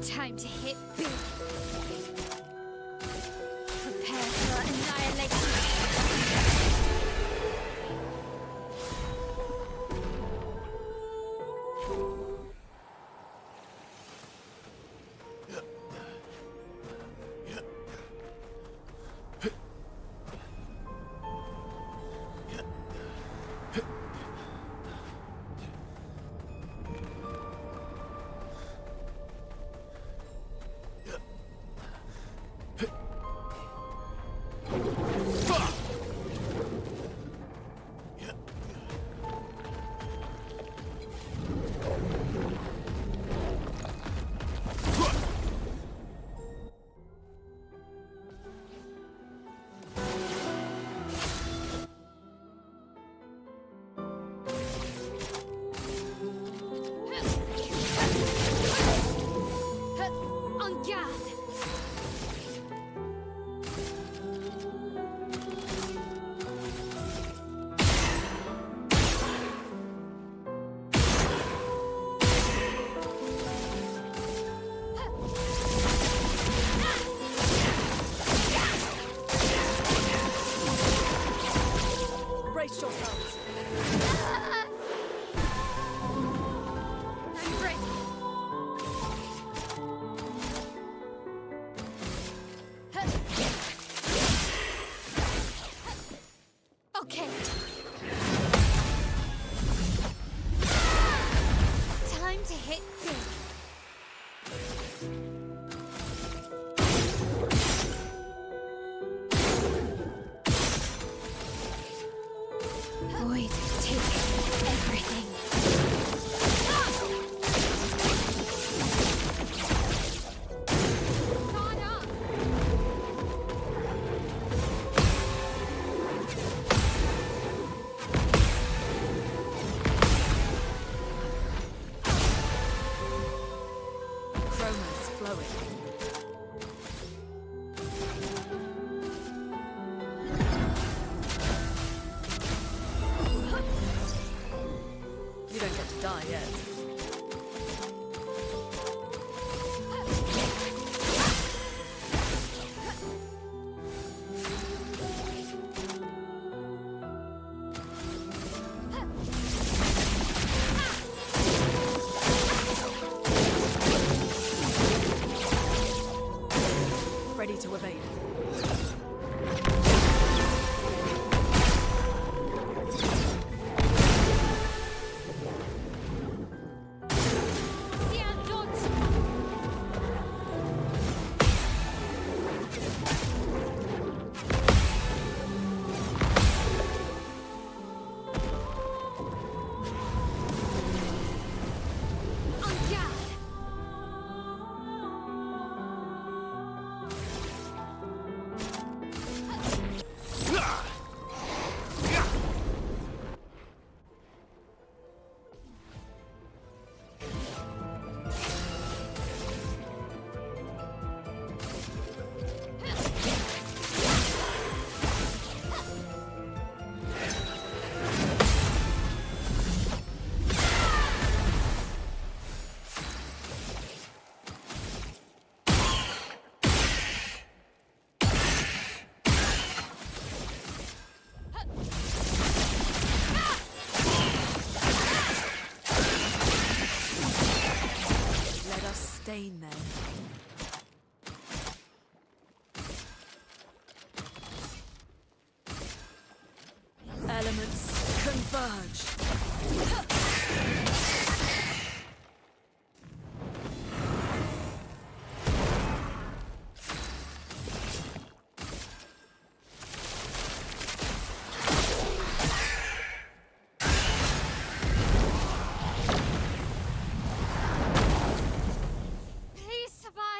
Time to hit big. Prepare for annihilation. En garde! Brace yourselves. I'm ready. Okay. Time to hit big. Void, take everything. Caught up. Chroma's flowing. You don't get to die yet. Ready to evade. Tiens, dodge. En garde. Let us stain them. Elements converge. Please survive.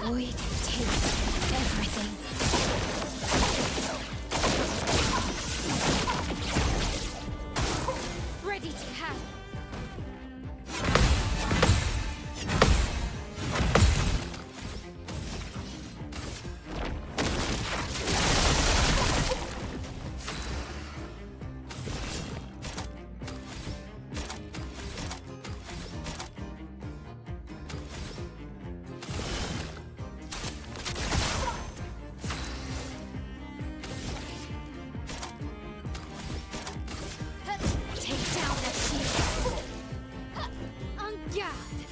void takes everything. Ready to have. Take down that shield. En garde.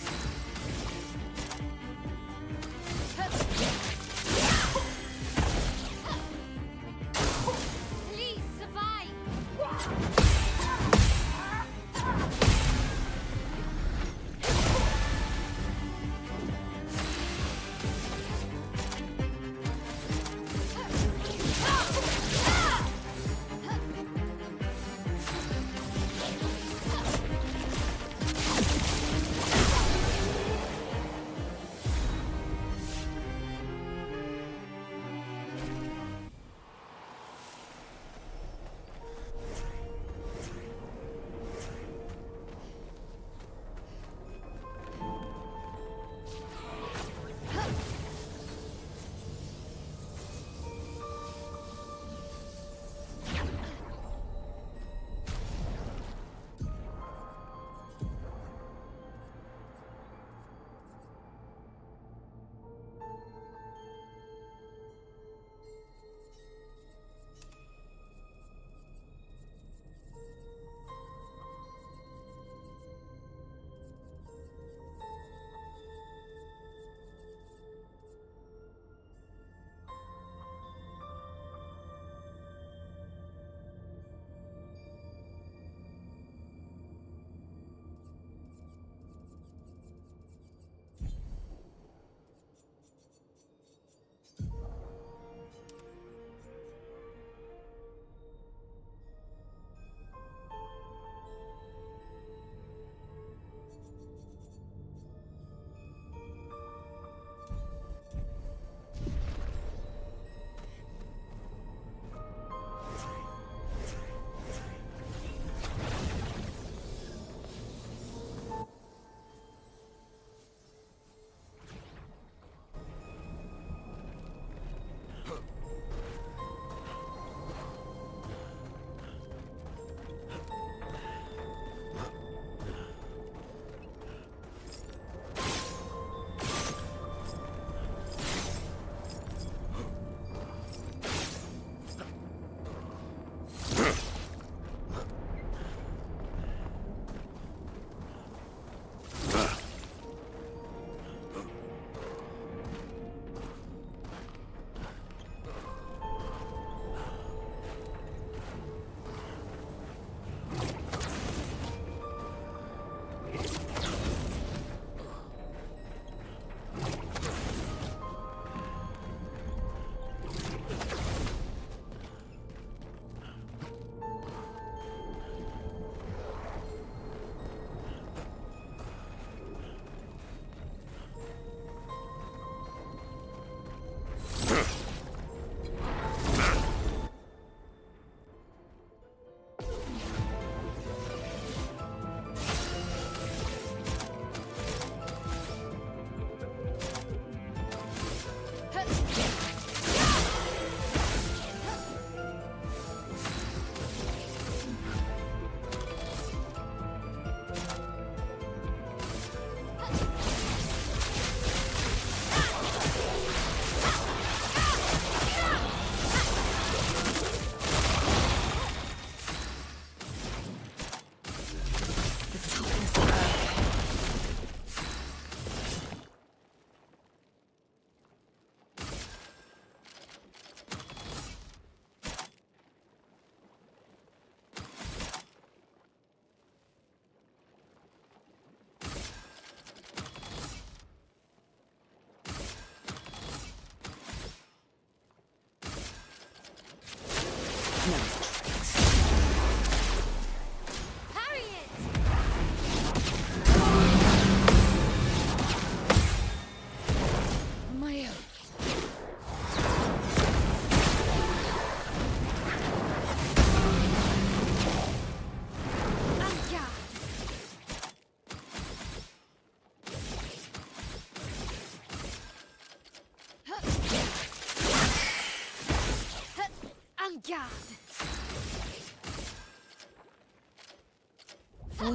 Please survive.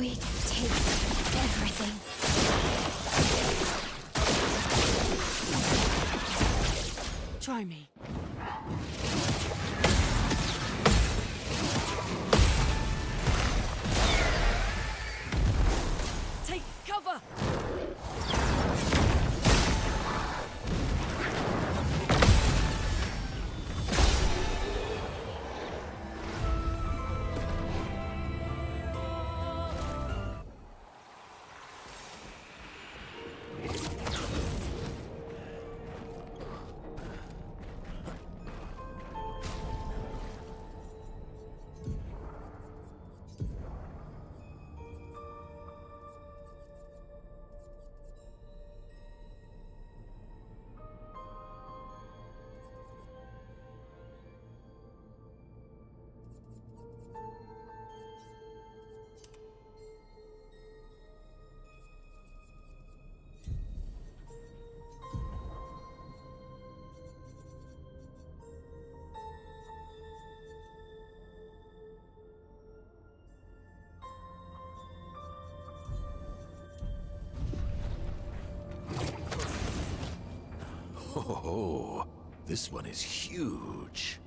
Void takes everything. Try me. Take cover! Oh, this one is huge.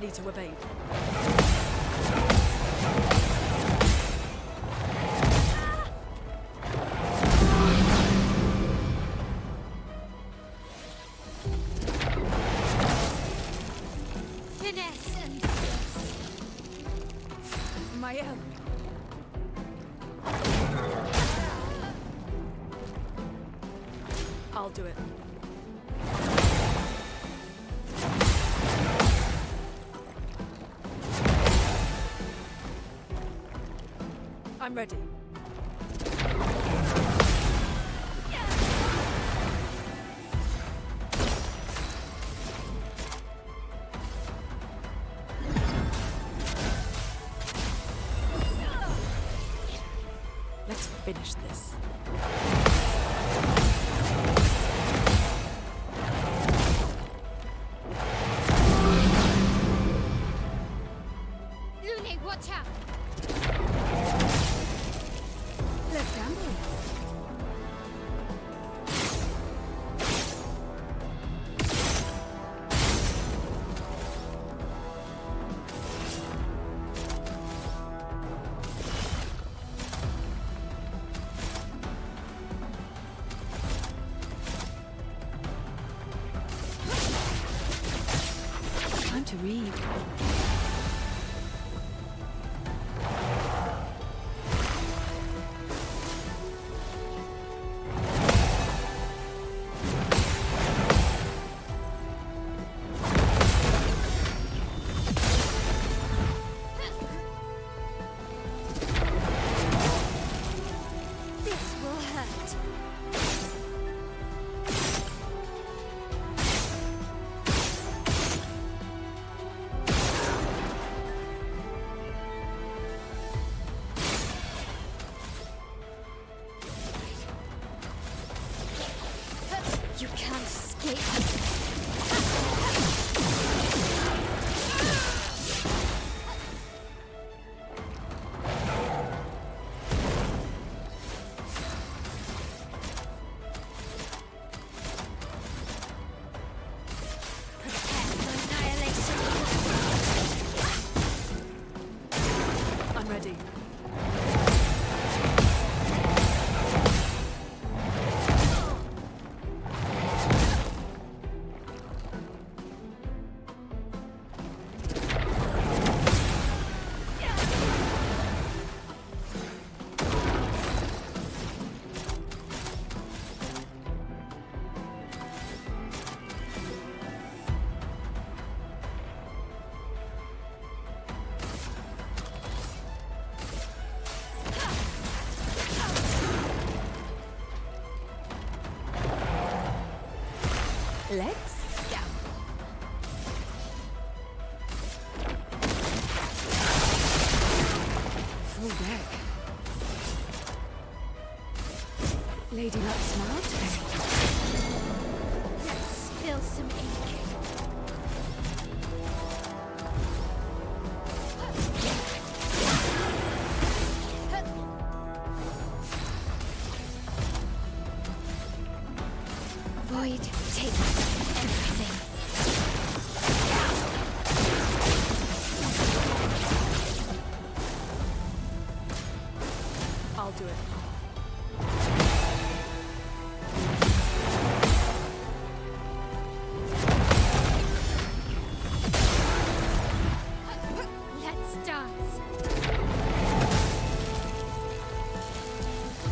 ready to evade. Finesse and Mael. I'll do it. I'm ready. Let's finish this. Lune, watch out! Let's gamble. Time to read. This will hurt. You can't escape. Prepare for annihilation. I'm ready. Let's go. Full deck. Lady Luck smiled today. Let's spill some ink. Void, take everything. I'll do it. Let's dance.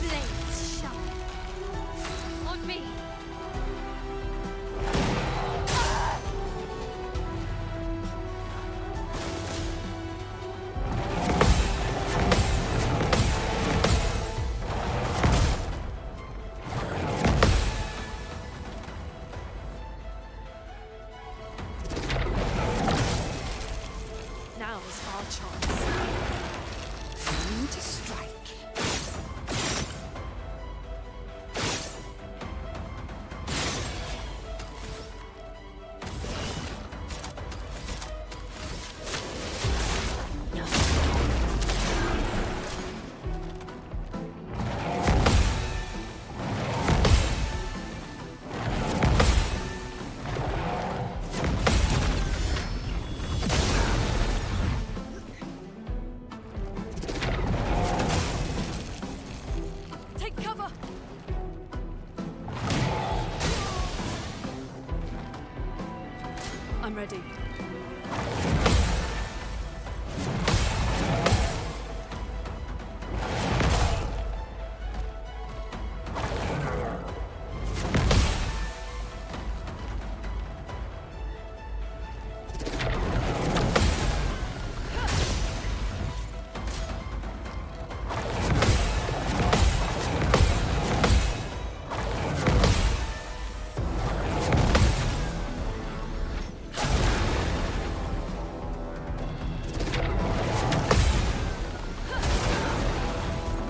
Blades sharp. On me. ready.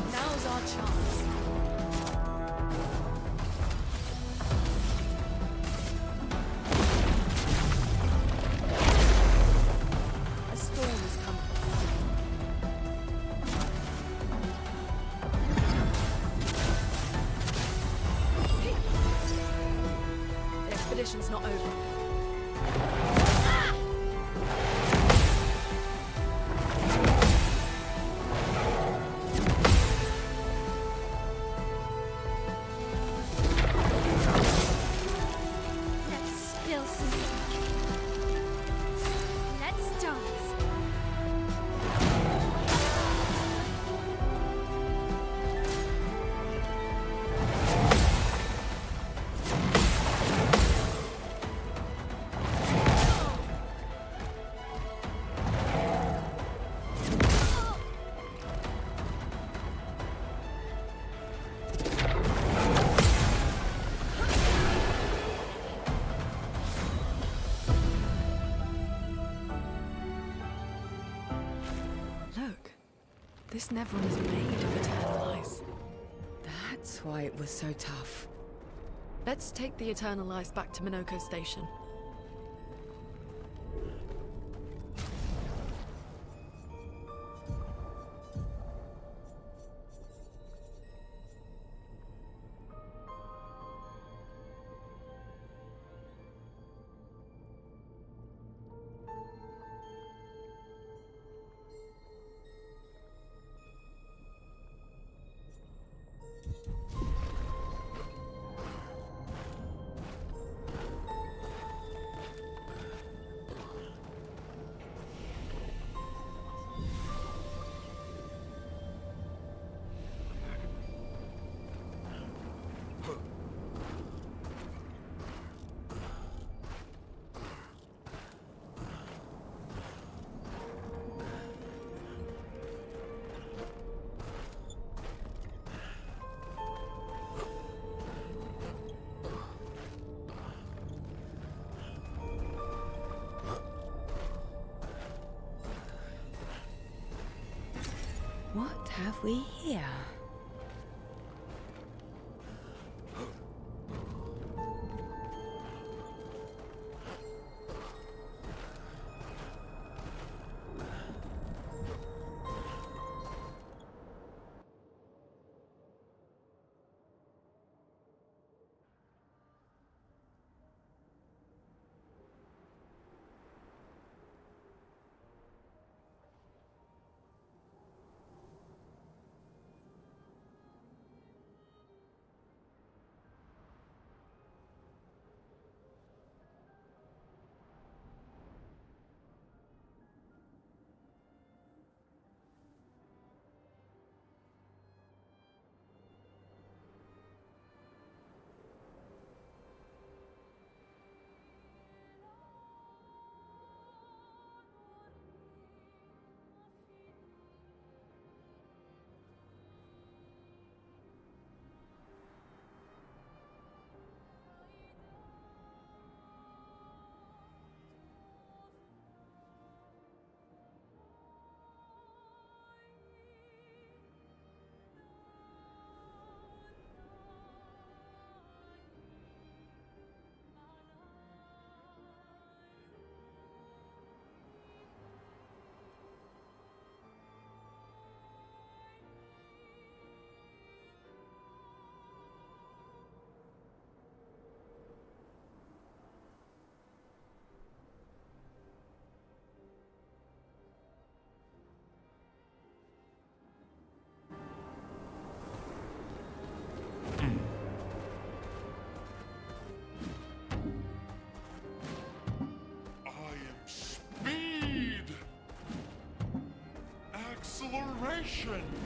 Now's our chance. A storm is coming. The expedition's not over. Let's spill some ink. Let's dance. Look, this Nevron is made of eternal ice. That's why it was so tough. Let's take the eternal ice back to Minoko Station. What have we here? Celebration!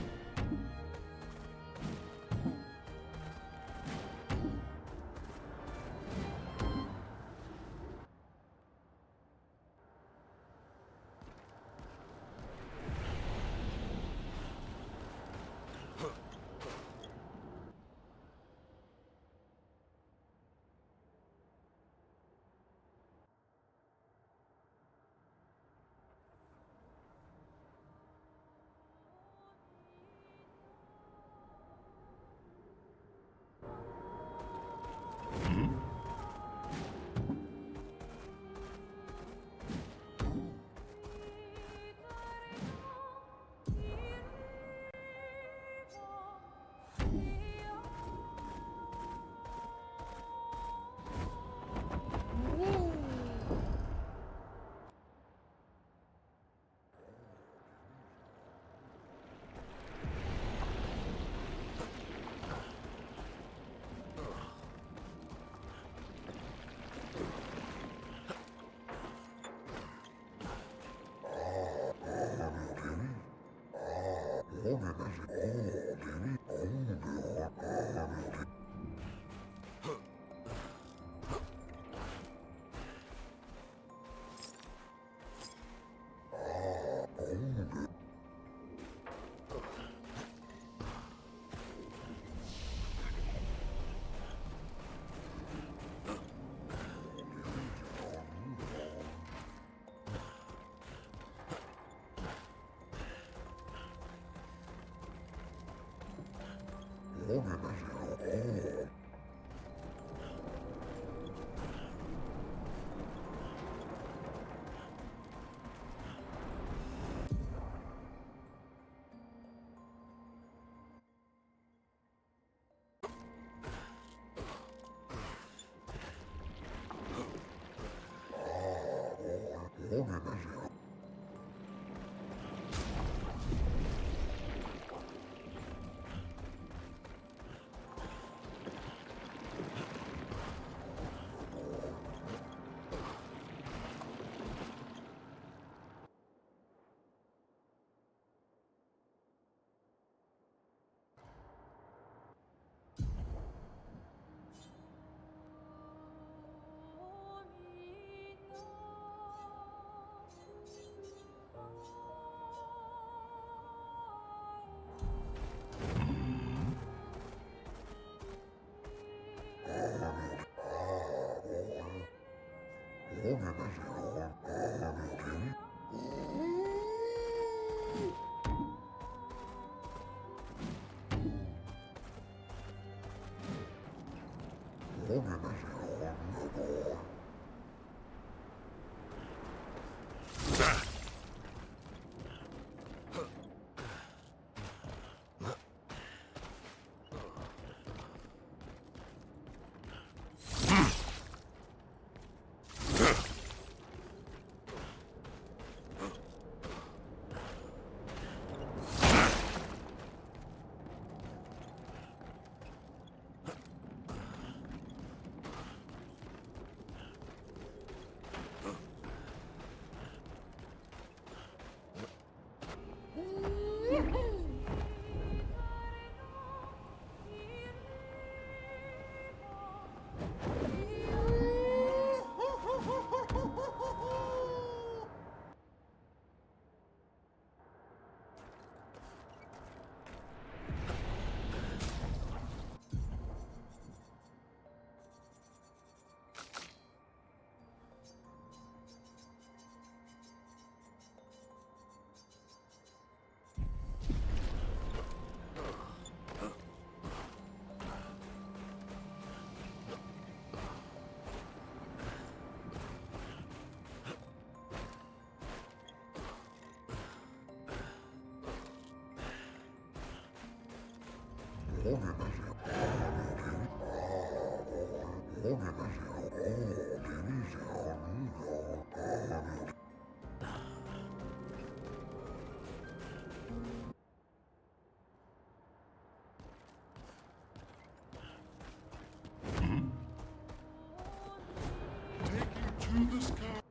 Taking to the sky.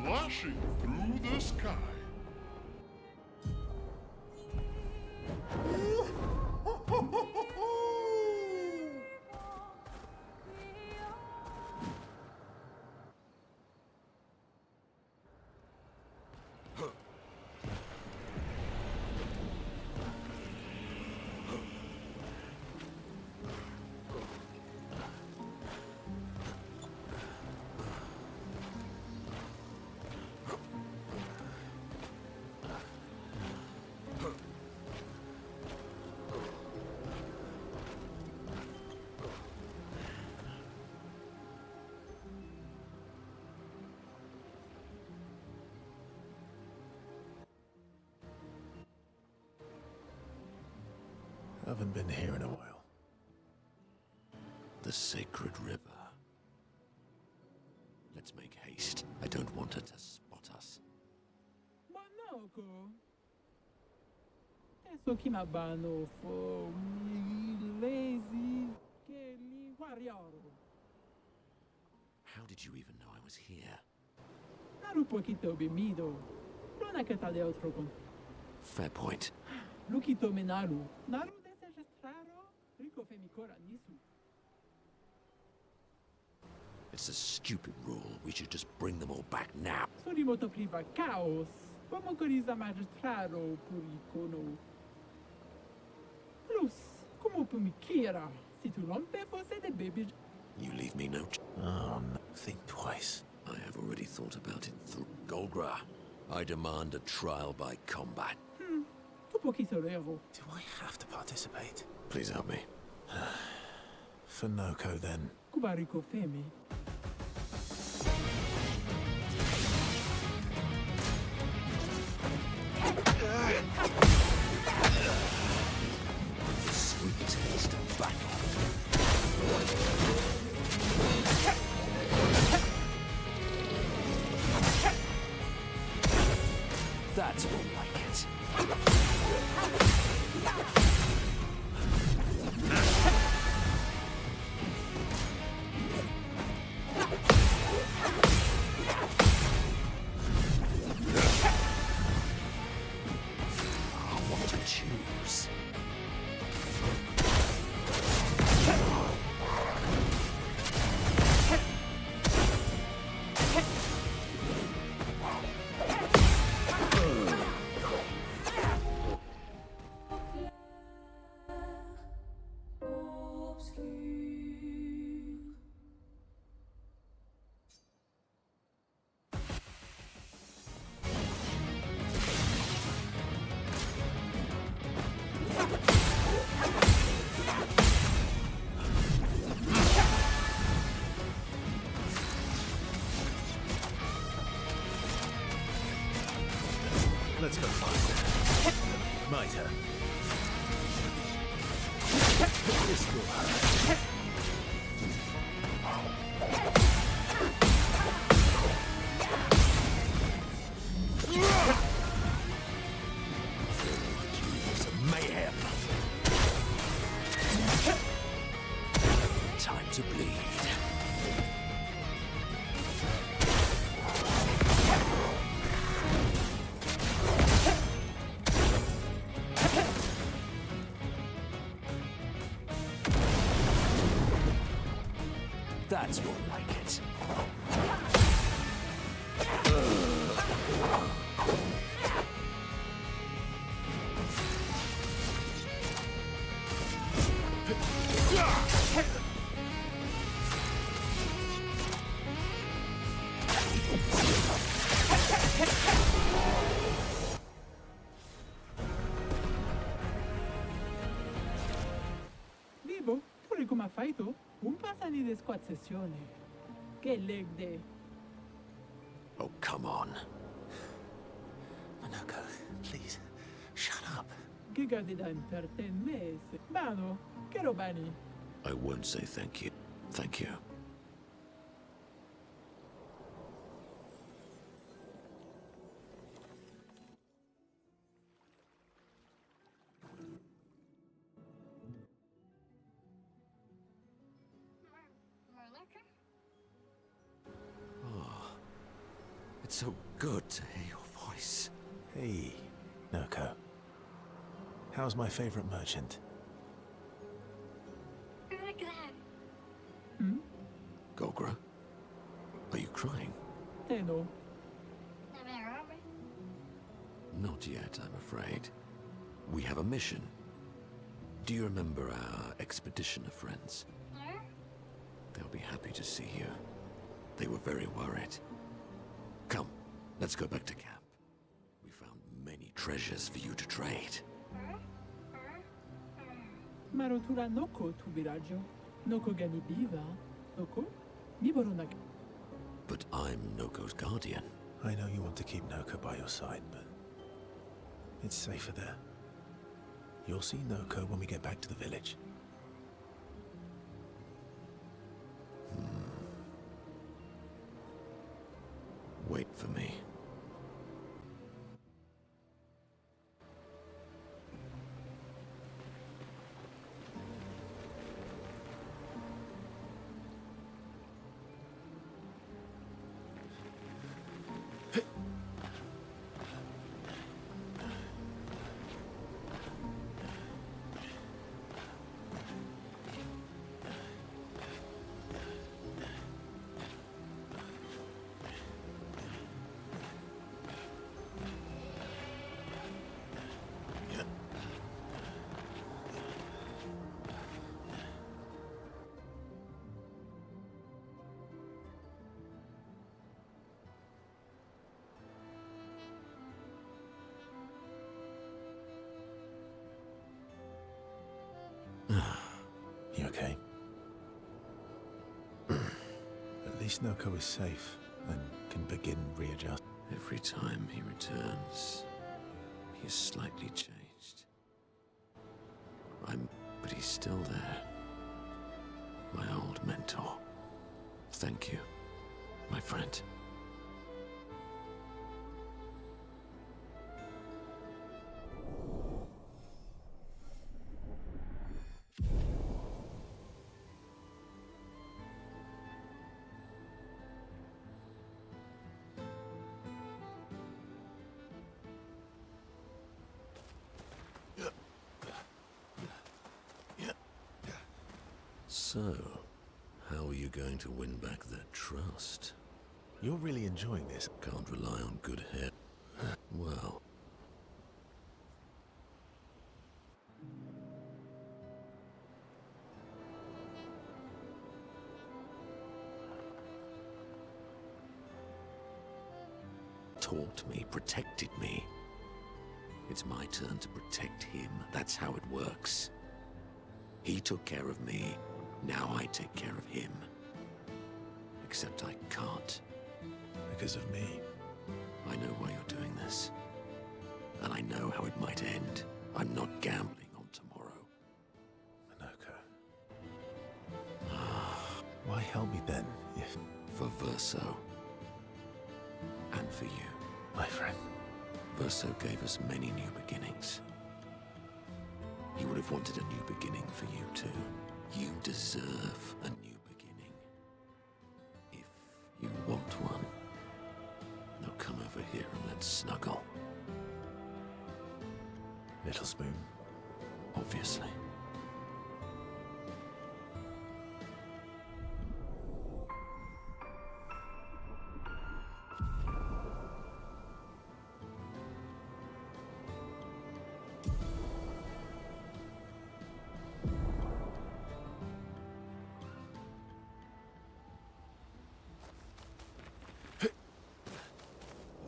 Flashing through the sky. Haven't been here in a while. The sacred river. Let's make haste. I don't want her to spot us. Manoko. Eso que mabano for lazy Kelly warrior. How did you even know I was here? Naru poquito bemido. Non è che tal altro con. Fair point. Lukito menaru. Naru desestraro. Rico femicora nisu. It's a stupid rule. We should just bring them all back now. Sorimoto priva caos. Como coriza magistraro puricono. Plus, como pumikira. Si tu rompe fosse de baby. You leave me no... Oh, no. Think twice. I have already thought about it through. Golgra, I demand a trial by combat. Tu pochi solero. Do I have to participate? Please help me. For Noko, then. Kubarico femi. Sweet taste of battle. That's more like it. What to choose? Let's go find her. Might her. This will hurt. Some mayhem. to bleed. That's more like it. Vivo, pure come fai tu? Un passani di squad sessione. Che leg day. Oh, come on. Monoko, please, shut up. Che gardida per te mese. Mano, che robani. I won't say thank you. Thank you. It's so good to hear your voice. Hey, Noko. How's my favorite merchant? Golgra, are you crying? Te no. Not yet, I'm afraid. We have a mission. Do you remember our expeditioner friends? They'll be happy to see you. They were very worried. Come, let's go back to camp. We found many treasures for you to trade. Marotura noko tu viraggio. Noko gani biva. Noko? Niboronag. But I'm Noko's guardian. I know you want to keep Noko by your side, but it's safer there. You'll see Noko when we get back to the village. Wait for me. You okay? At least Noko is safe and can begin readjust. Every time he returns, he is slightly changed. But he's still there. My old mentor. Thank you, my friend. So, how are you going to win back their trust? You're really enjoying this. Can't rely on good head. Well... taught me, protected me. It's my turn to protect him. That's how it works. He took care of me. Now I take care of him. Except I can't. Because of me. I know why you're doing this. And I know how it might end. I'm not gambling on tomorrow. Monoko. Why help me then, if... For Verso. And for you. My friend. Verso gave us many new beginnings. He would have wanted a new beginning for you too. You deserve a new beginning. little spoon. Obviously.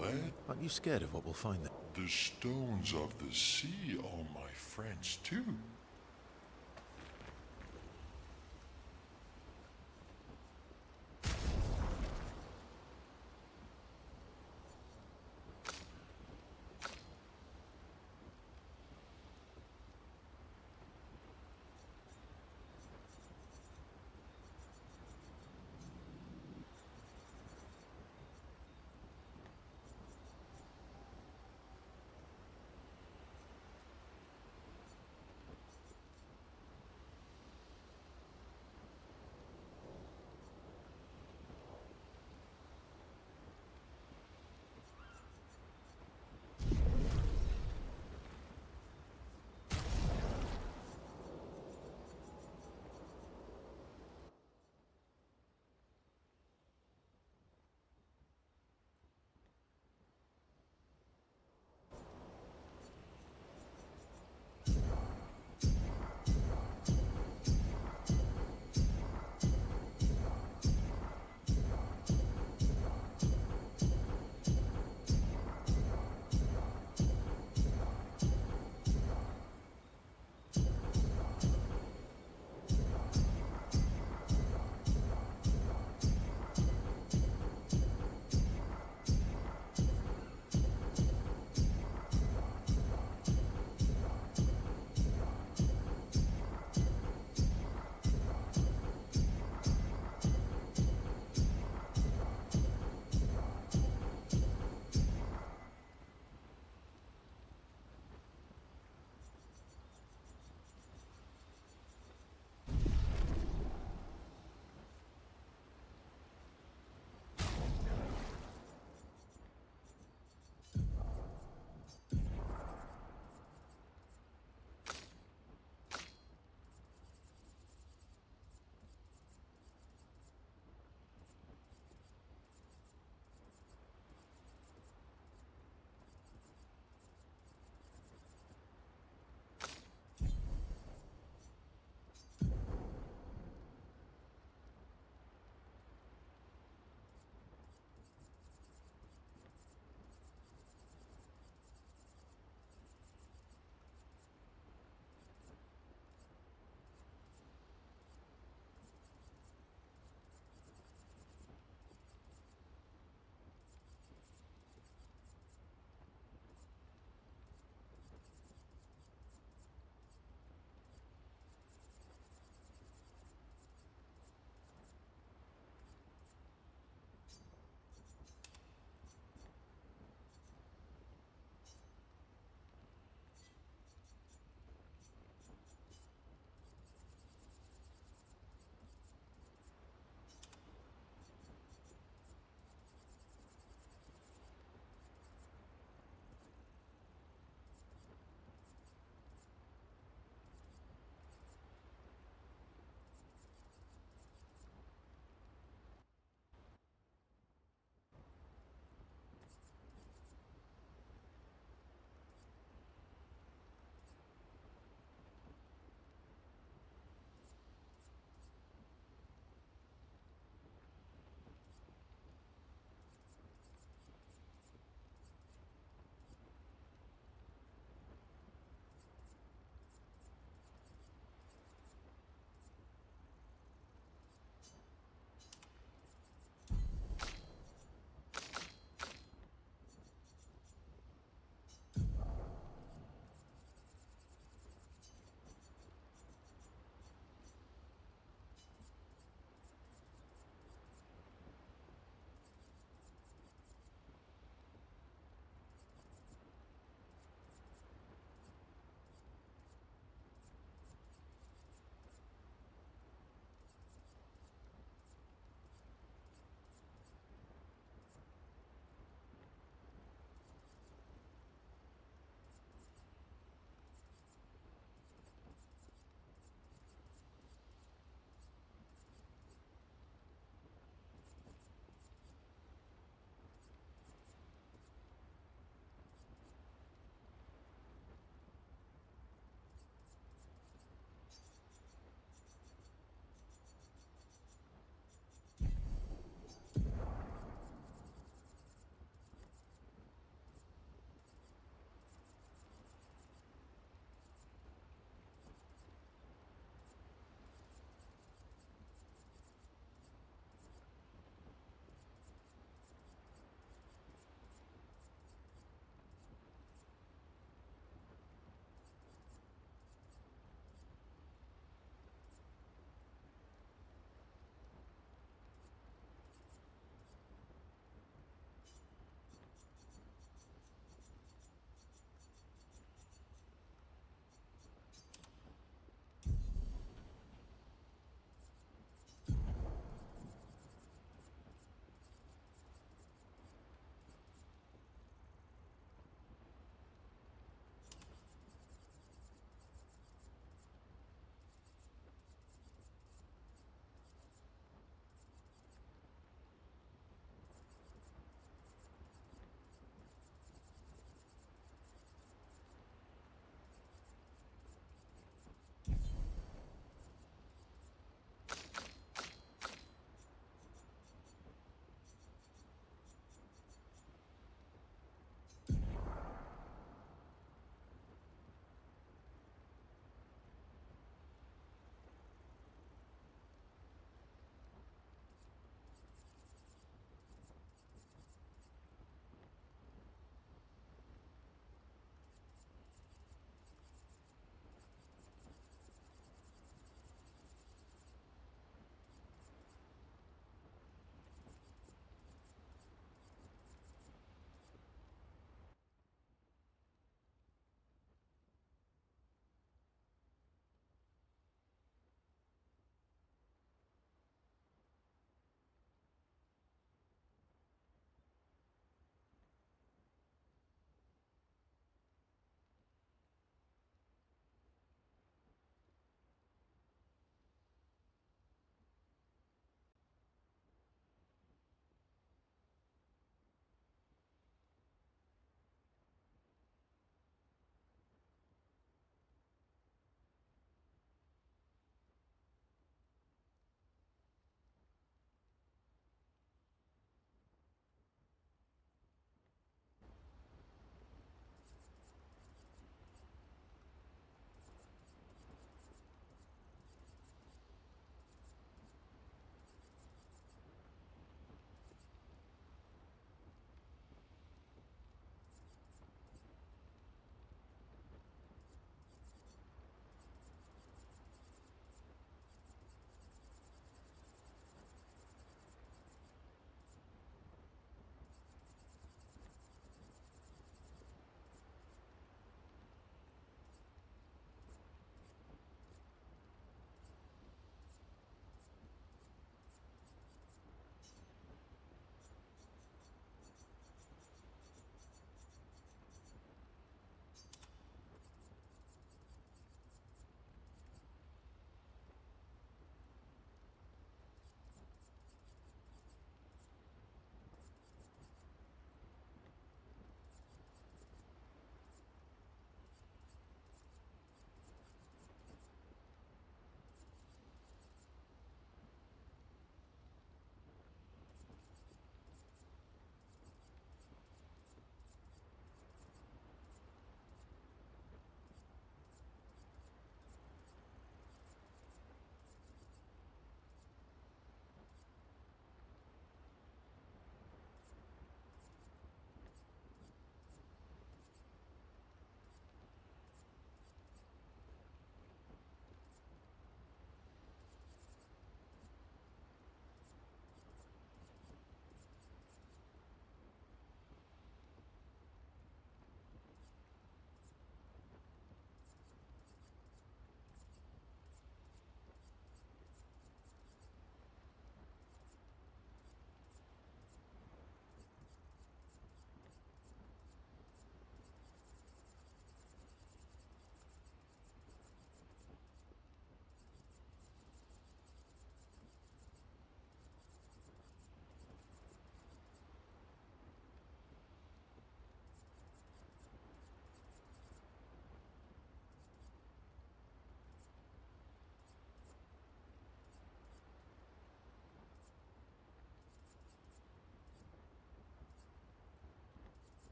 Let Aren't you scared of what we'll find there? the stones of the sea are my friends too.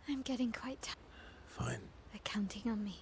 I'm getting quite tired. Fine. They're counting on me.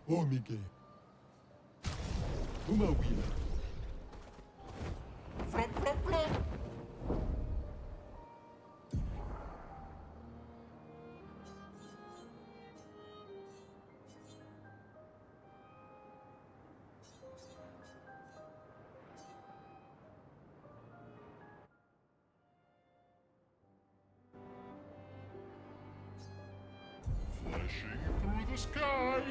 Oh, Miguel. Uma wina. Flashing through the sky.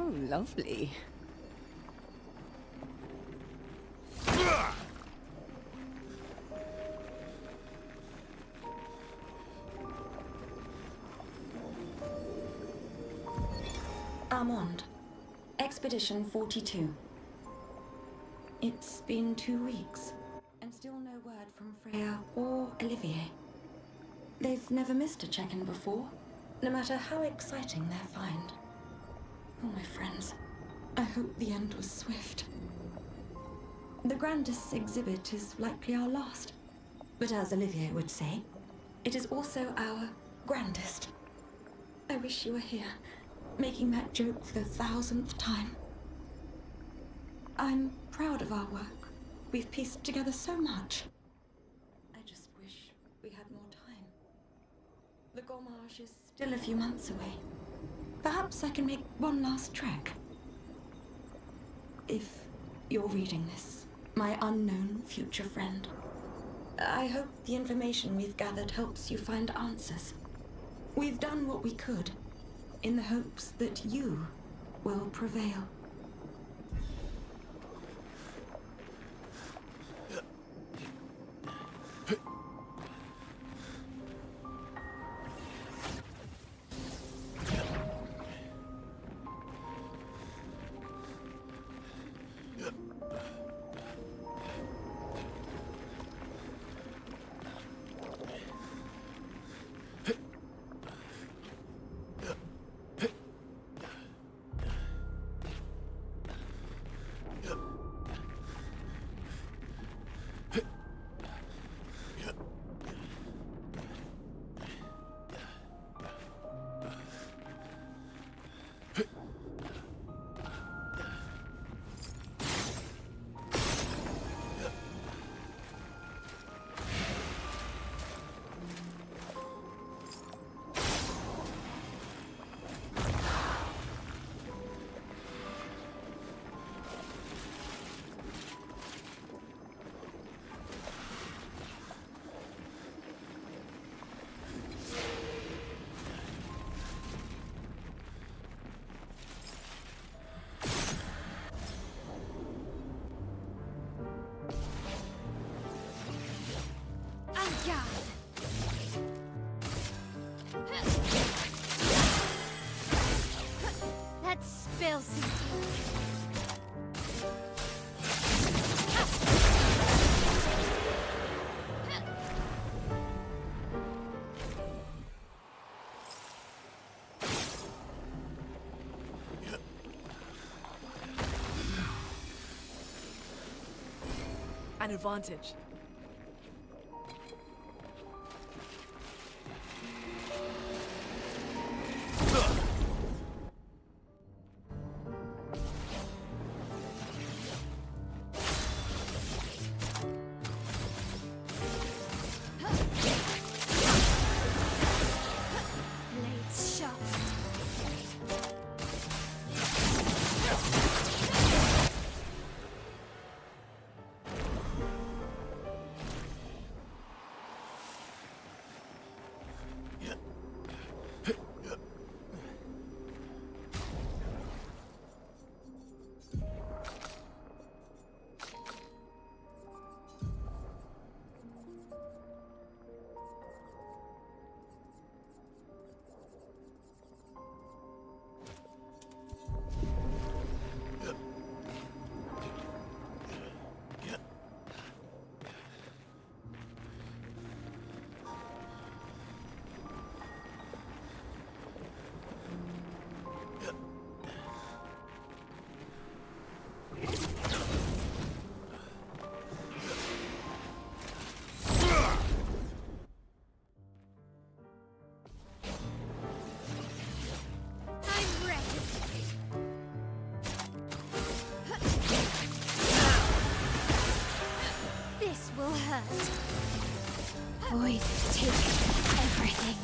Oh, lovely. Armand, Expedition 42. It's been 2 weeks, and still no word from Freya or Olivier. They've never missed a check-in before, no matter how exciting their find. Oh, my friends, I hope the end was swift. The Grandis exhibit is likely our last, but as Olivier would say, it is also our grandest. I wish you were here, making that joke for the 1000th time. I'm proud of our work. We've pieced together so much. I just wish we had more time. The Gormage is still a few months away. Perhaps I can make one last trek. If you're reading this, my unknown future friend, I hope the information we've gathered helps you find answers. We've done what we could, in the hopes that you will prevail. Let's spill some An advantage. blades sharp. I'm ready. This will hurt. Void, take everything.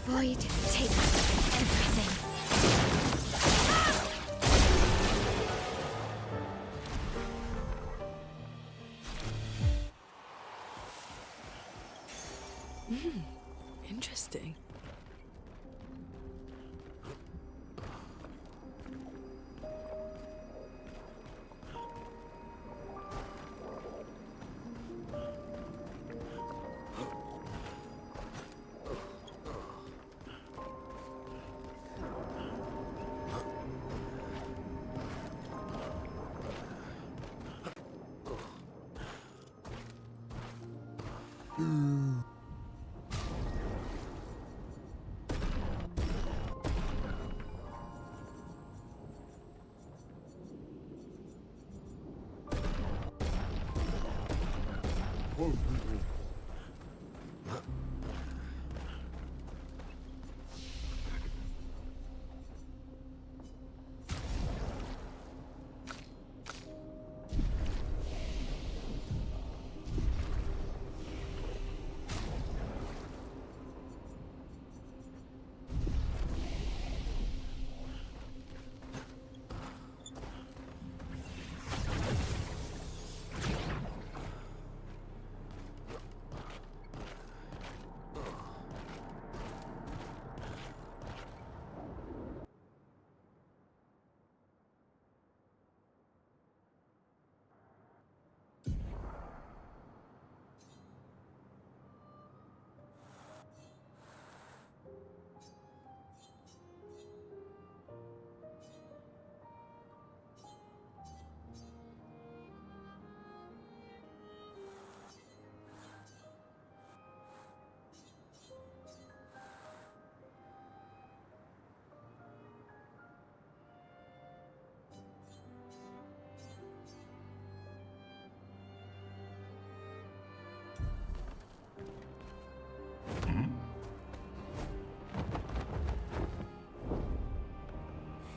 Void, take everything. Interesting.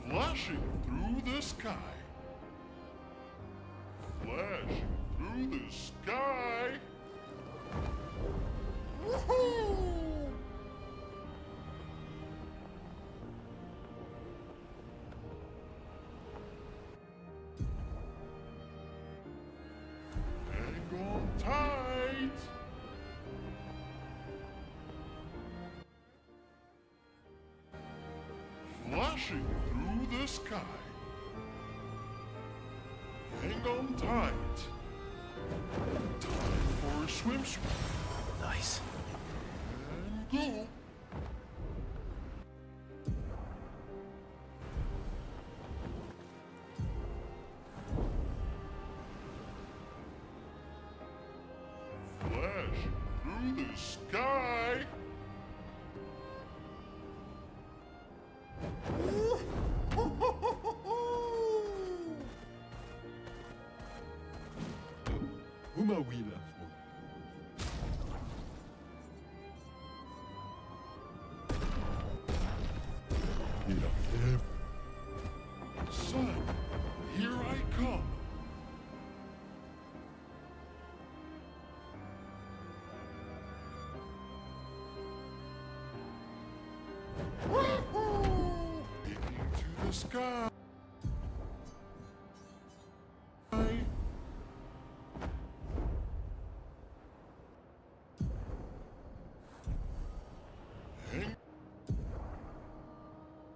Flashing through the sky. Flashing through the sky. Woohoo! Hang on tight. Flashing through the sky. Hang on tight. Time for a swim. Nice. And go. Flashing through the sky. Uma Wheeler. Son, here I come. Into the sky. Hang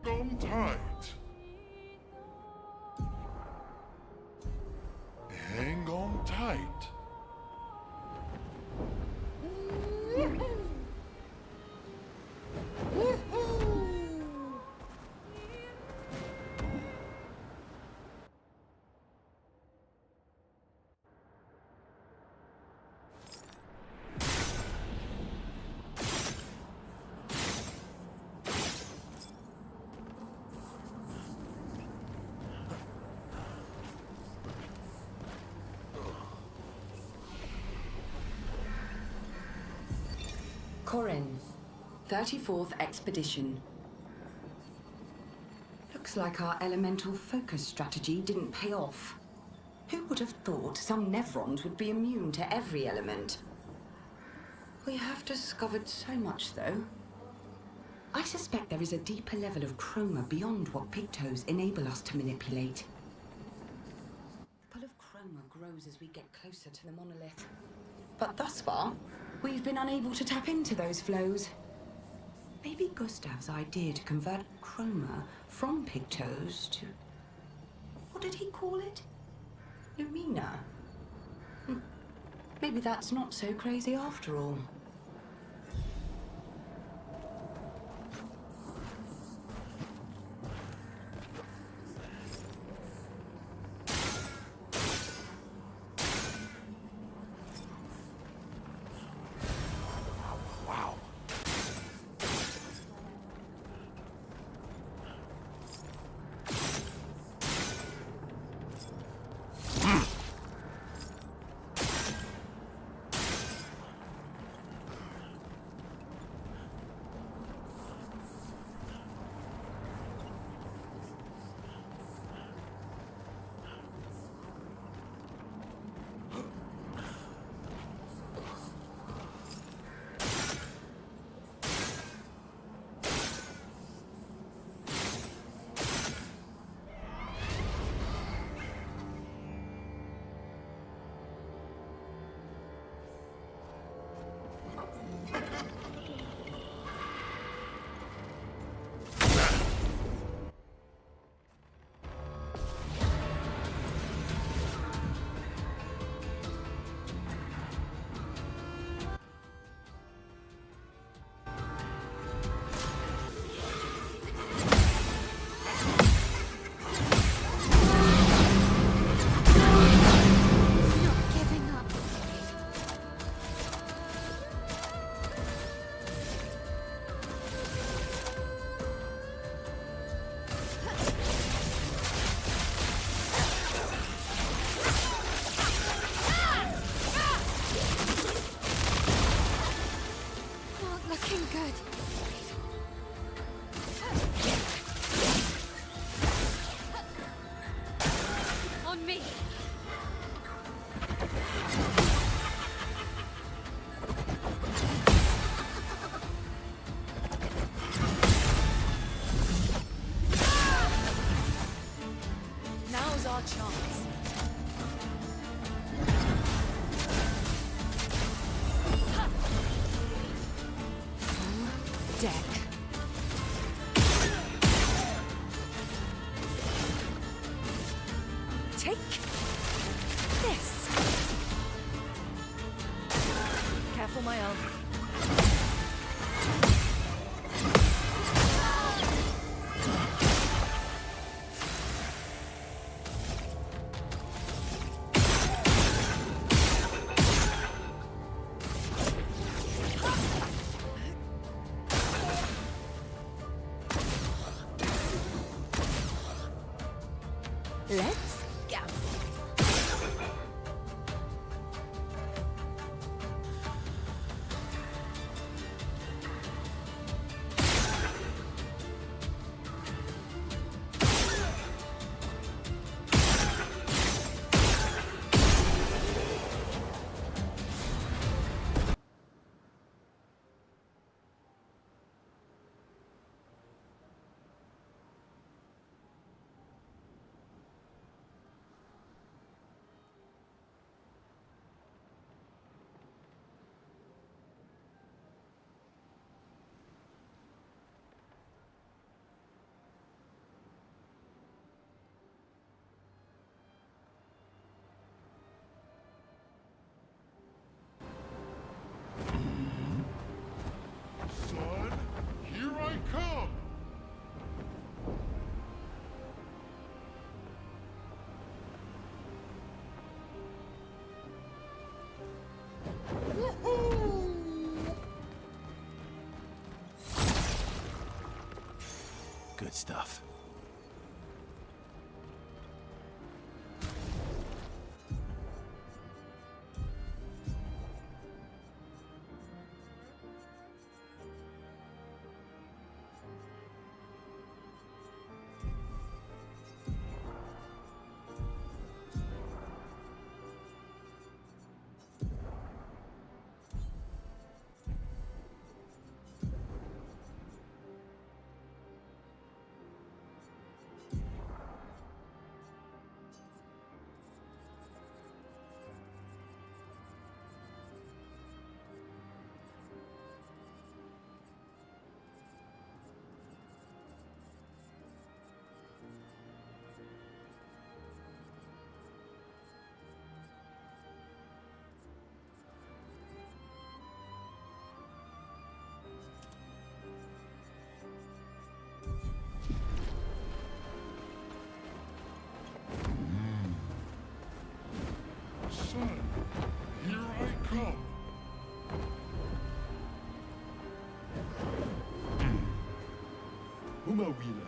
on tight. Hang on tight. Corin, 34th Expedition. Looks like our elemental focus strategy didn't pay off. Who would have thought some Nevrons would be immune to every element? We have discovered so much, though. I suspect there is a deeper level of chroma beyond what Pictos enable us to manipulate. The pull of chroma grows as we get closer to the monolith. But thus far, we've been unable to tap into those flows. Maybe Gustav's idea to convert chroma from Pictos to... what did he call it? Lumina. Maybe that's not so crazy after all. Let's go. Son, here I come! Good stuff. ma Will.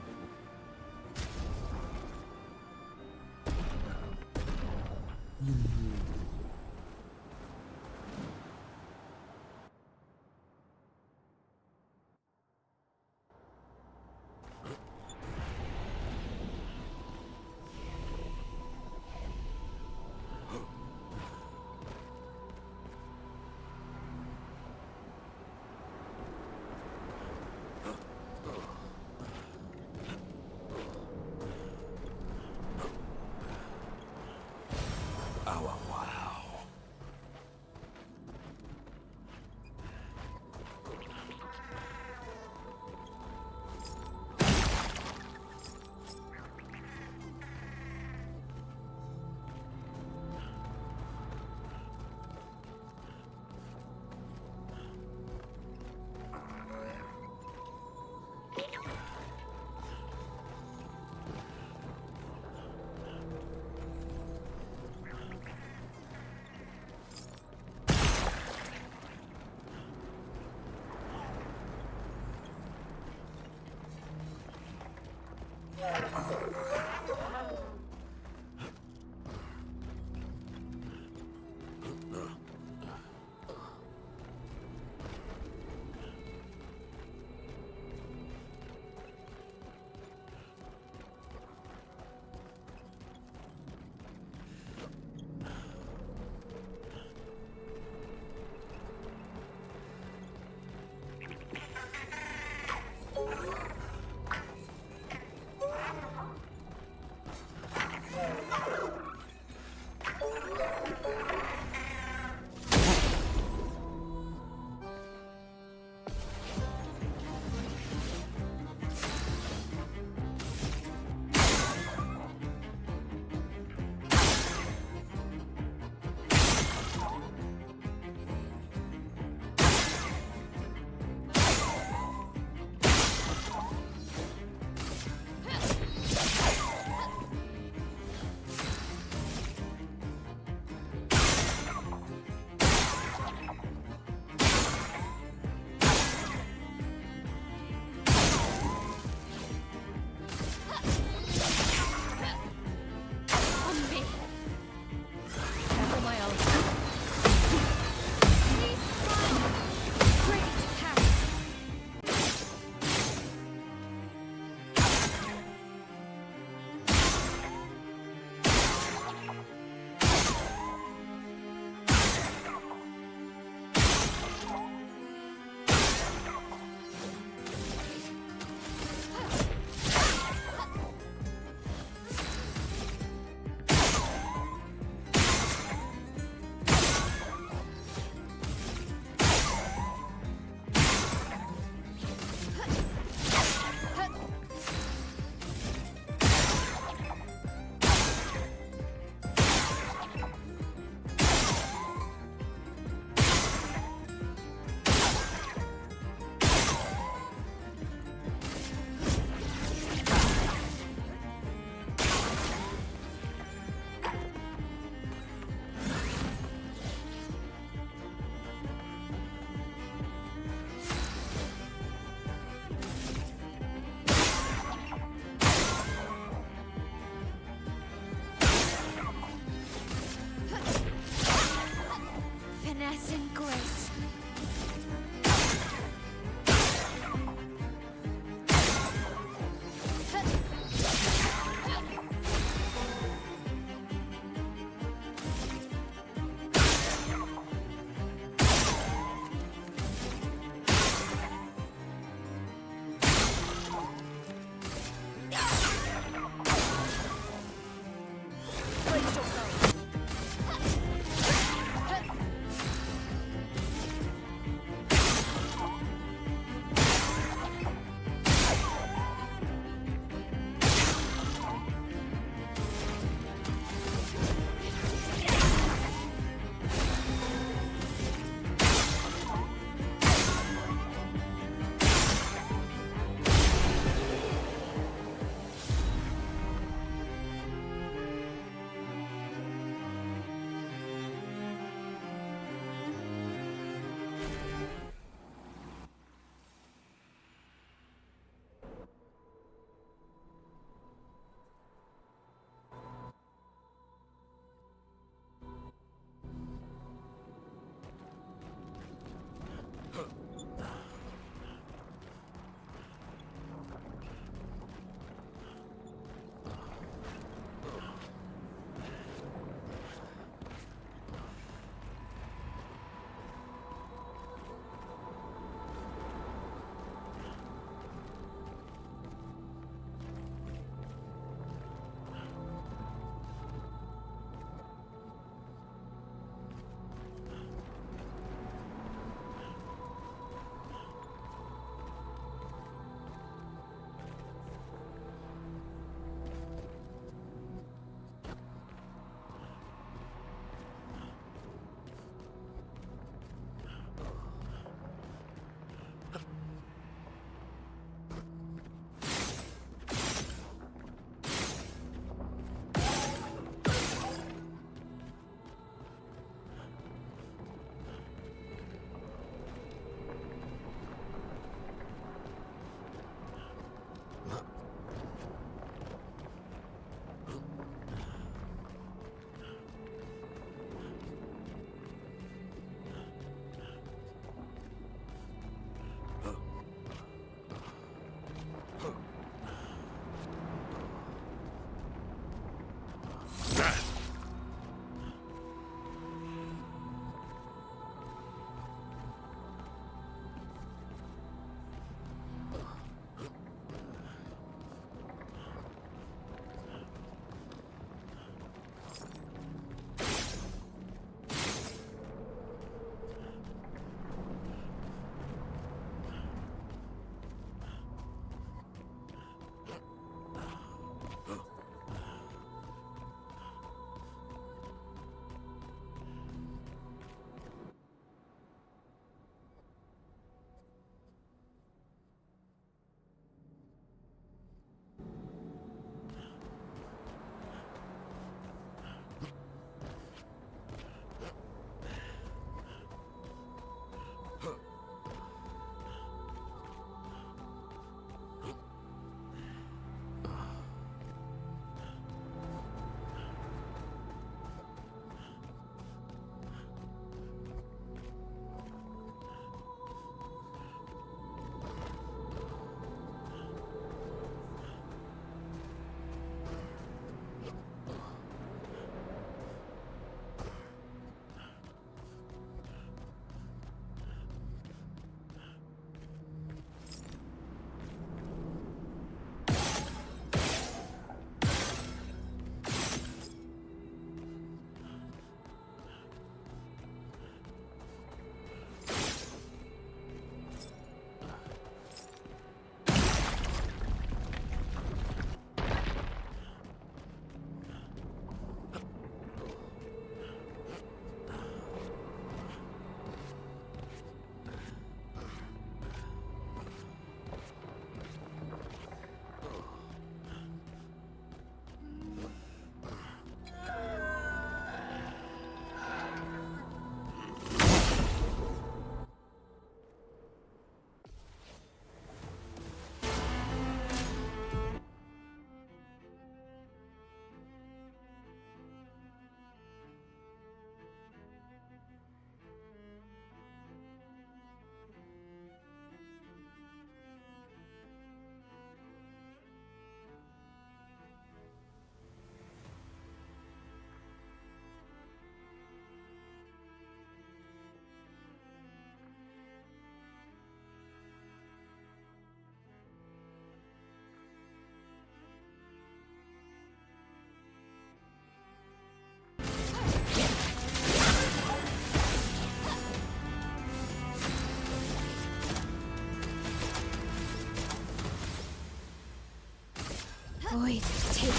Void, take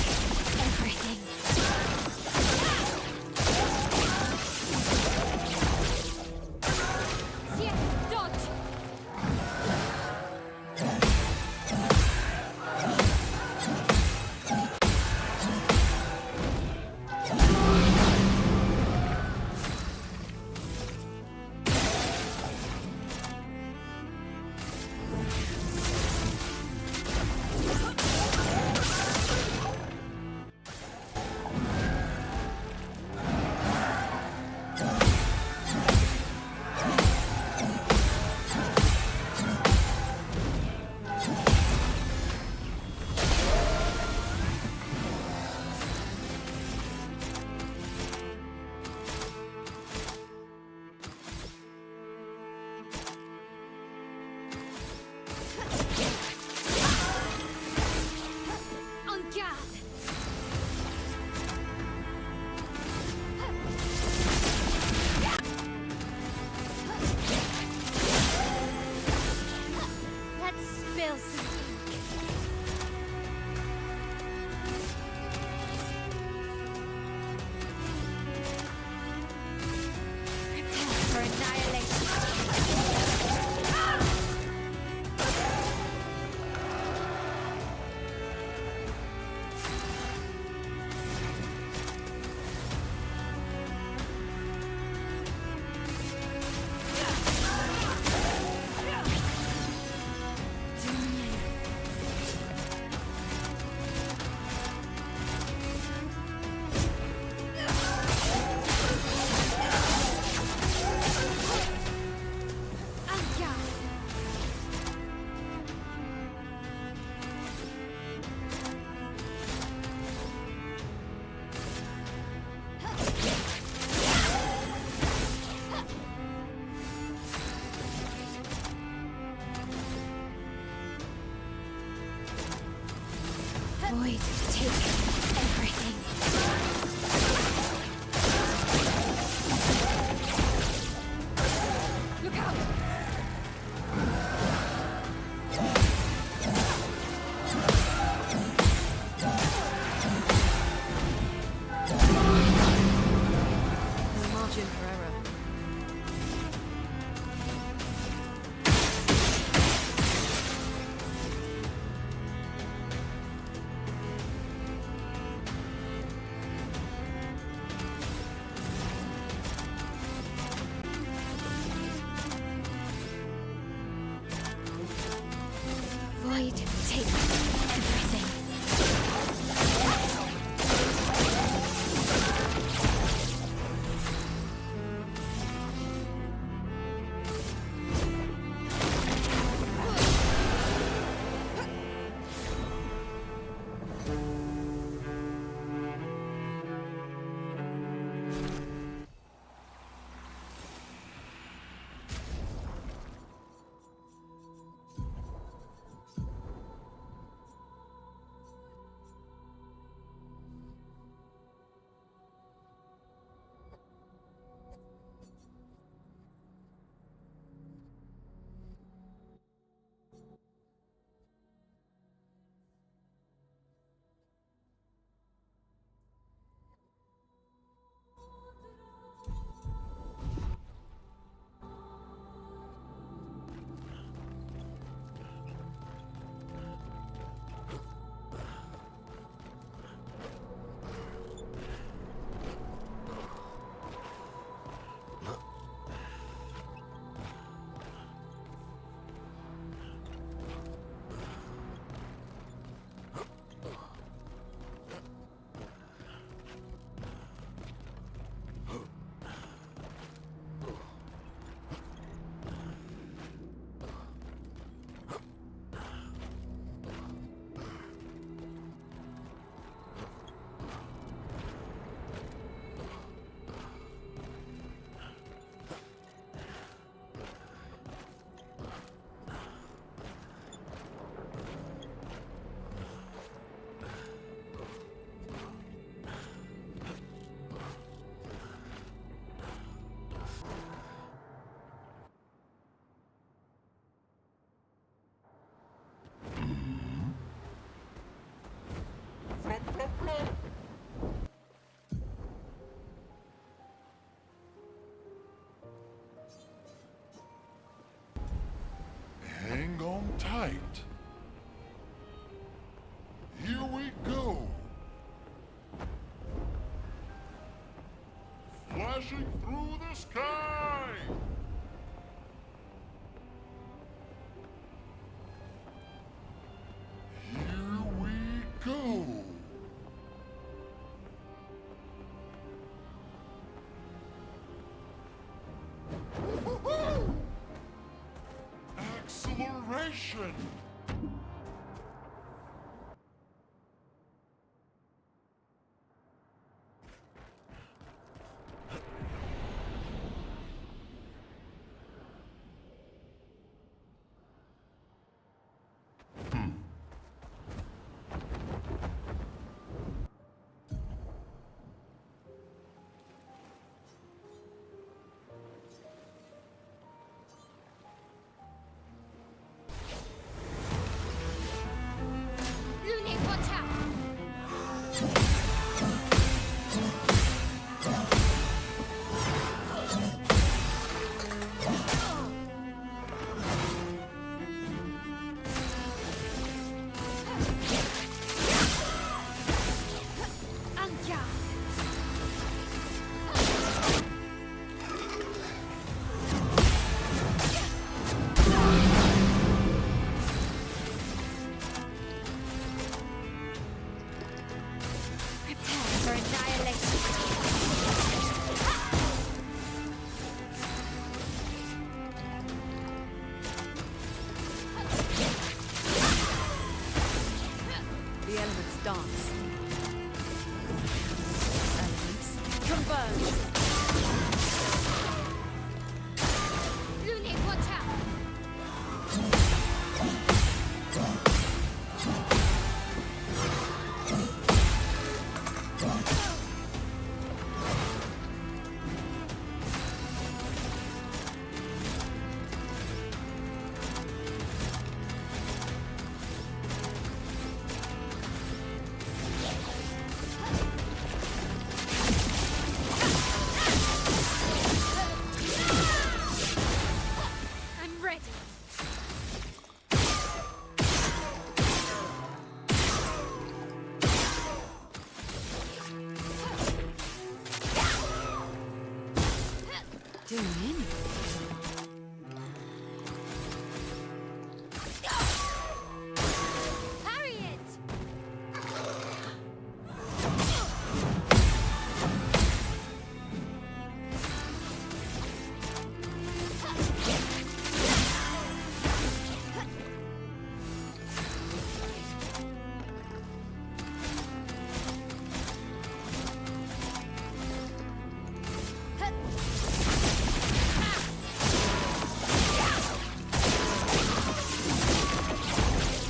everything. Here, dodge! En garde! Let's spill some ink. Prepare for annihilation. En garde! Void, take everything. Look out! No margin for error. Void, take everything. flashing through the sky! Here we go! Woo-hoo-hoo! Acceleration! Lune, watch out! Anja! Prepare for annihilation. The elements dance. Elements converge. Lune, watch out! I'm ready. Doing in. Parry it!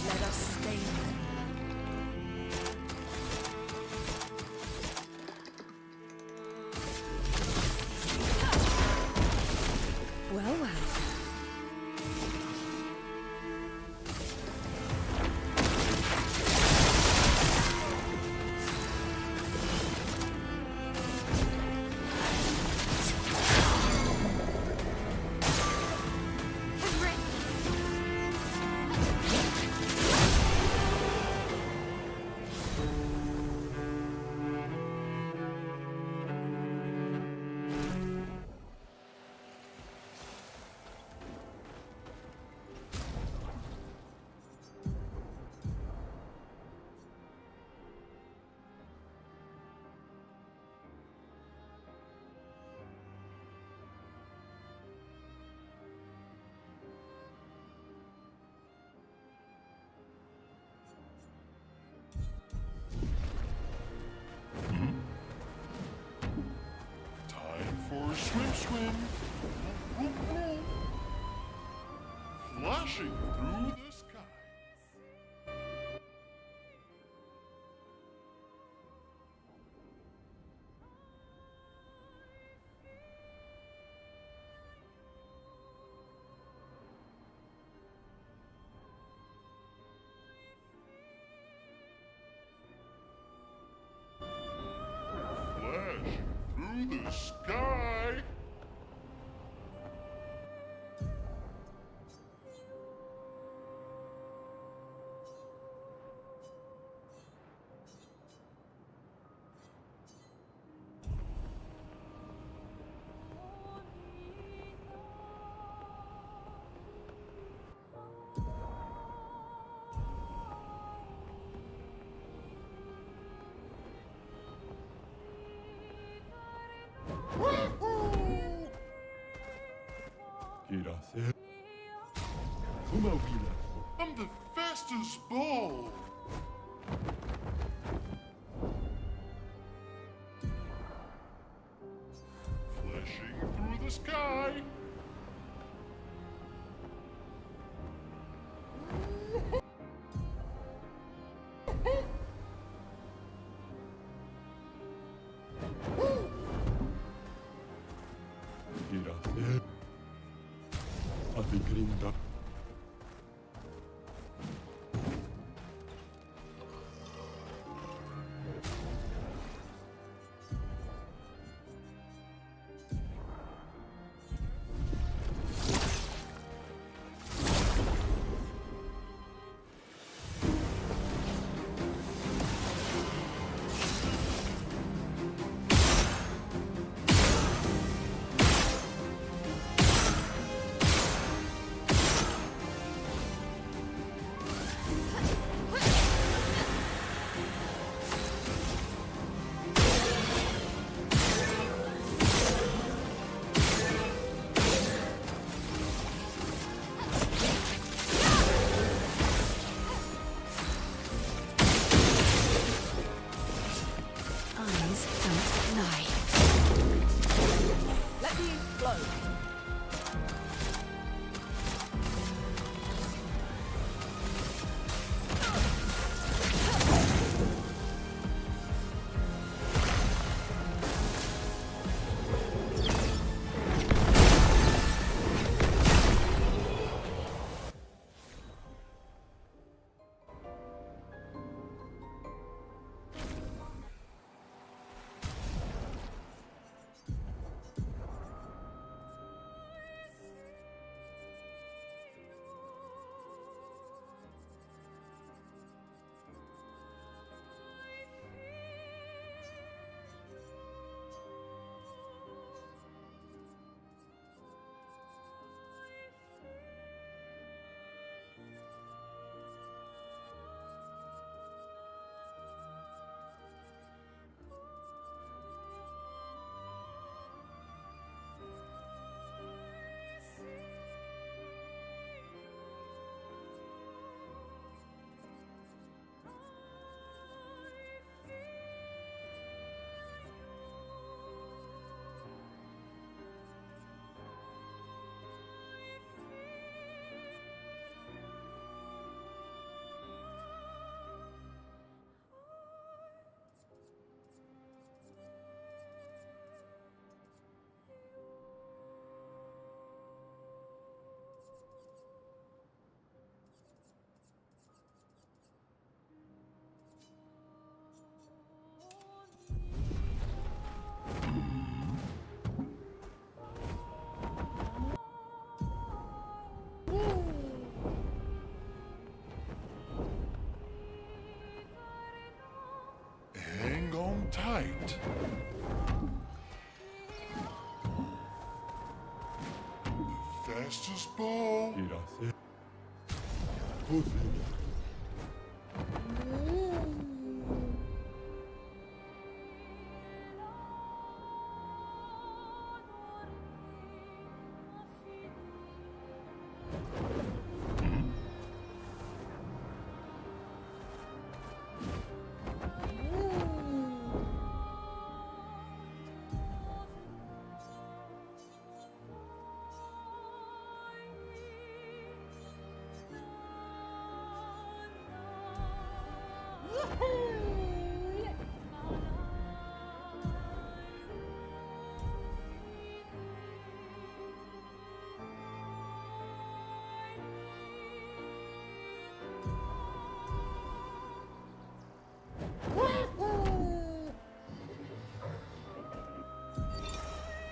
Let us stay there. Well, well. I'm ready. Time for swim, swim. Flashing through the sky. Flashing through the sky. I'm the fastest ball! Flashing through the sky! Grazie. Alegrinda. Eyes don't lie. Let the ink flow. Hang on tight. The fastest ball. Grazie.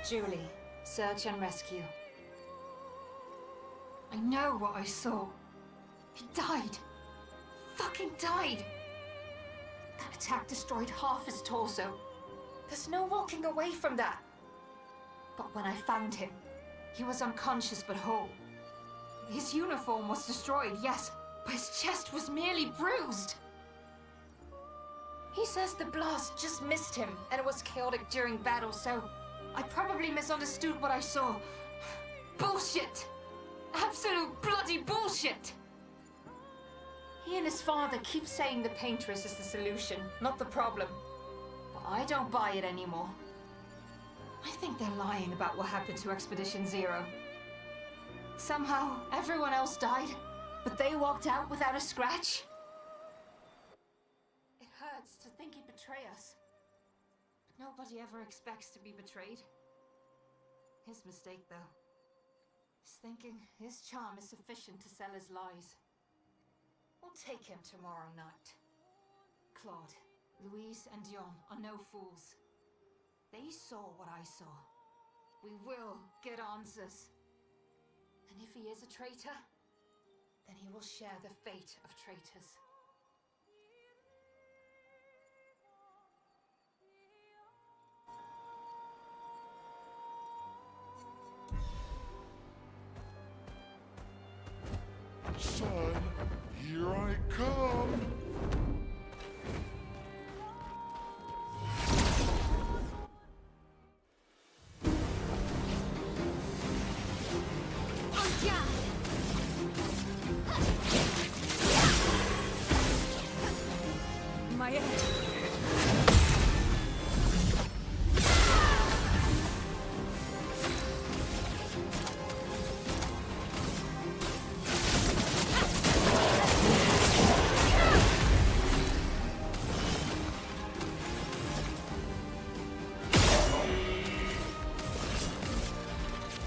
Julie, search and rescue. I know what I saw. He died. Fucking died. That attack destroyed half his torso. There's no walking away from that. But when I found him, he was unconscious but whole. His uniform was destroyed, yes, but his chest was merely bruised. He says the blast just missed him, and it was chaotic during battle, so I probably misunderstood what I saw. Bullshit! Absolute bloody bullshit! He and his father keep saying the Paintress is the solution, not the problem. But I don't buy it anymore. I think they're lying about what happened to Expedition Zero. Somehow, everyone else died, but they walked out without a scratch. It hurts to think he'd betray us. But nobody ever expects to be betrayed. His mistake, though. He's thinking his charm is sufficient to sell his lies. We'll take him tomorrow night. Claude, Louise, and Dion are no fools. They saw what I saw. We will get answers. And if he is a traitor, then he will share the fate of traitors. Son, here I come. My head.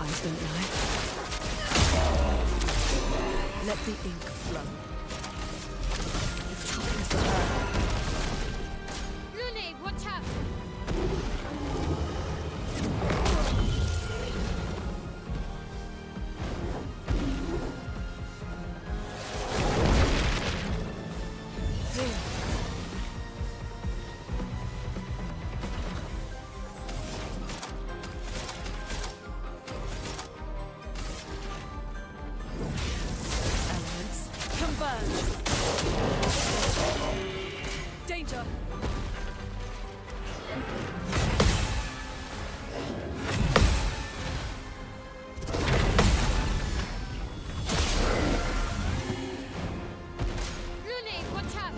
Eyes don't lie. Let the ink flow. The toughness of earth. Lune, watch out! Elements, converge. Danger. Lune, watch out!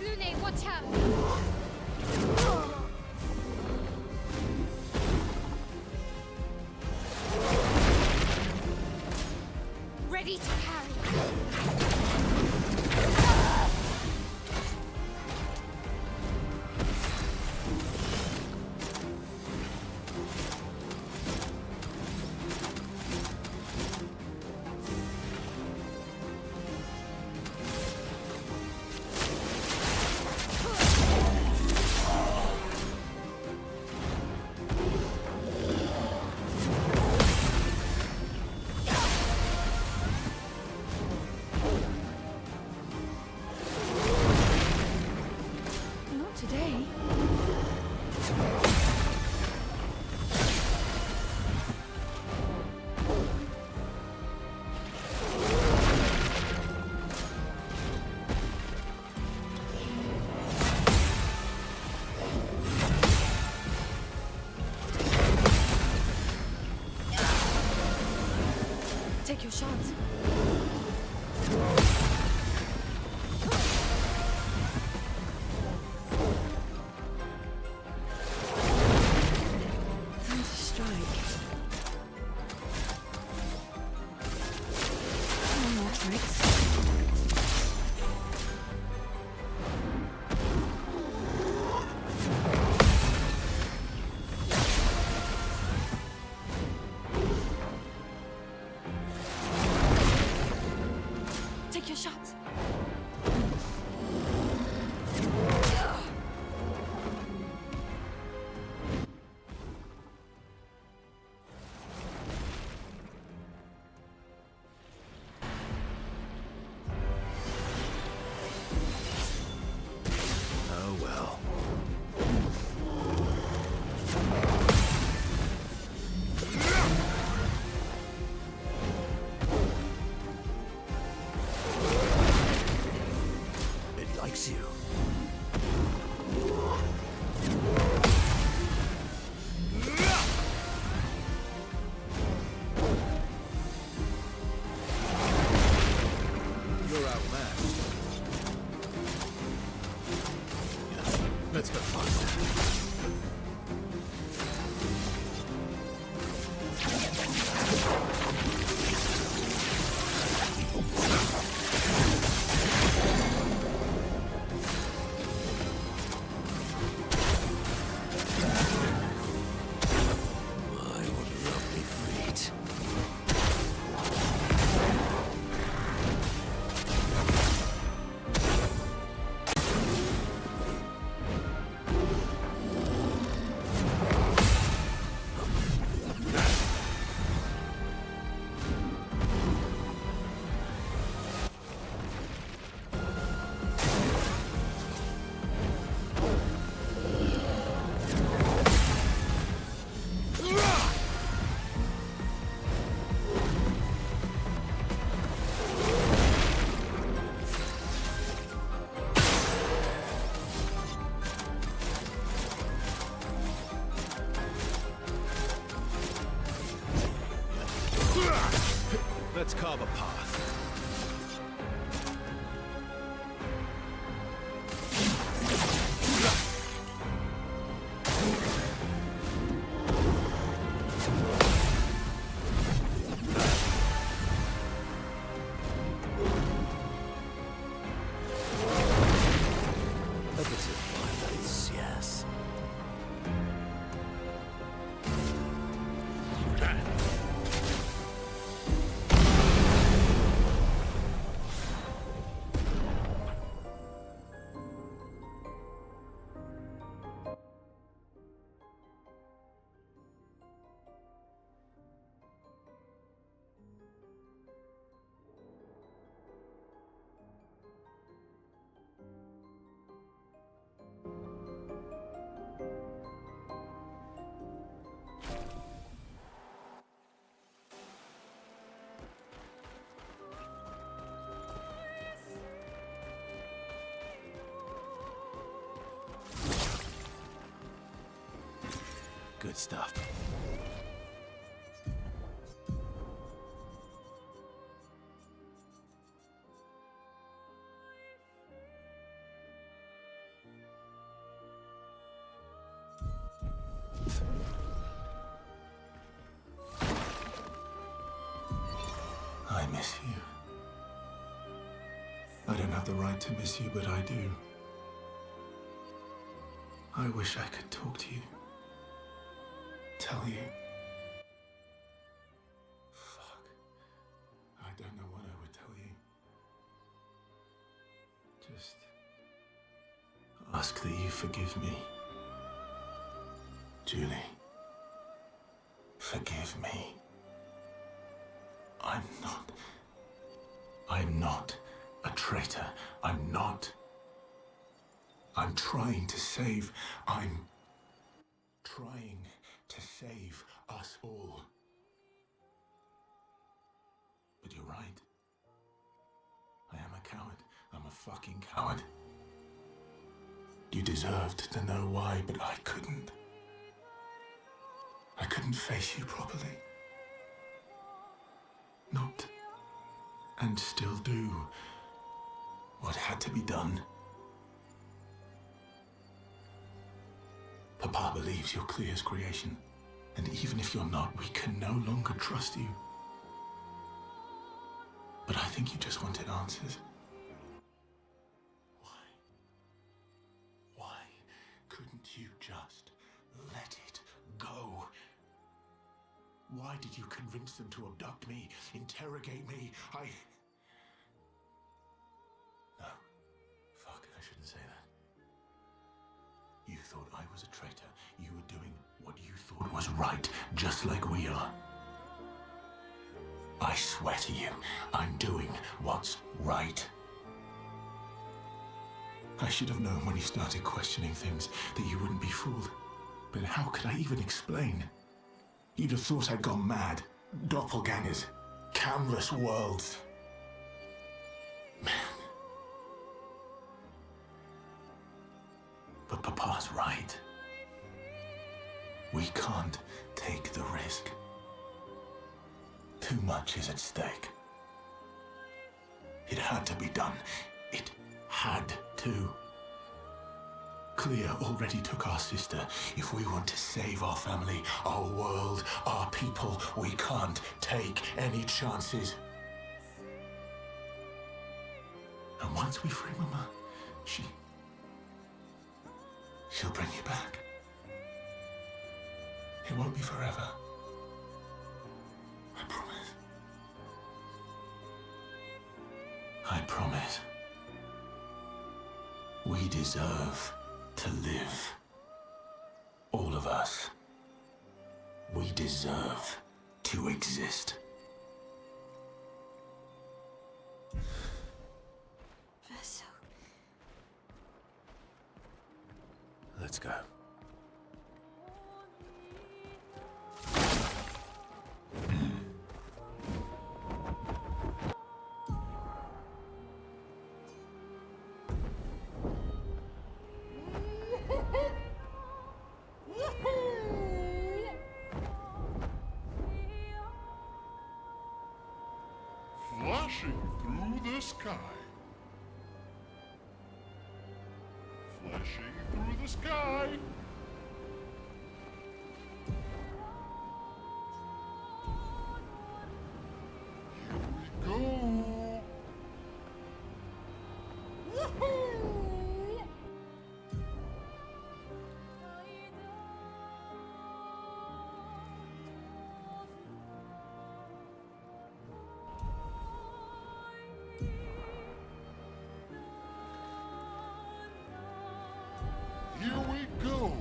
Lune, watch out! Ready to carry. Not today. Take your shot. Time to strike. No more tricks. likes you. You're outmatched. Let's go find her. My, what a lovely feat. Let's carve a path. A bit of violence, yes. Good stuff. I miss you. I don't have the right to miss you, but I do. I wish I could talk to you. Tell you. Fuck. I don't know what I would tell you. Just ask that you forgive me. Julie. Forgive me. I'm not a traitor. I'm not. I'm trying to save. I'm trying to save us all. But you're right. I am a coward. I'm a fucking coward. You deserved to know why, but I couldn't. I couldn't face you properly. Not, and still do, what had to be done. Papa believes you're Clear's creation, and even if you're not, we can no longer trust you. But I think you just wanted answers. Why couldn't you just let it go? Why did you convince them to abduct me, interrogate me? No. Fuck, I shouldn't say that. You thought I was a traitor. You were doing what you thought was right, just like we are. I swear to you, I'm doing what's right. I should have known when you started questioning things that you wouldn't be fooled. But how could I even explain? You'd have thought I'd gone mad. Doppelgangers. Canvas worlds. Man. was right. We can't take the risk. Too much is at stake. It had to be done. It had to. Clea already took our sister. If we want to save our family, our world, our people, we can't take any chances. And once we free Mama, she'll bring you back. It won't be forever. I promise. I promise. We deserve to live. All of us. We deserve to exist. Verso. Let's go. Flashing through the sky. Flashing through the sky. Here we go. Here we go.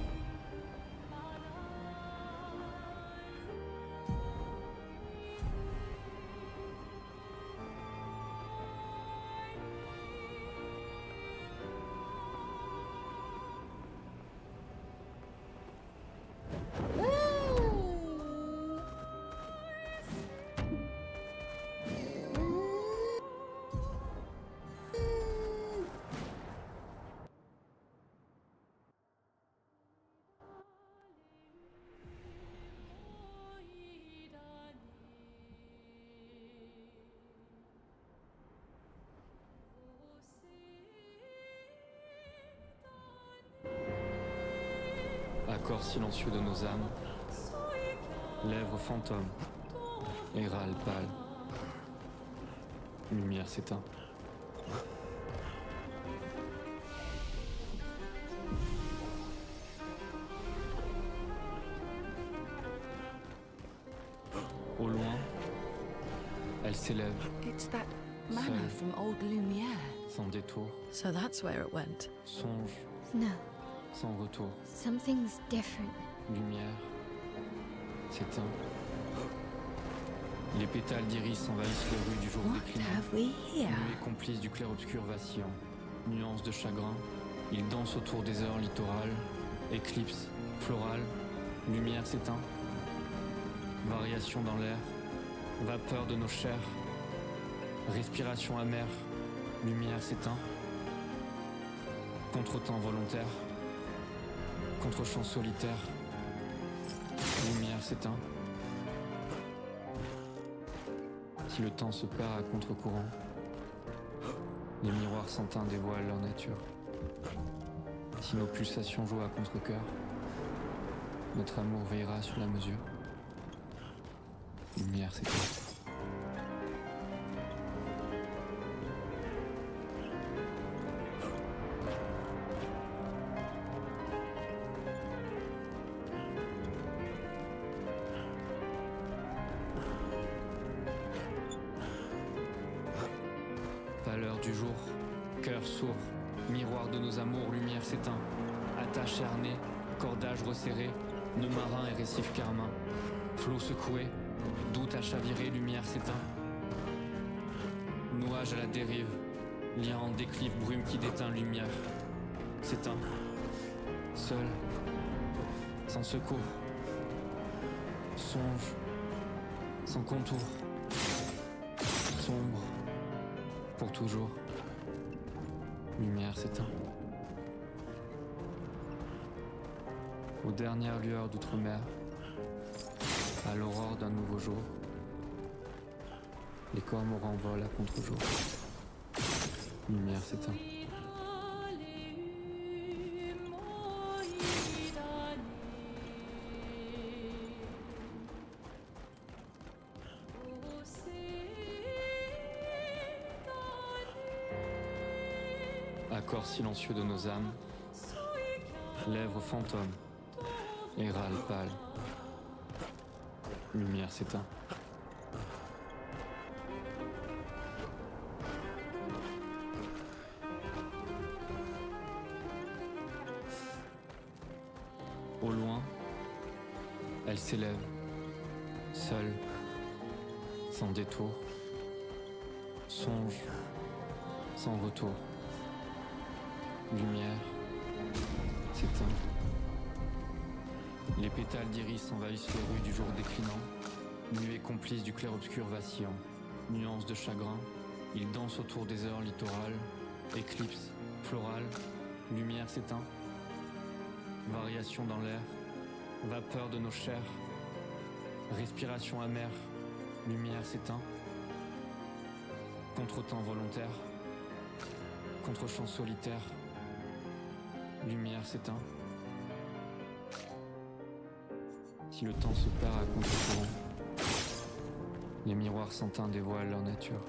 Accord silencieux de nos âmes, lèvres fantômes, et râle pâle. Lumière s'éteint. Au loin, elle s'élève, It's that manor Seul. from old Lumiere. sans détour, So that's where it went. songe, No, sans retour. something's different. Lumière s'éteint. Les pétales d'iris envahissent les rues du jour What déclinant. have we here? Nuée complice du clair-obscur vacillant. Nuances de chagrin. Il danse autour des heures littorales. Éclipse florale. Lumière s'éteint. Variation dans l'air. Vapeur de nos chairs. Respiration amère. Lumière s'éteint. Contretemps volontaire. Contre-champ solitaire. Lumière s'éteint. Si le temps se perd à contre-courant, les miroirs sans teint dévoilent leur nature. Si nos pulsations jouent à contre-cœur, notre amour veillera sur la mesure. Lumière s'éteint. Pâleur du jour, cœur sourd, miroir de nos amours, lumière s'éteint. Attache harnais, cordage resserré, nœud marin et récif carmin. Flot secoué, doute à chavirer, lumière s'éteint. Nuage à la dérive, lien en déclive, brume qui déteint, lumière s'éteint. Seul, sans secours, songe, sans contour, sombre, pour toujours, lumière s'éteint. Aux dernières lueurs d'outre-mer, à l'aurore d'un nouveau jour, les cormorans volent à contre-jour. Lumière s'éteint. Accord silencieux de nos âmes, lèvres fantômes, et râle pâle. Lumière s'éteint. Au loin, elle s'élève, seule, sans détour, songe, sans retour. Lumière s'éteint. Les pétales d'iris envahissent les rues du jour déclinant, nuées complices du clair-obscur vacillant. Nuances de chagrin, ils dansent autour des heures littorales, éclipse, florale, lumière s'éteint. Variation dans l'air, vapeur de nos chairs, respiration amère, lumière s'éteint. Contretemps volontaire, contre-champ solitaire, lumière s'éteint. Si le temps se perd à contre-courant, les miroirs sans teint dévoilent leur nature.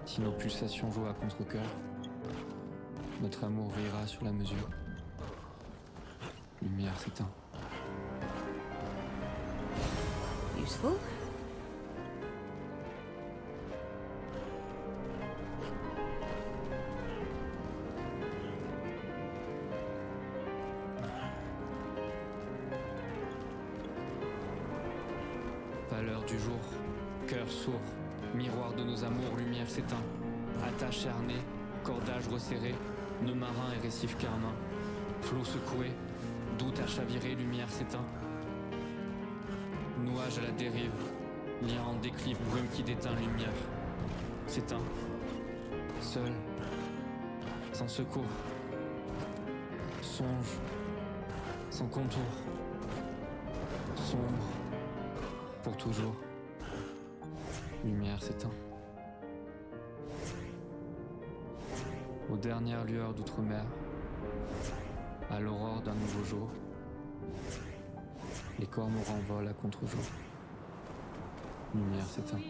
Si nos pulsations jouent à contre-cœur, notre amour veillera sur la mesure. Lumière s'éteint. Useful. Pâleur du jour, cœur sourd, miroir de nos amours, lumière s'éteint. Attache harnais, cordage resserré, nœuds marins et récifs carmins. Flots secoués, doute à chavirer, lumière s'éteint. Nuage à la dérive, lien en déclive, brume qui déteint, lumière s'éteint. Seul, sans secours, songe, sans contour, sombre, pour toujours, lumière s'éteint. Aux dernières lueurs d'outre-mer, à l'aurore d'un nouveau jour, les cormorans volent à contre-jour. Lumière s'éteint.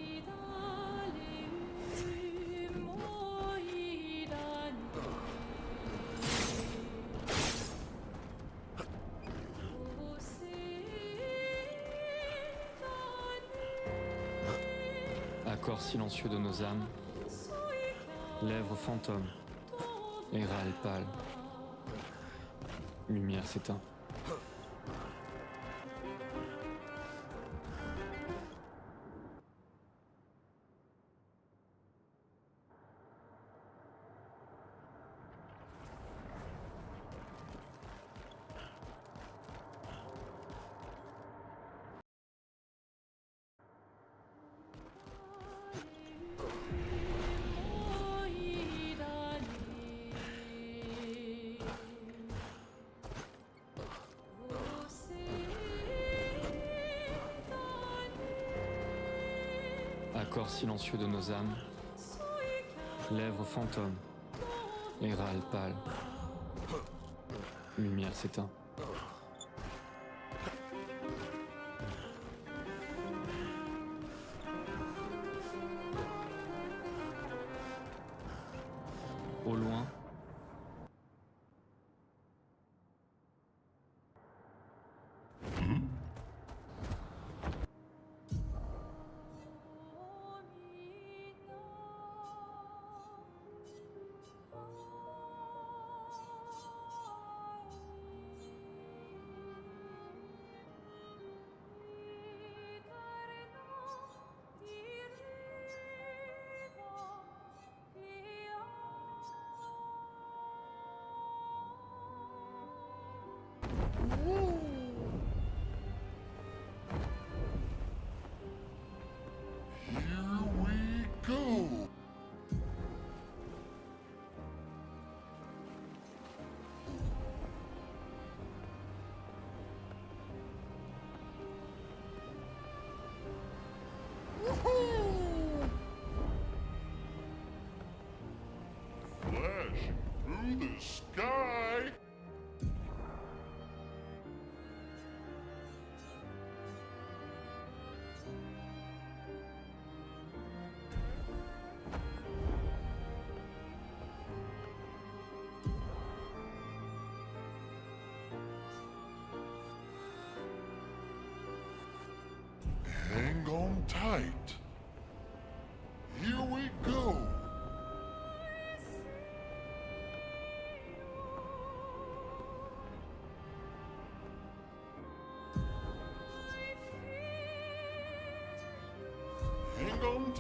Accord silencieux de nos âmes, lèvres fantômes, et râle pâle. Lumière s'éteint. Accord silencieux de nos âmes, lèvres fantômes, et râle pâle. Lumière s'éteint. Au loin,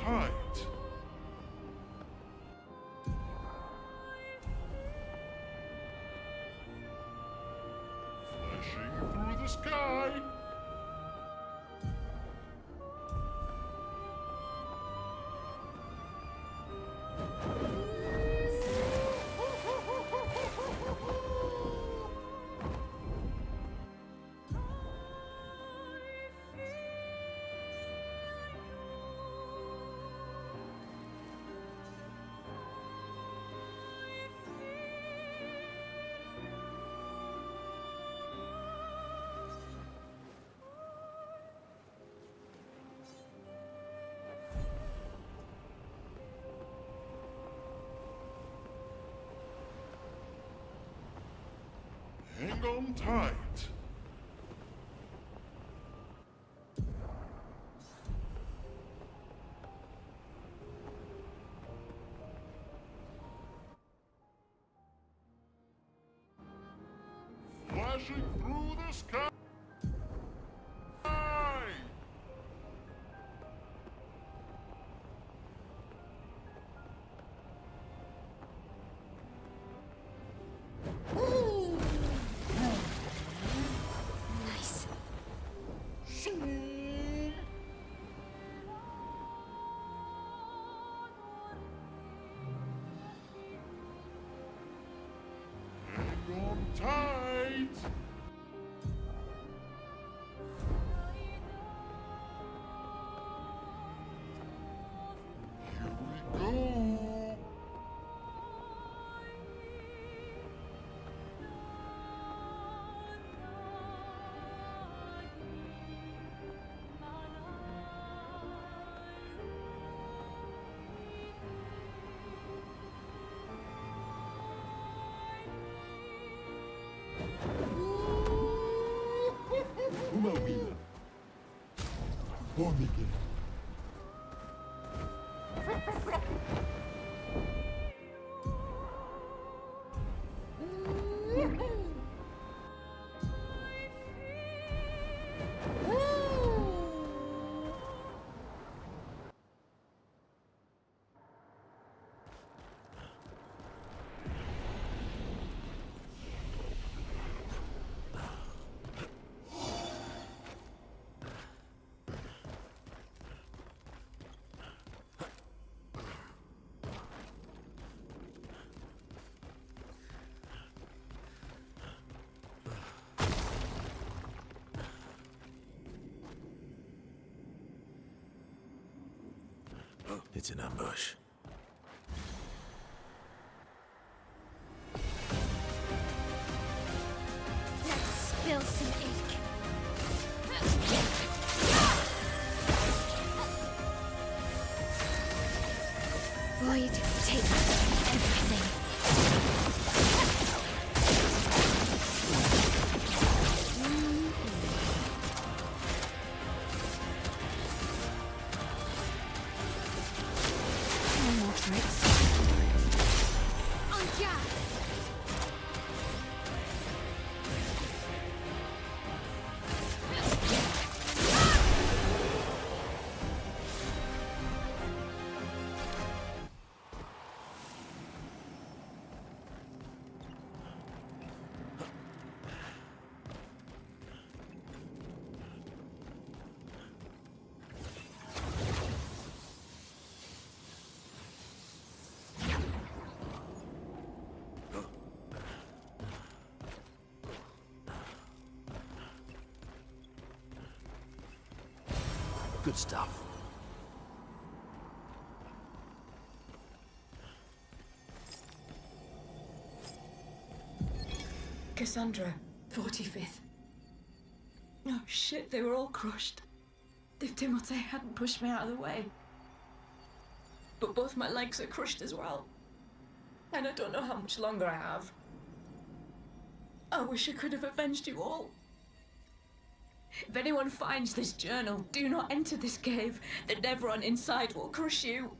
tight. Flashing through the sky. Hang on tight. Flashing through the sky. Nice. Hang on tight. Here we go. Uma Wheeler. Bom, Miguel. It's an ambush. Let's spill some ink. Void, take everything. No more tricks. On guard. Good stuff. Cassandra, 45th. Oh shit, they were all crushed. If Timote hadn't pushed me out of the way. But both my legs are crushed as well. And I don't know how much longer I have. I wish I could have avenged you all. If anyone finds this journal, do not enter this cave. The Nevron inside will crush you.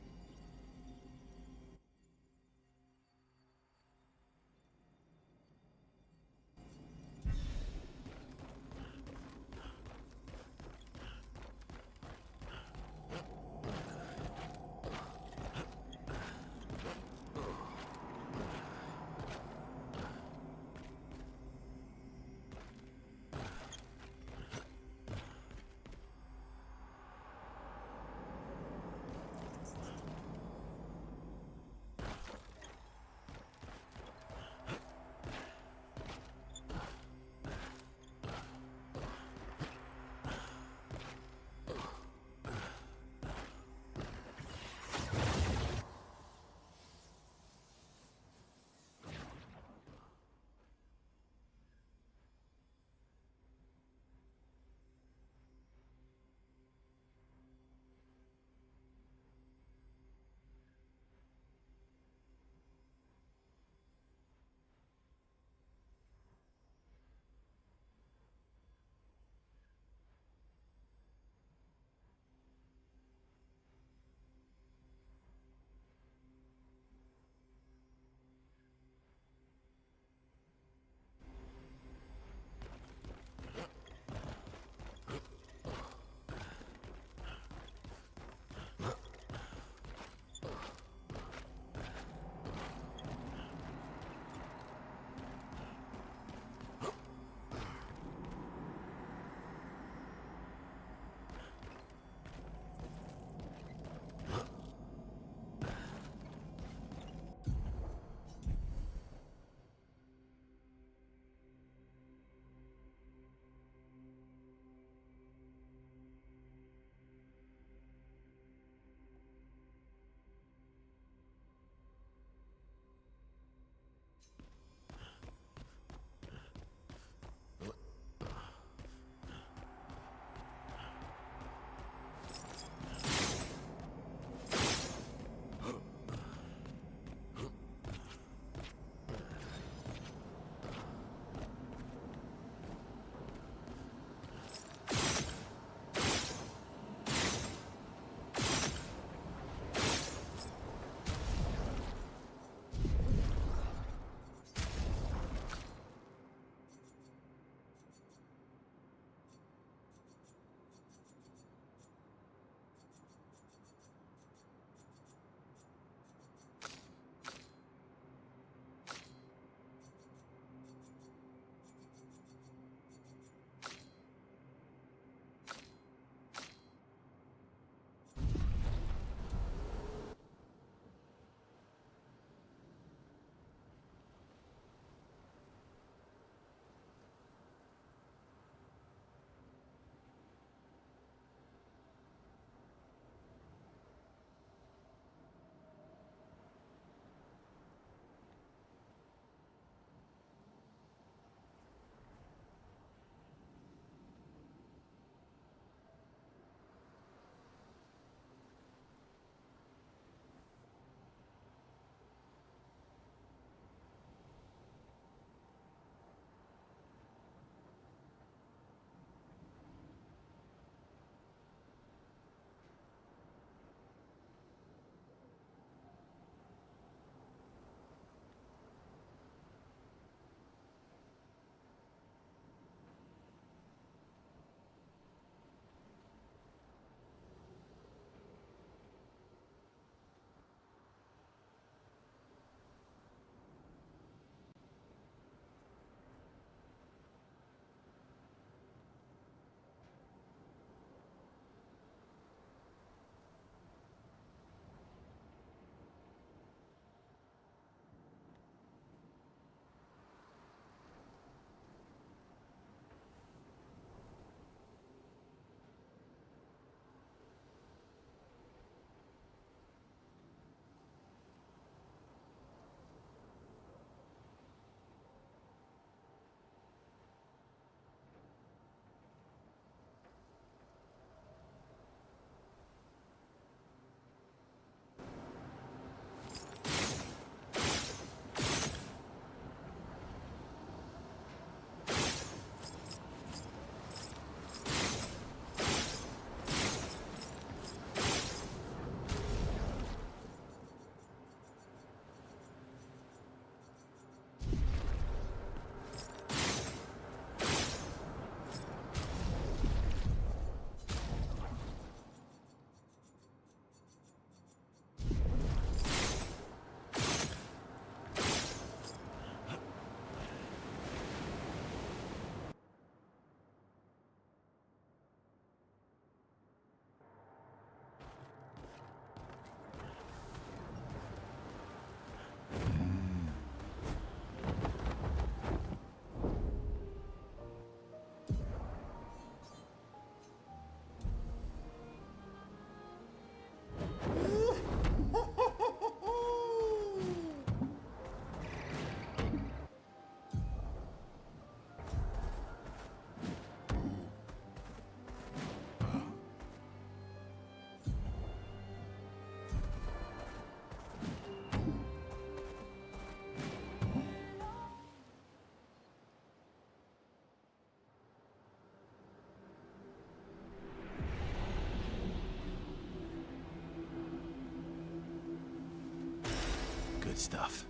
stuff.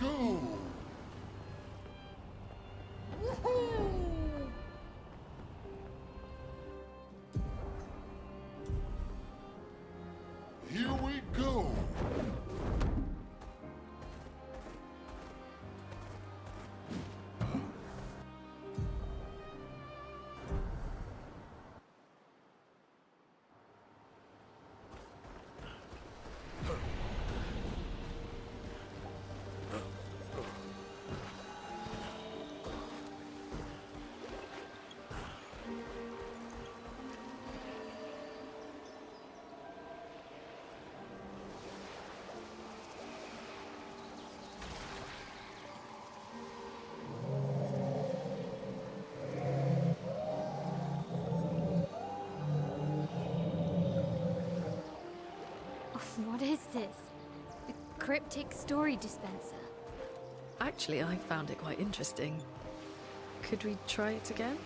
Go! Here we go! What is this? A cryptic story dispenser. Actually, I found it quite interesting. Could we try it again?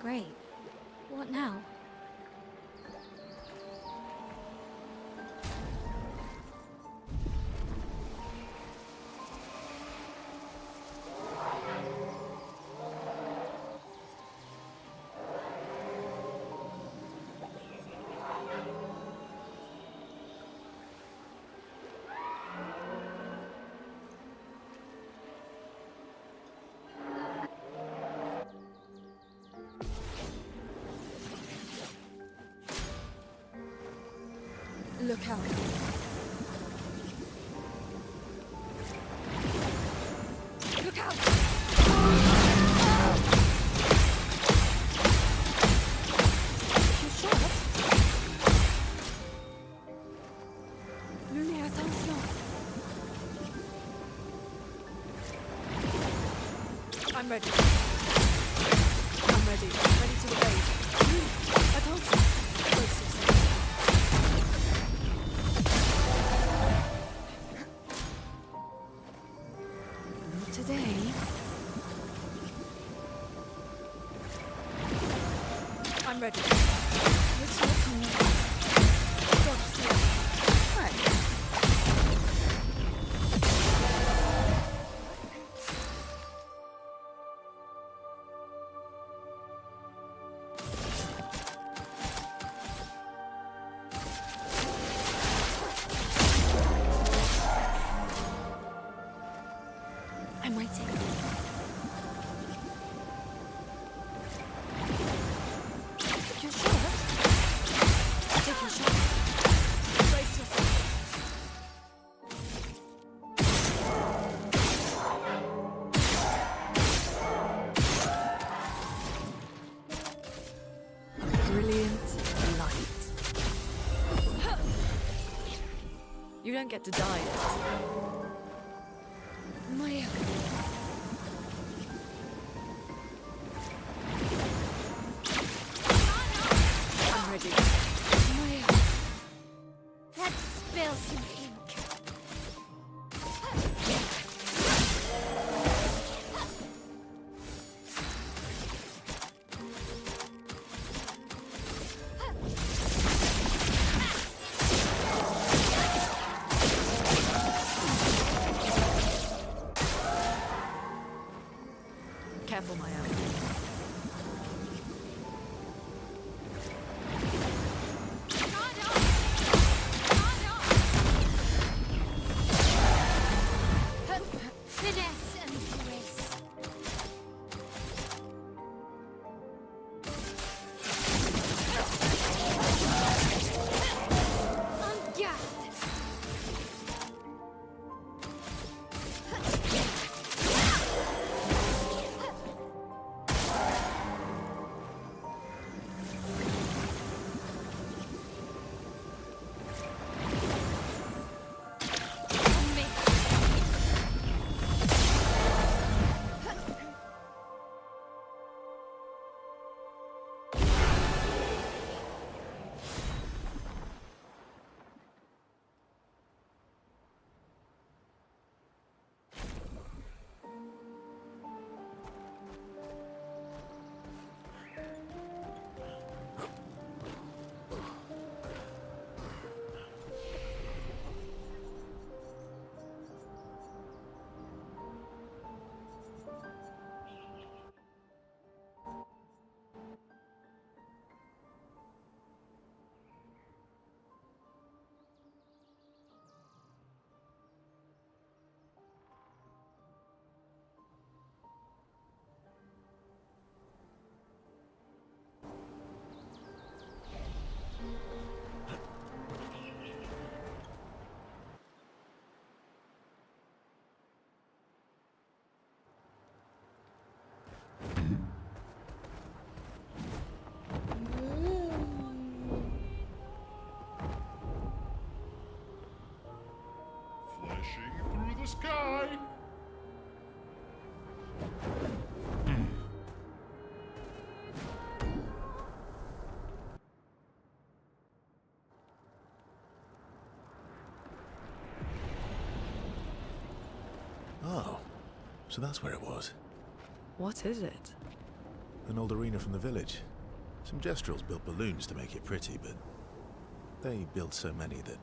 Great. What now? Look out. Look out! You shot? Lune, attention. I'm ready. I'm ready. Ready to evade. Attention. Closest. Today. I'm ready. Looks like to me. God, slow. Right. I'm waiting. Take your shot. Take your shot. Brace yourself. don't get to die yet. Maya. I'm ready. Maya. Let's spill some ink. Careful, Maya. Finesse and grace. On guard. Flashing through the sky. Oh, so that's where it was. What is it? An old arena from the village. Some Jestrels built balloons to make it pretty, but they built so many that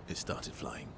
it started flying.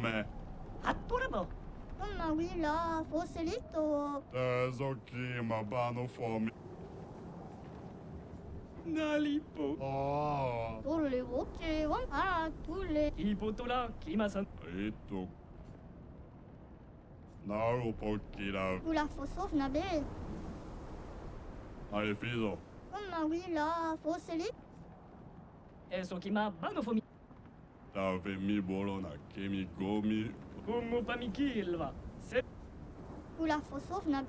me. Adorable. Mamma Willa, Fossilito. Tezokima bano for me. Nalipo. Oh. Tulli vuotsi, on ära tulli. Iputula, kimasan. Itu. Naru pokira. Kulla Fosofna Bill. Ai fido. Mamma Willa, Fossilito. Eso kima bano for me. Tave mi bolona kemi gomi. Kumu pamikilva. Se. Kulla Fosofna.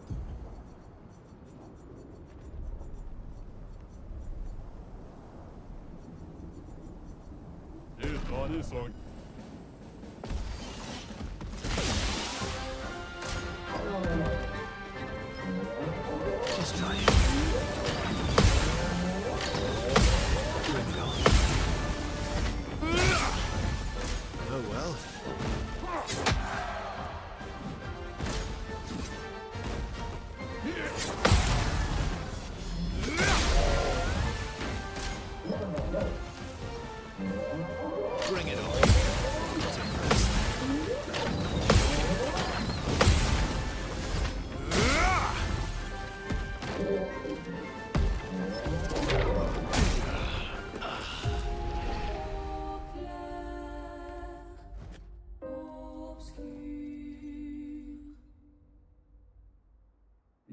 Itoni so. Just try it. Bring it on. Oh well. Bring it on. Not impressed.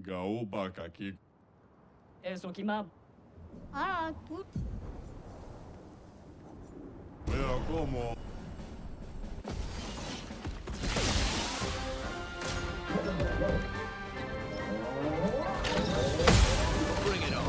Gaoba kaki. Eso kima. Ära tulli. Vea como. Bring it on.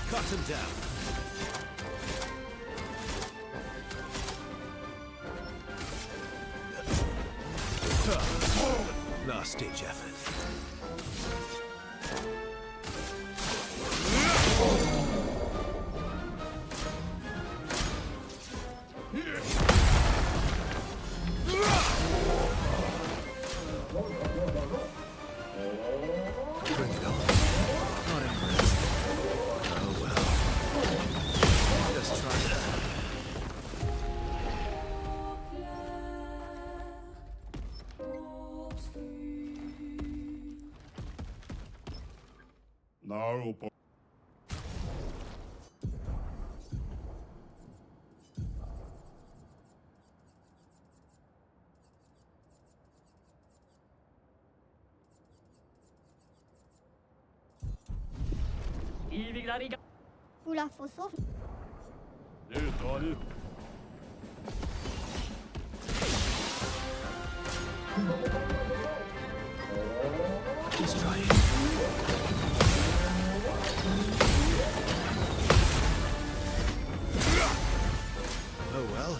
Cut him down. Last ditch effort. Bring it on. Not impressed. Oh well. Just try it. Naru po. Iviglariga. Kulla Fosofna. Itoni. Just try it. Oh well.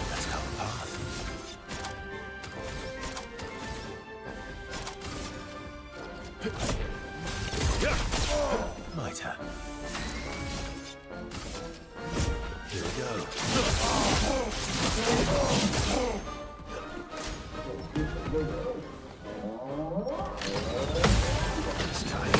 Let's go path. My turn. Here we go. Let's try it.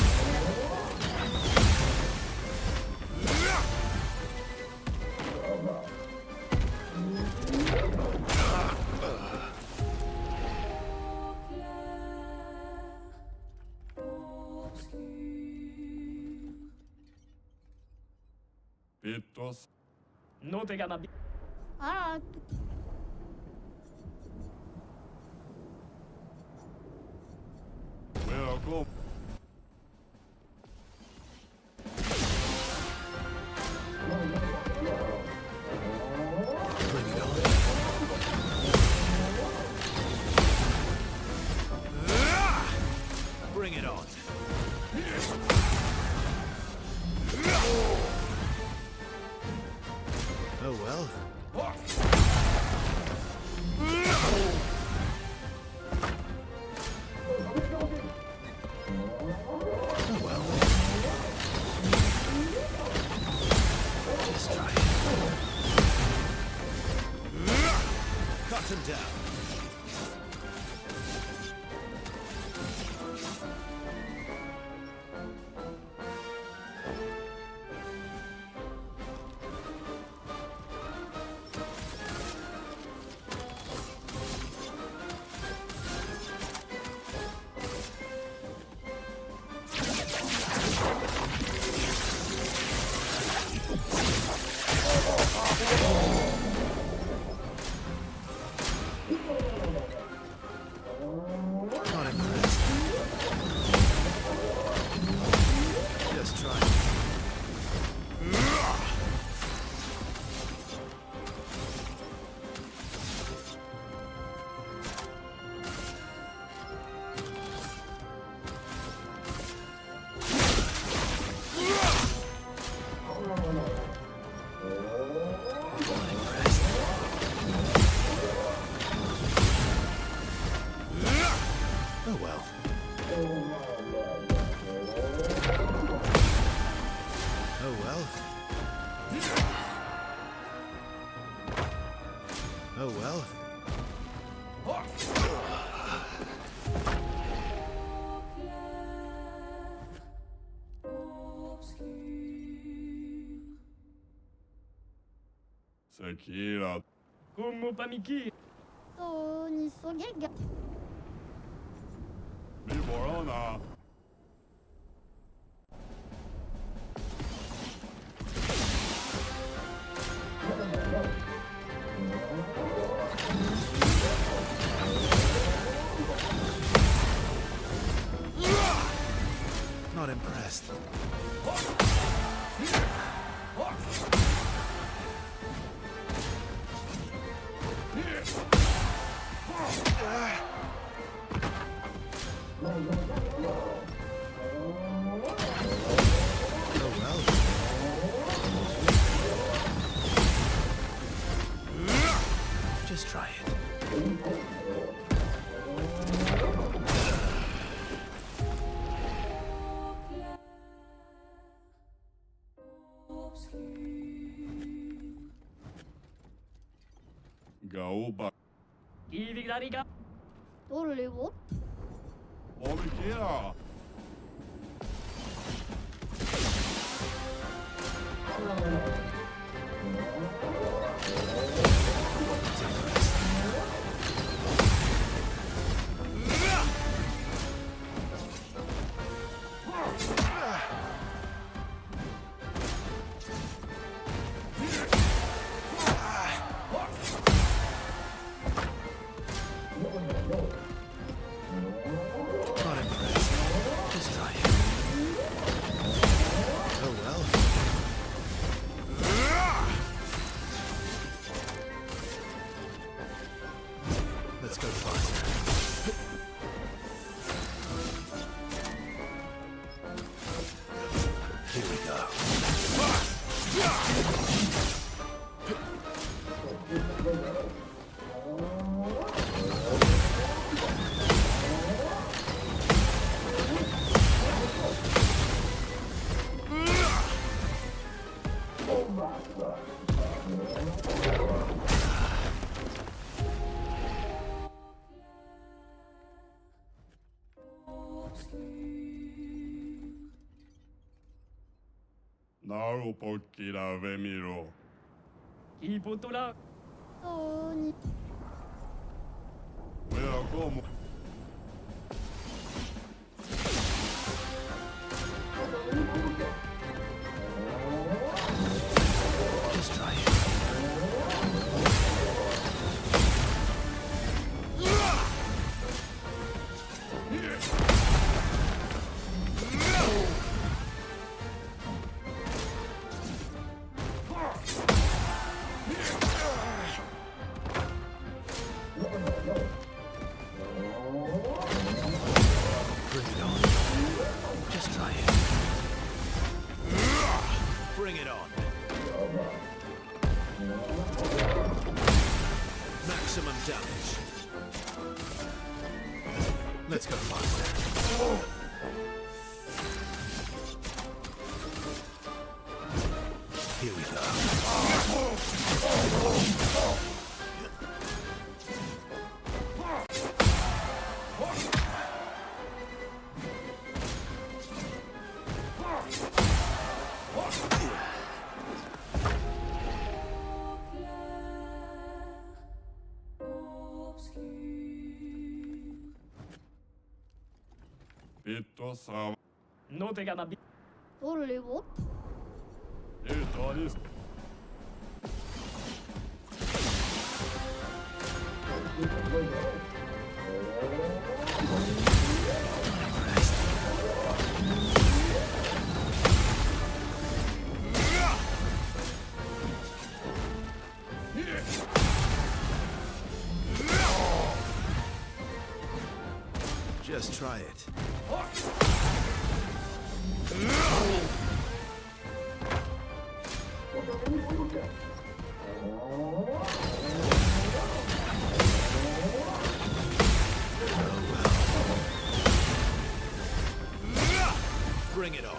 Pitos. No te gama. Ära Vea como. Bring it on. Bring it on. Oh well. Oh well. Just try it. Cut him down. Not impressed. Just try it. Oh well. Oh well. Oh well. Sekira. Como Pamiki. To ni sogega. Viborona. Not impressed. Oh well. Just try it. Gaoba. Iviglariga. Tollevo. Omikira. Not impressed. Just try it. Oh well. Let's go faster. Here we go. Naupokira Vemiro. Ipotola. To ni Where como? Just try it. Just try it. Bring it on. Maximum damage. Let's go faster. Here we go. Pitto-sama. No te gana bi... Hollywood. Italis. Just try it. Bring it on.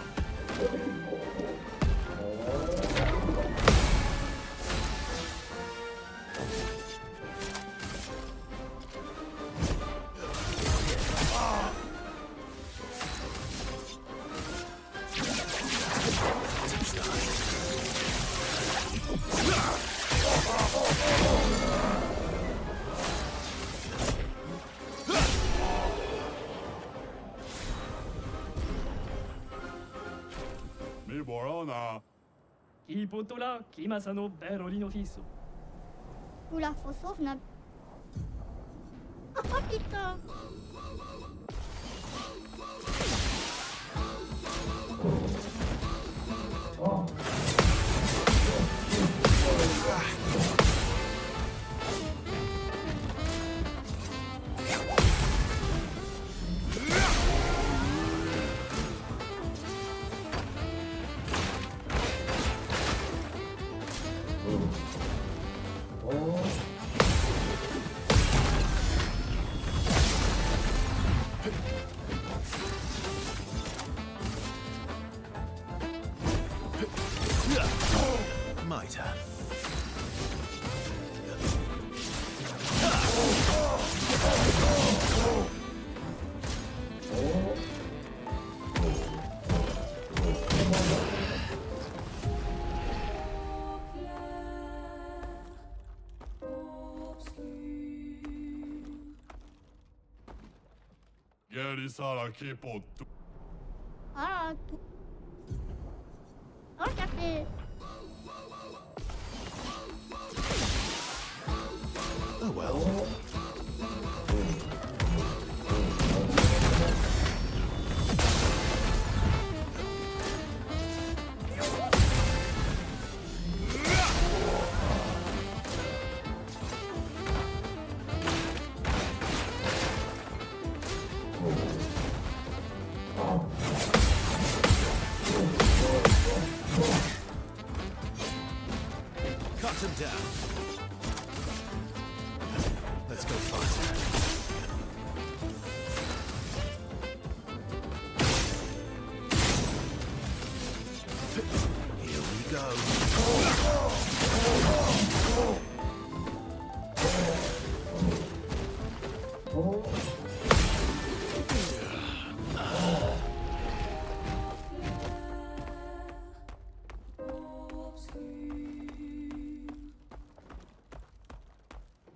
Mi borona. Chi potola, chi masano berolino fisso. Oula, faut sauvegarde. Oh putain. My turn. Gerisara kipottu. Ah, tout. Oh, café. Oh well. Cut him down. Let's go faster. Here we go.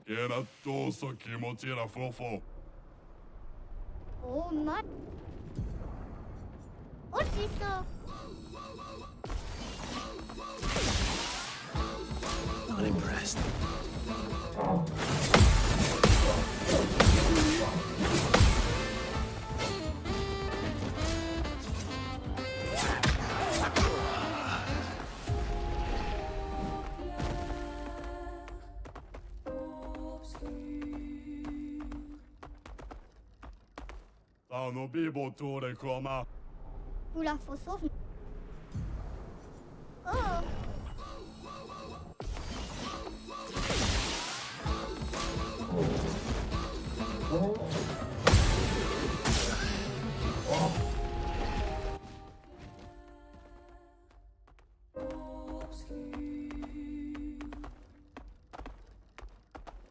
Era toso kimochira fofo. Oh, my. Oh, c'est ça. Not impressed. Tano bibo tore koma. Ou la fausse sauve. Oh.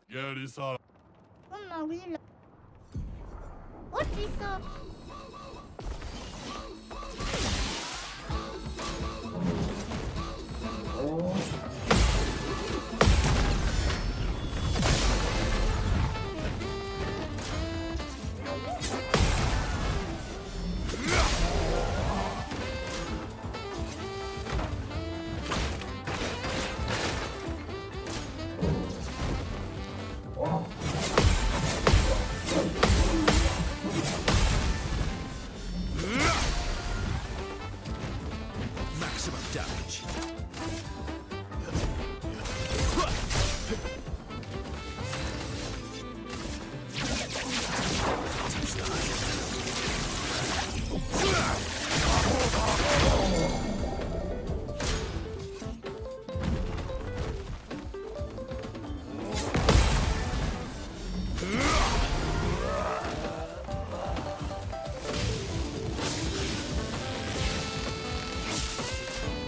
Geri sağ. Oh oui là. Oh puissant. Maximum damage.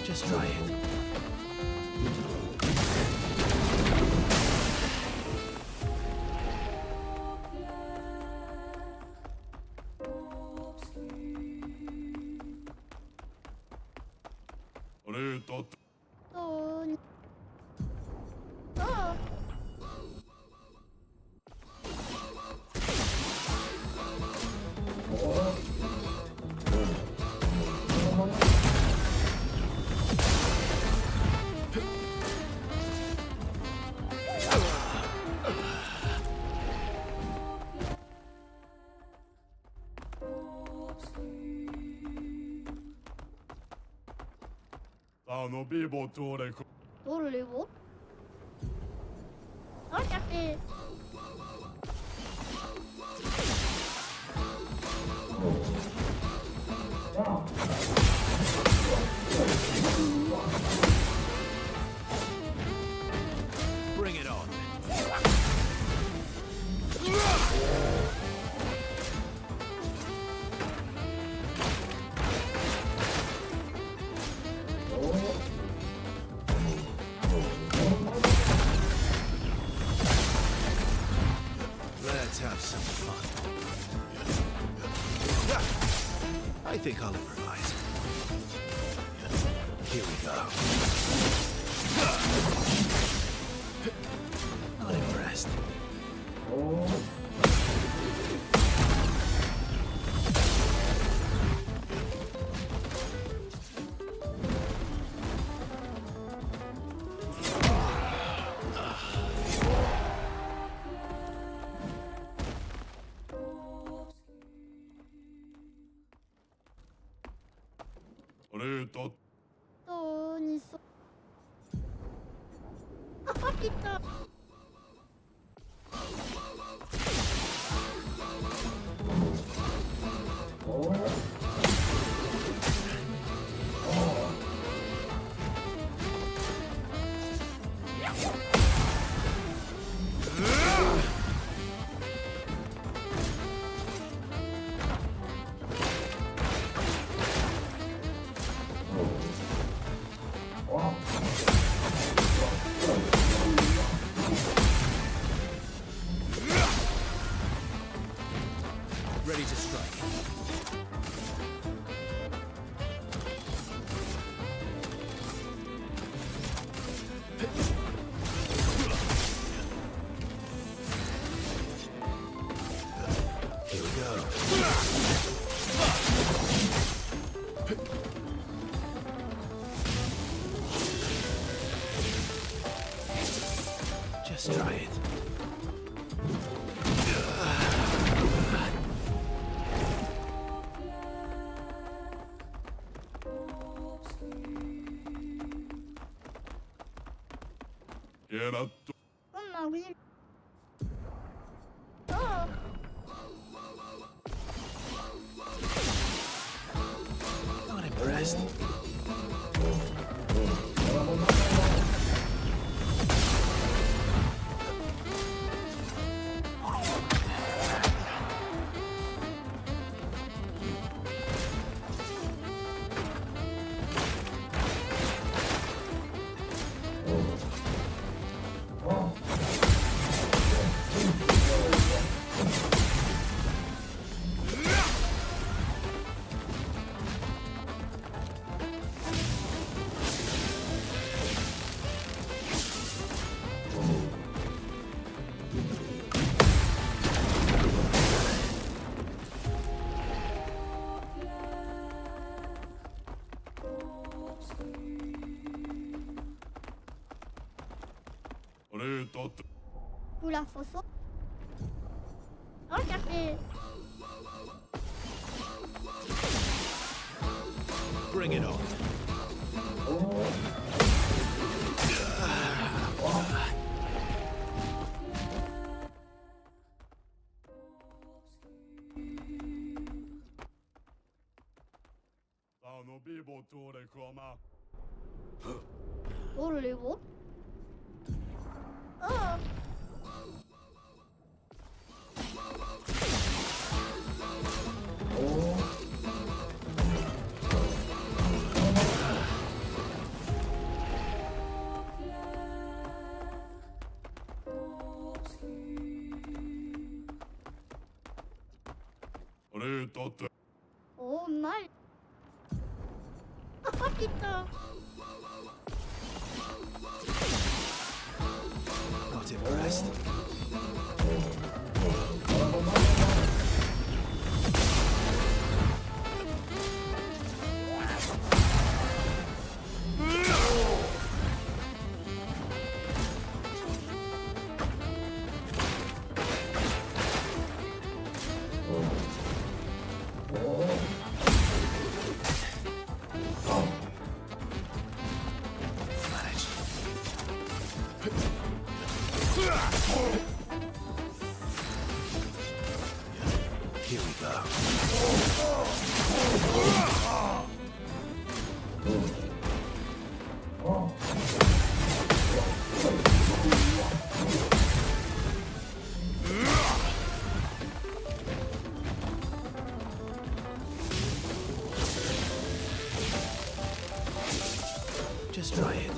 Just try it. Oh. Oh. Stanno bibo tore. Volevo. Oh café. Bring it on. Let's have some fun. I think I'll improvise. Here we go. Not impressed. Tony so. Oh putain. Ready to strike. Here we go. Just try it. Oh oui. Oh. impressed. Ou la fosso. Oh, café. Bring it on. Oh, le gros. Oh. Oh, mal. Oh, putain. Not impressed. Here we go. Just try it.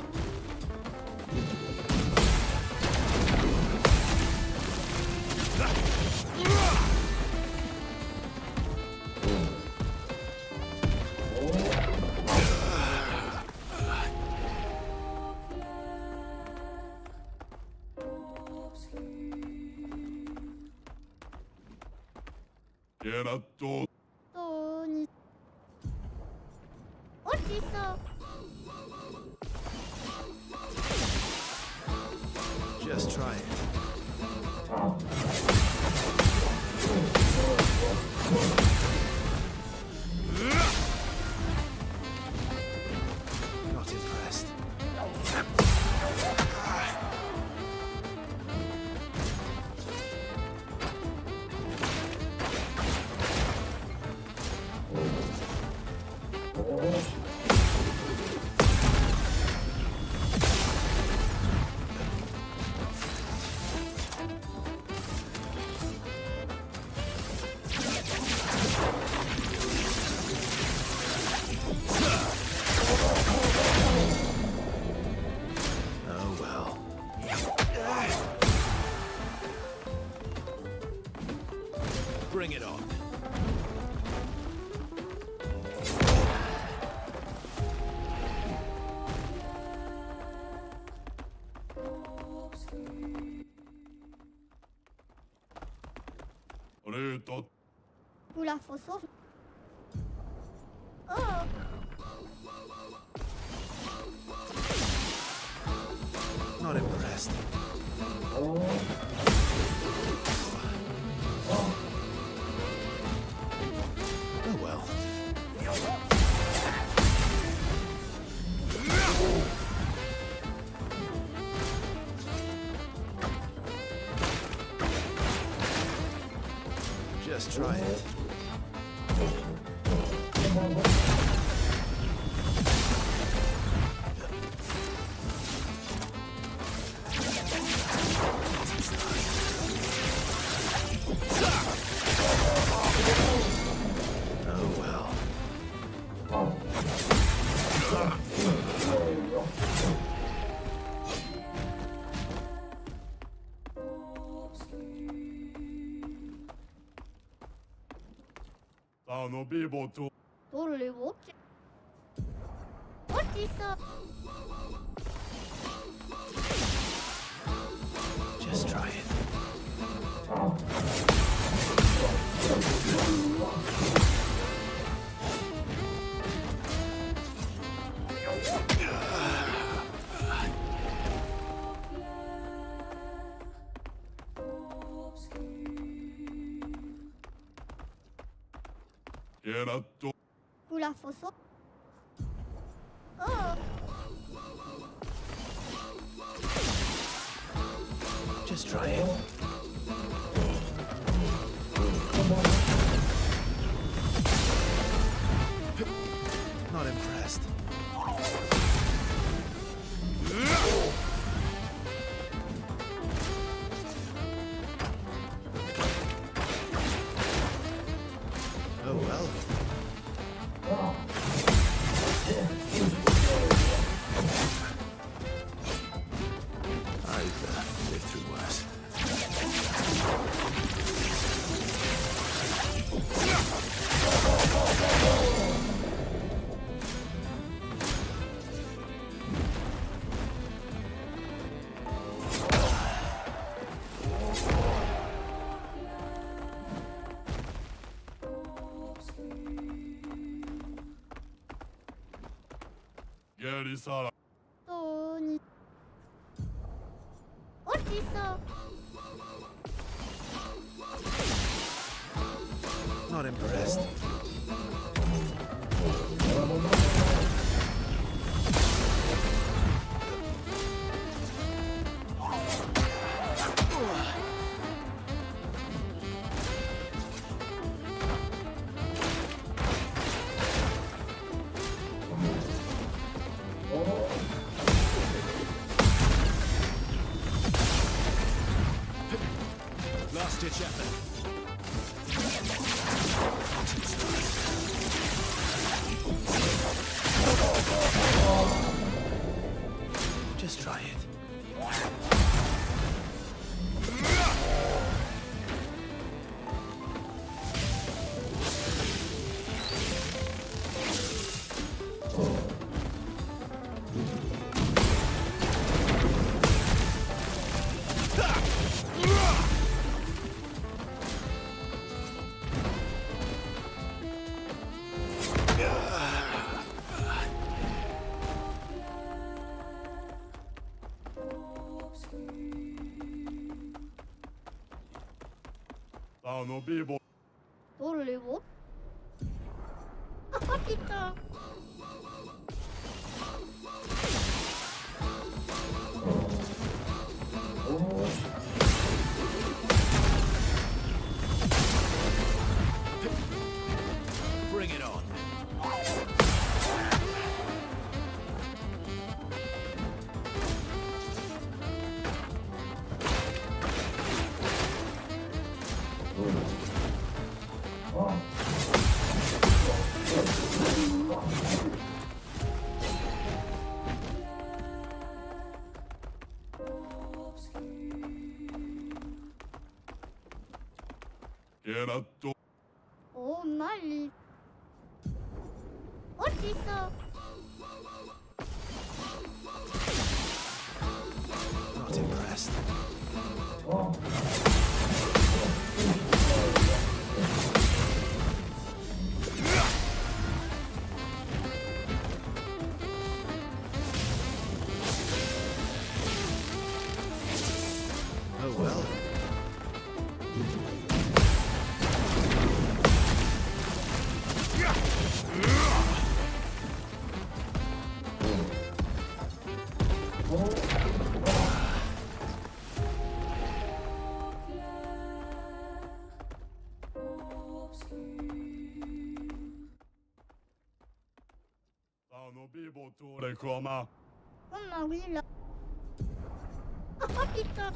Tony. Oh, c'est ça. Just try it. Not impressed. Oh well. Bring it on. Ou la fosso. Oh. Not impressed. Oh well. Just try it. 돌리고 어딨어? Just try it. Oula, fosso. Oh, Just try it. Not impressed. Oh well. I've lived through worse. 돈이 어딨어? Not impressed. Last ditch effort. Just try it. 돌리고 어딨어? Bring it on. 오 말리 어딨어? Not impressed. Oh well. 엄마 위로 어딨어?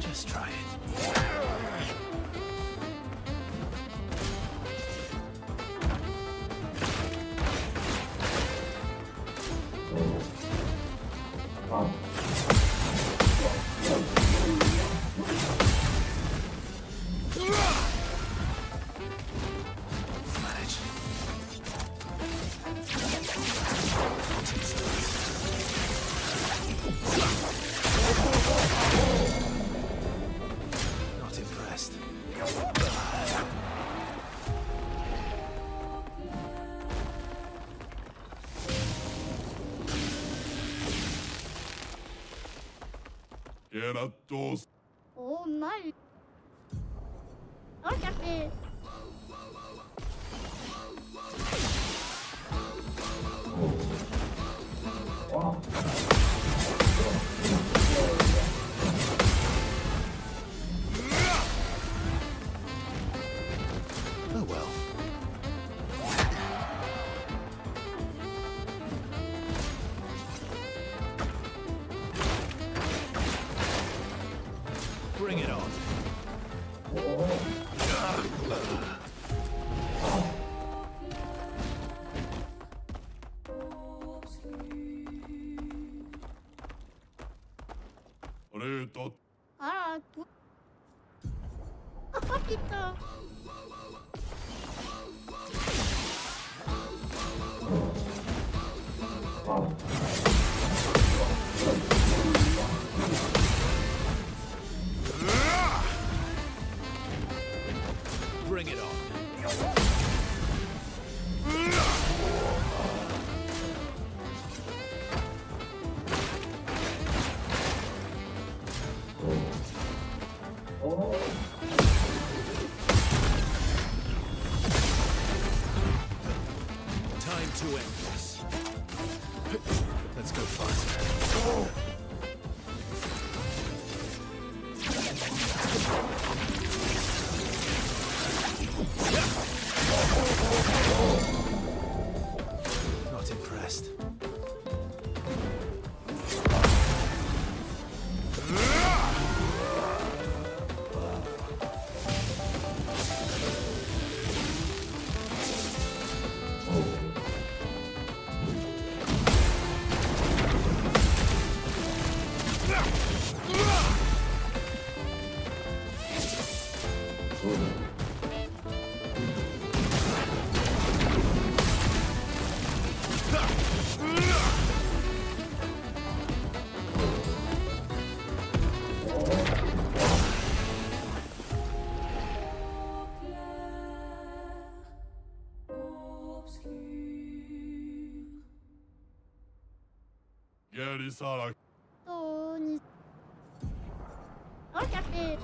Just try it. Not impressed. Gyarados. Oh my. Oh, café. Oh well. Bring it on. Reto. Ah, tu. Oh, putain. Bring it on. Time to end this. Let's go faster. Not impressed. Gerisara. Tony. Oh, café.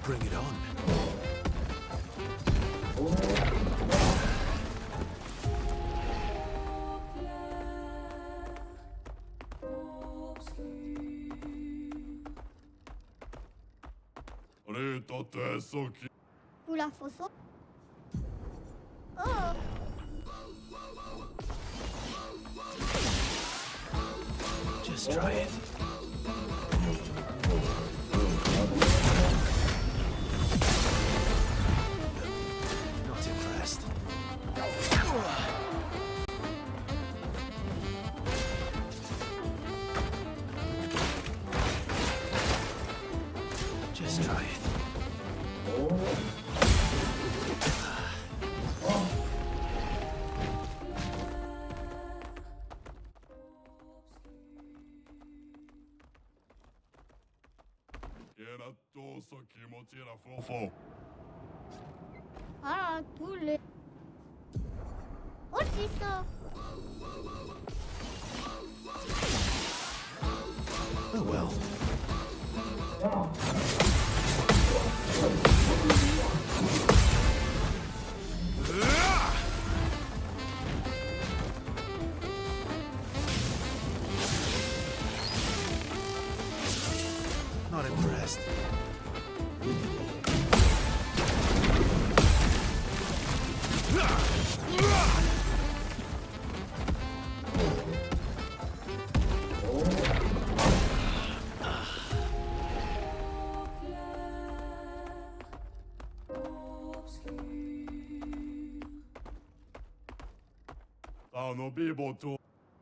Bring it on. Reto Tesoki. Ou la fosso. Oh. Just try it. Not impressed. Just try it. Gyarados och Kimochira Fofo. Ah, tous les. Oh, c'est ça. Oh well. Not impressed.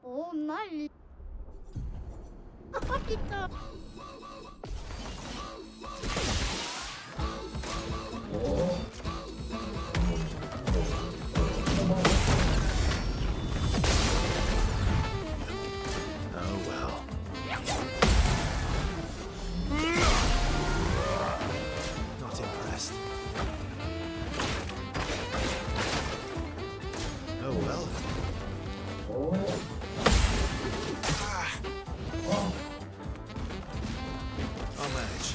Oh, mal. Ah, putain. Oh well. Not impressed. Oh well. I'll manage.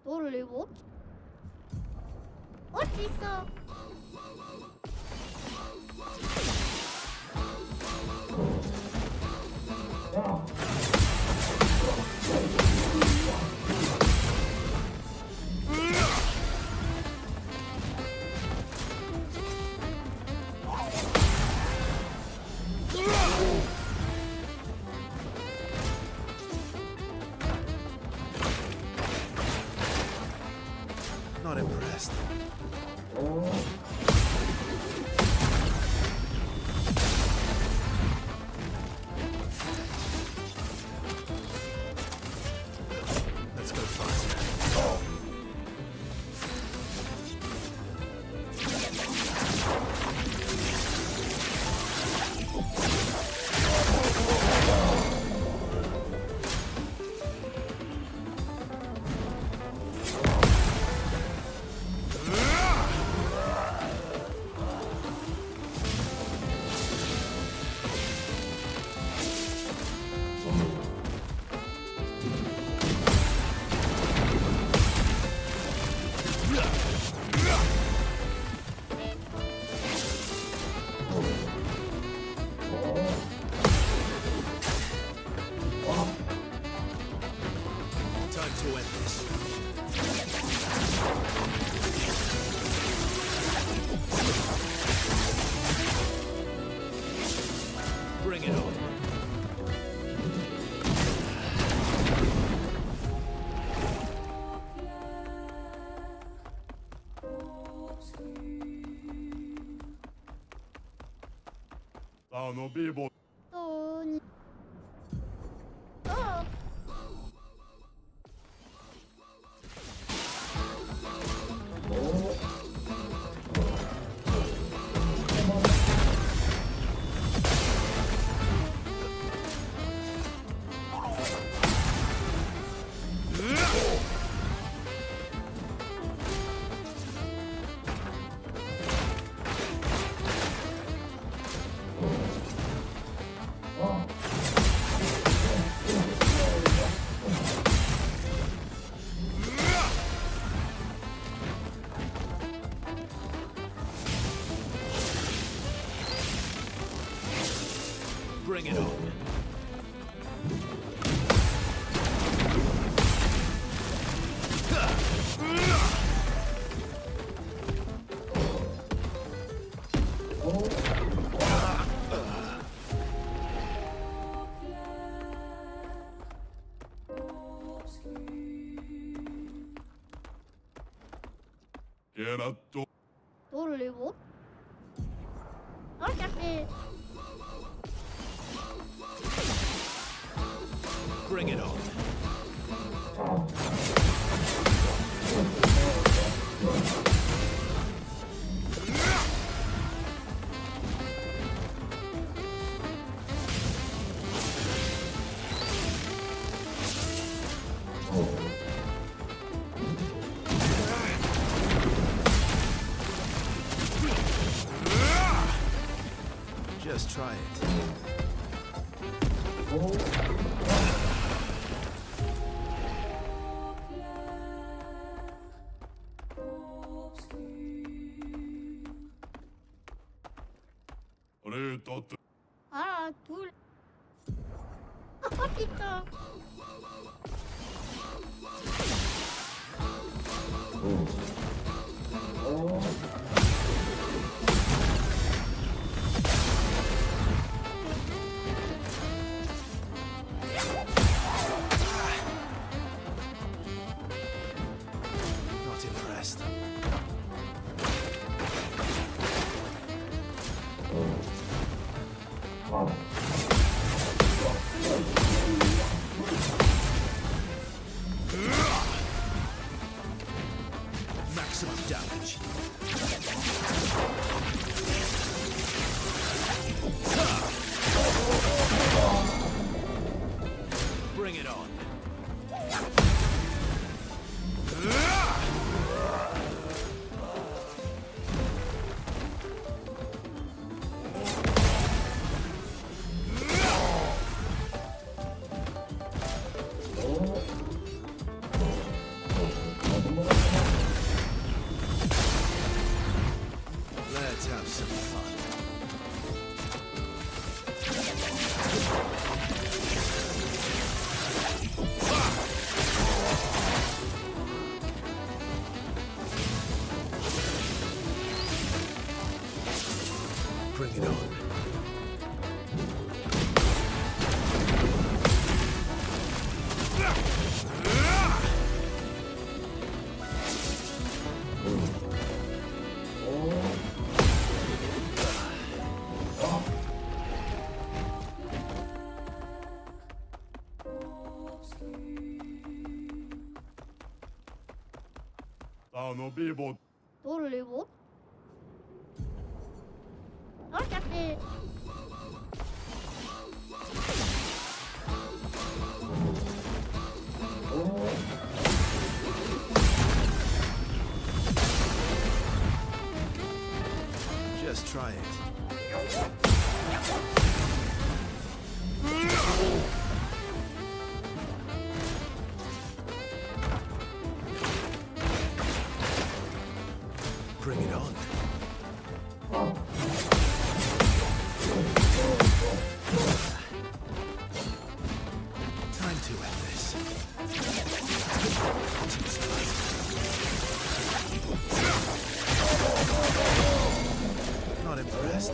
Totally what? What is up? Not impressed. Let's go faster. Time to end this. Bring it on. Tony. Oh. Bring it on. Totally what? Okay. Bring it on. Just try it. Ah, tout. Oh putain. Not impressed. Maximum damage. Bring it on. Let's have some fun. Bring it on. Voulez-vous? Un café. Just try it. Bring it on. Time to end this. Not impressed.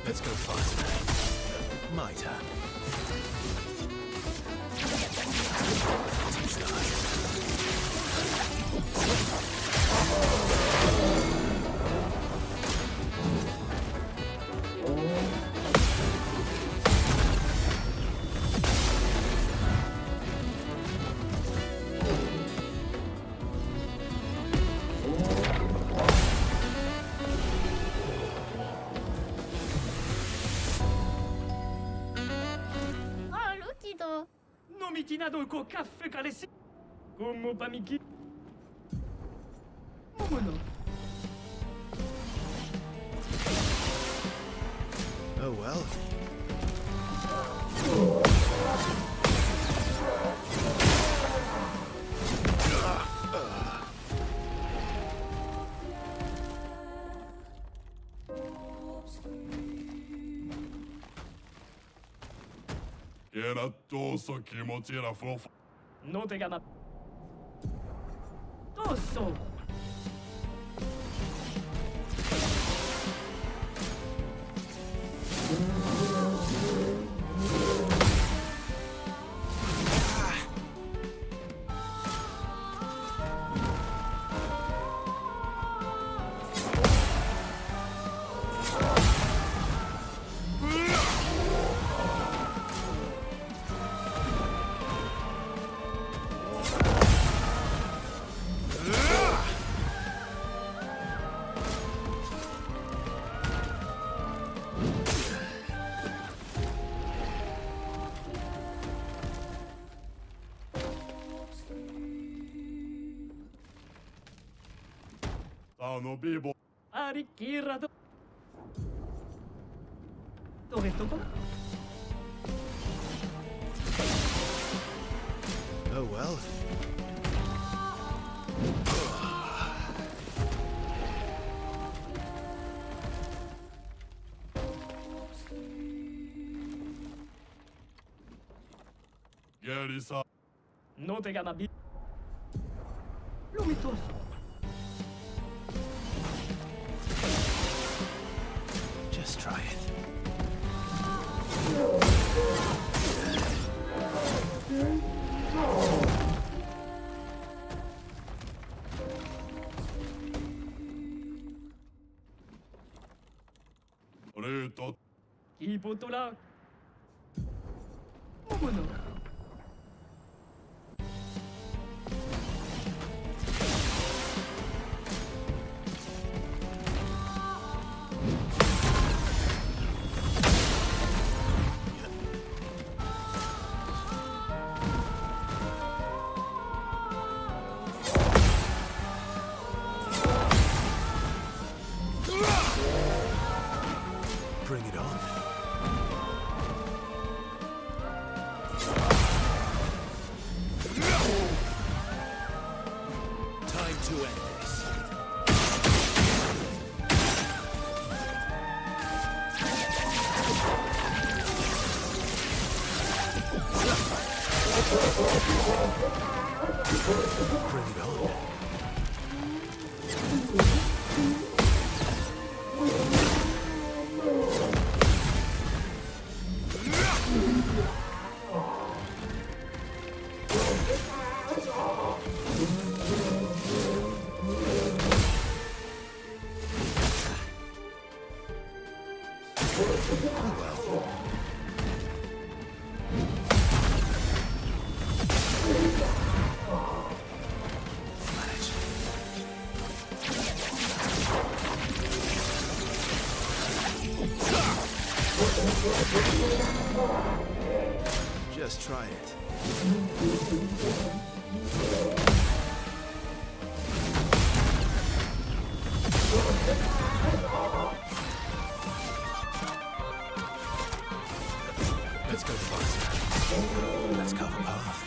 Let's go faster. My turn. Touch Ah, l'outil-do. No mitinado ko caffè calesi. Como pamiki. Momono. Oh well. No te gama. Tosso. のビーボありきらとどれとこ Oh well. Gary sa No te gana bien. Lumitoso. Just try it. Reto Ipotola. Momono. Bring it on. Time to end this. Bring it on. Just try it. Let's go faster. Let's cover path.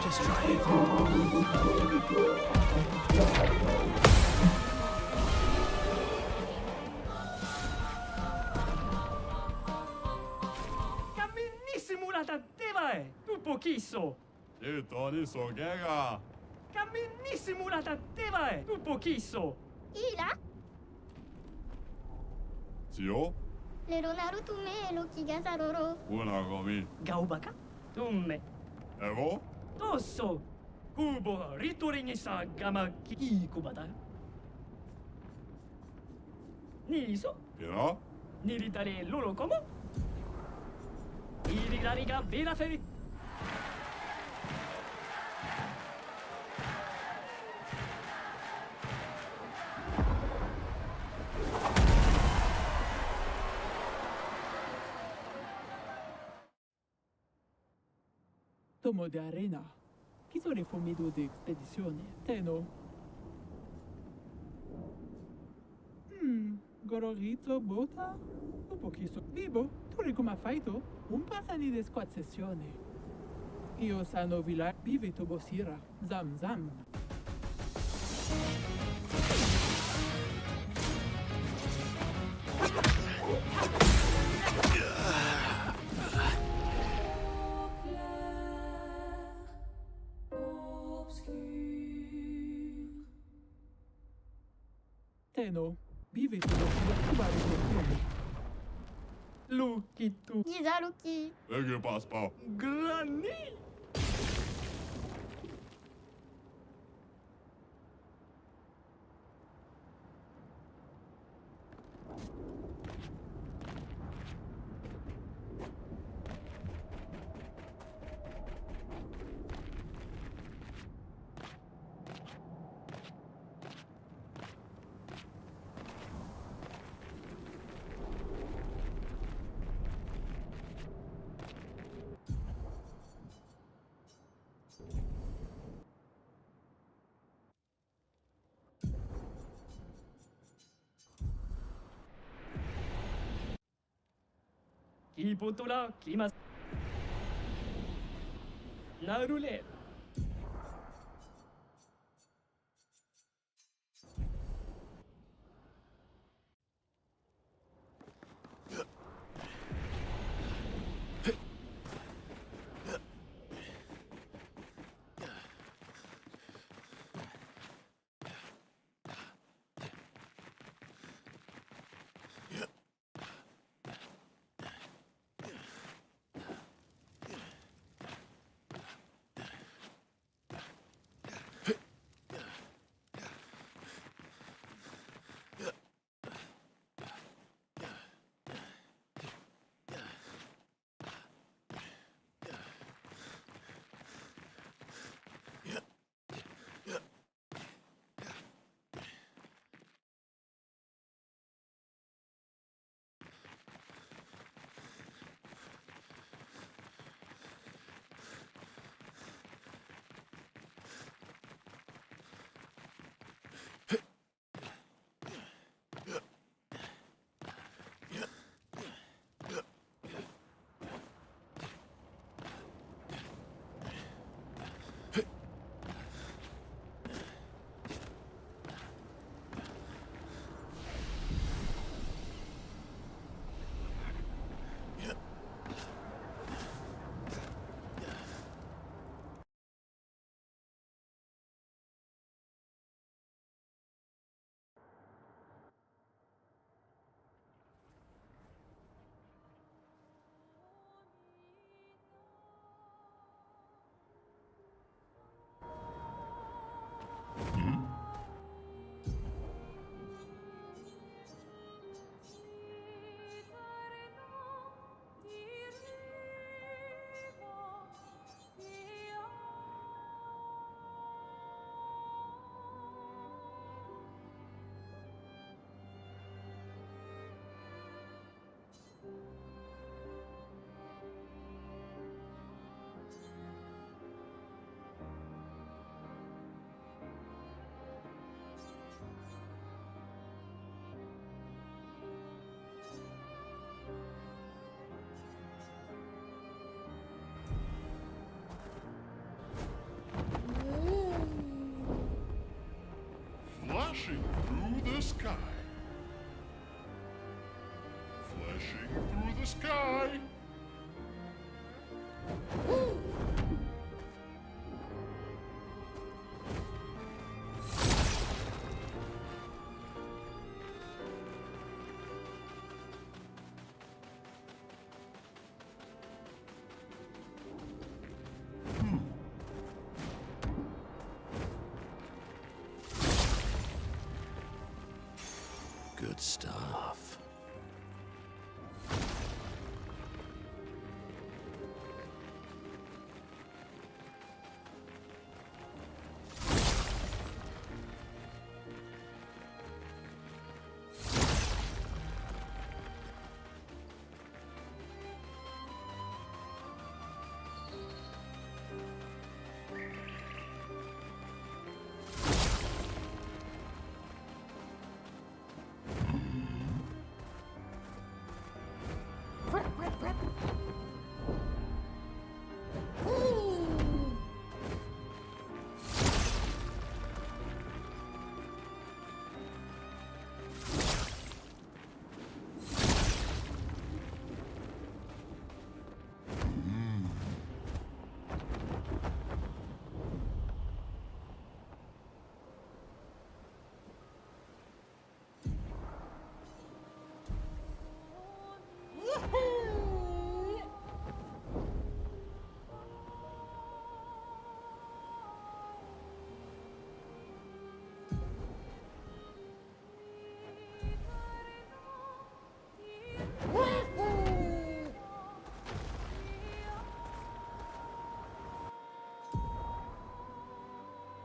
Just try it. Camminissimo la tatteva, tu pochisso. Reto ni so gega. Camminissimo la tatteva, tu pochisso. いいな Zio? 레로나루 투메 로키가 사로로 Una gomi. Gaubaka? Tumme. Evo? Tosso. Kubo ritorini sa gama kikubada. Niso. Pira? Niritare loro como? Irirariga vera feri. Tomo de arena. Chi sono i fumido di expedizione? Teno. Gororito, bota? Un pochino vivo. Tu come fai tu? Un passani di squad sessione. Io sano villa vive tu bosira. Zam zam. Teno, vive tu bosira. Cubare tu. Luki tu. ギザルキ Ege paspa. Grani. Kipotola, Kimas. Narule. Flashing through the sky. Flashing through the sky. Good stuff.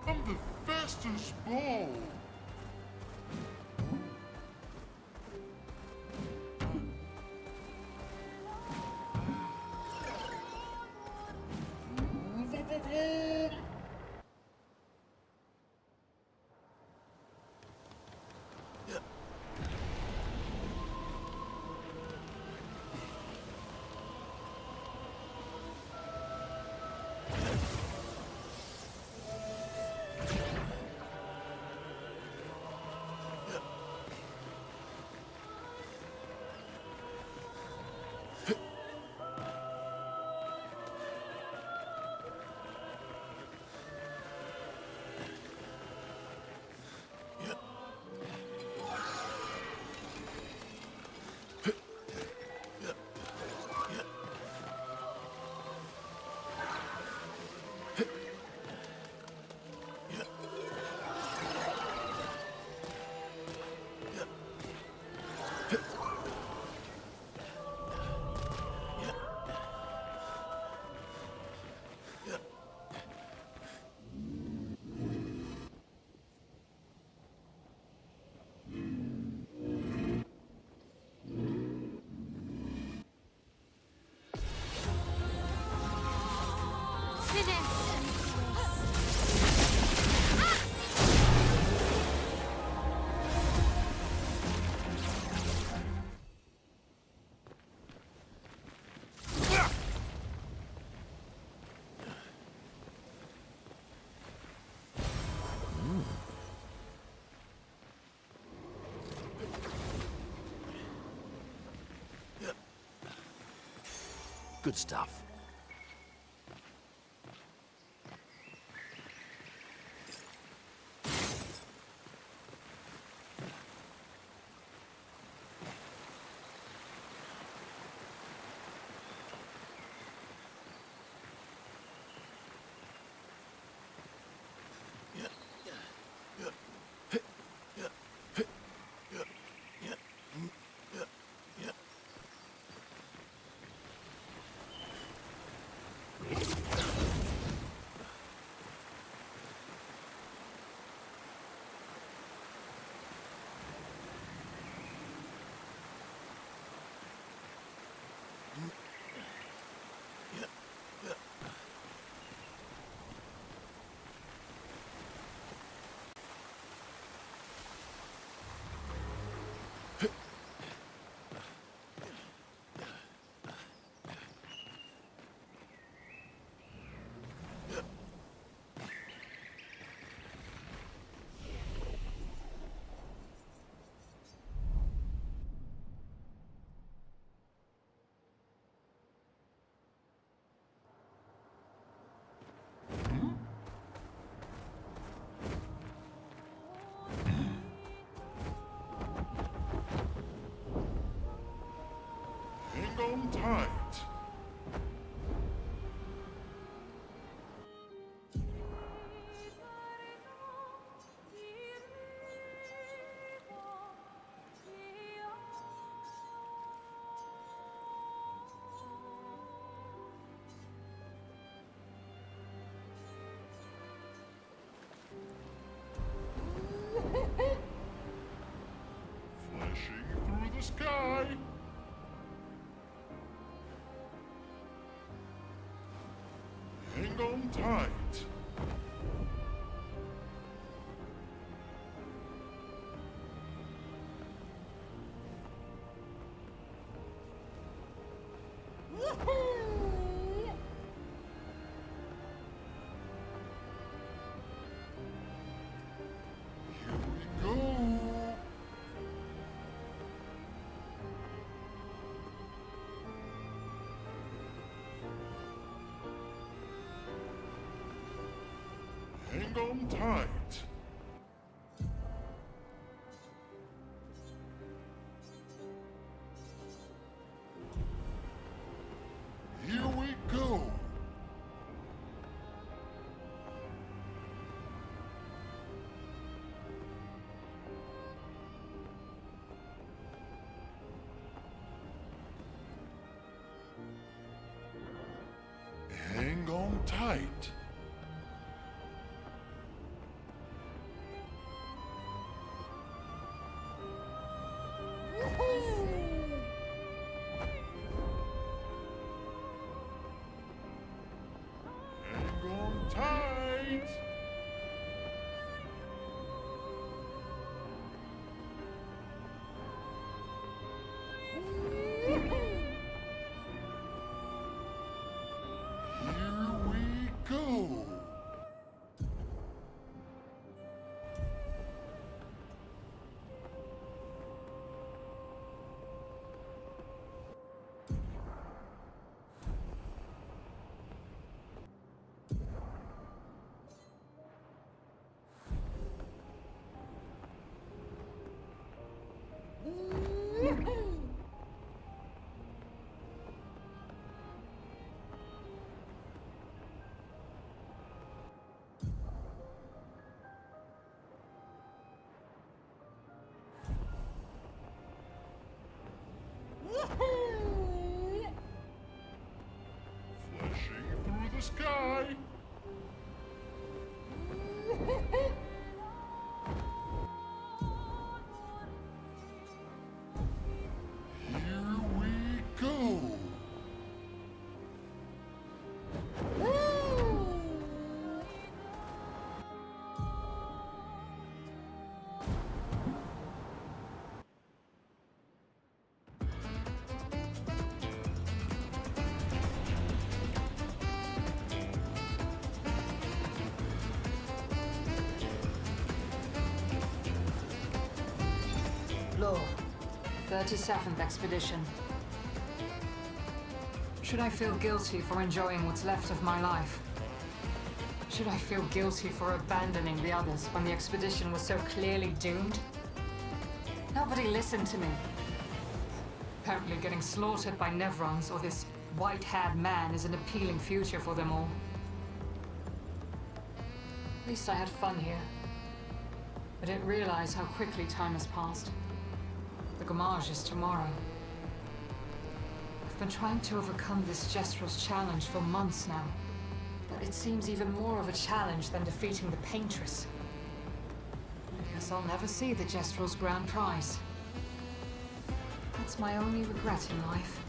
I'm the fastest ball. Good stuff. Hang on tight. Flashing through the sky. Hang on tight. Here we go. Hang on tight. Here we go. Hang on tight. Hang on tight. Here we go. Flashing through the sky. Here we go. Law, 37th Expedition. Should I feel guilty for enjoying what's left of my life? Should I feel guilty for abandoning the others when the expedition was so clearly doomed? Nobody listened to me. Apparently getting slaughtered by Nevrons or this white-haired man is an appealing future for them all. At least I had fun here. I didn't realize how quickly time has passed. The Gamage is tomorrow. I've been trying to overcome this Jestrel's challenge for months now. But it seems even more of a challenge than defeating the Paintress. I guess I'll never see the Jestrel's grand prize. That's my only regret in life.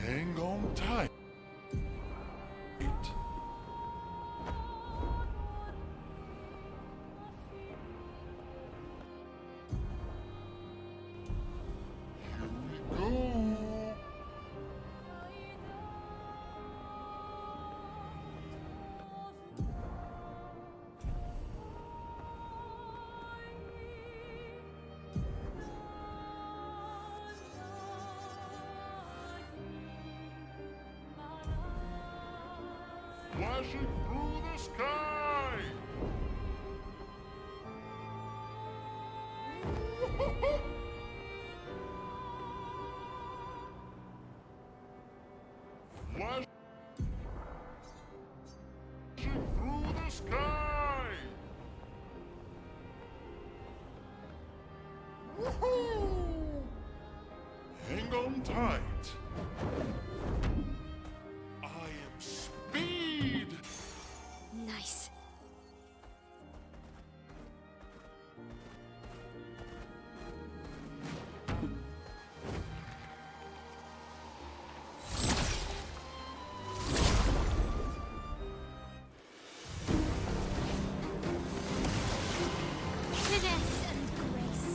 Hang on tight. Flashing through the sky! Flashing through the sky! Woohoo! Hang on tight. Nice. Finesse and grace.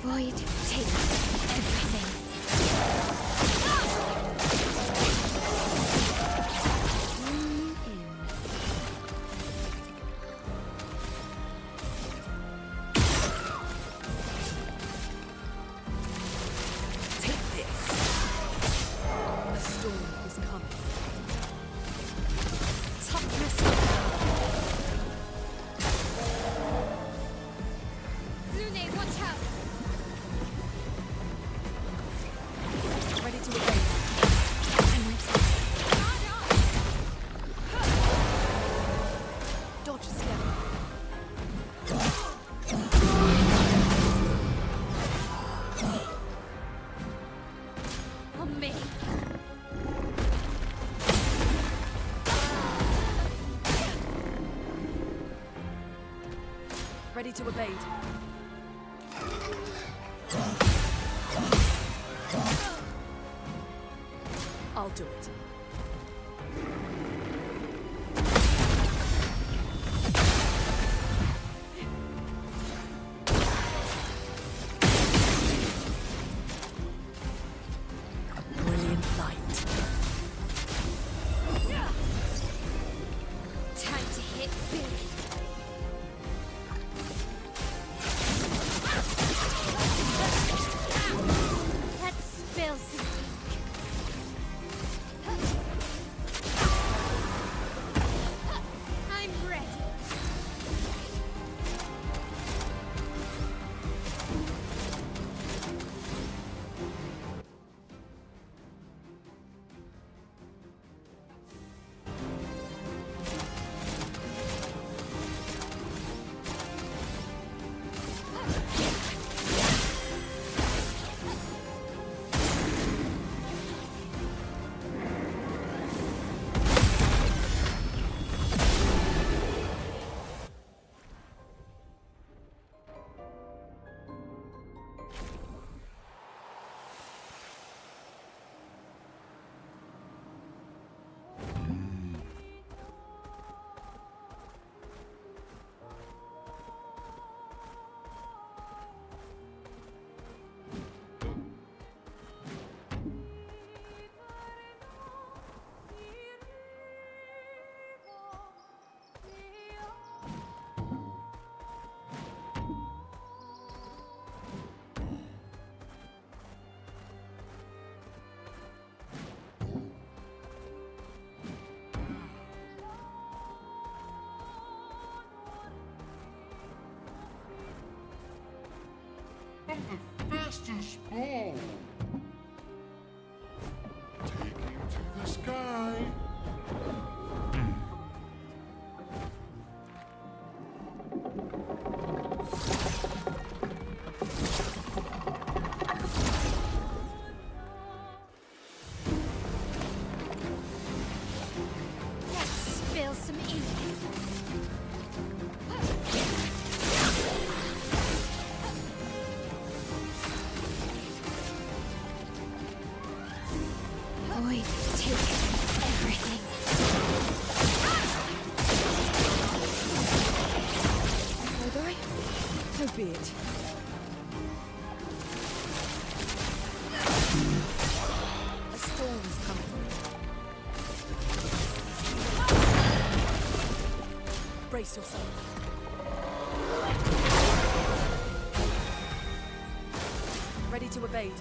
Void takes everything. Take this. A storm is coming. Toughness. Lune, watch out! Ready to evade. Dodge scale. On me. Ready to evade. I'll do it. A brilliant light. Time to hit big. Let's spill some ink. Mr. Spool. Taking to the sky. Let's spill some ink. Void, take everything. Will I? So be it. A storm's coming. Brace yourself. Ready to evade.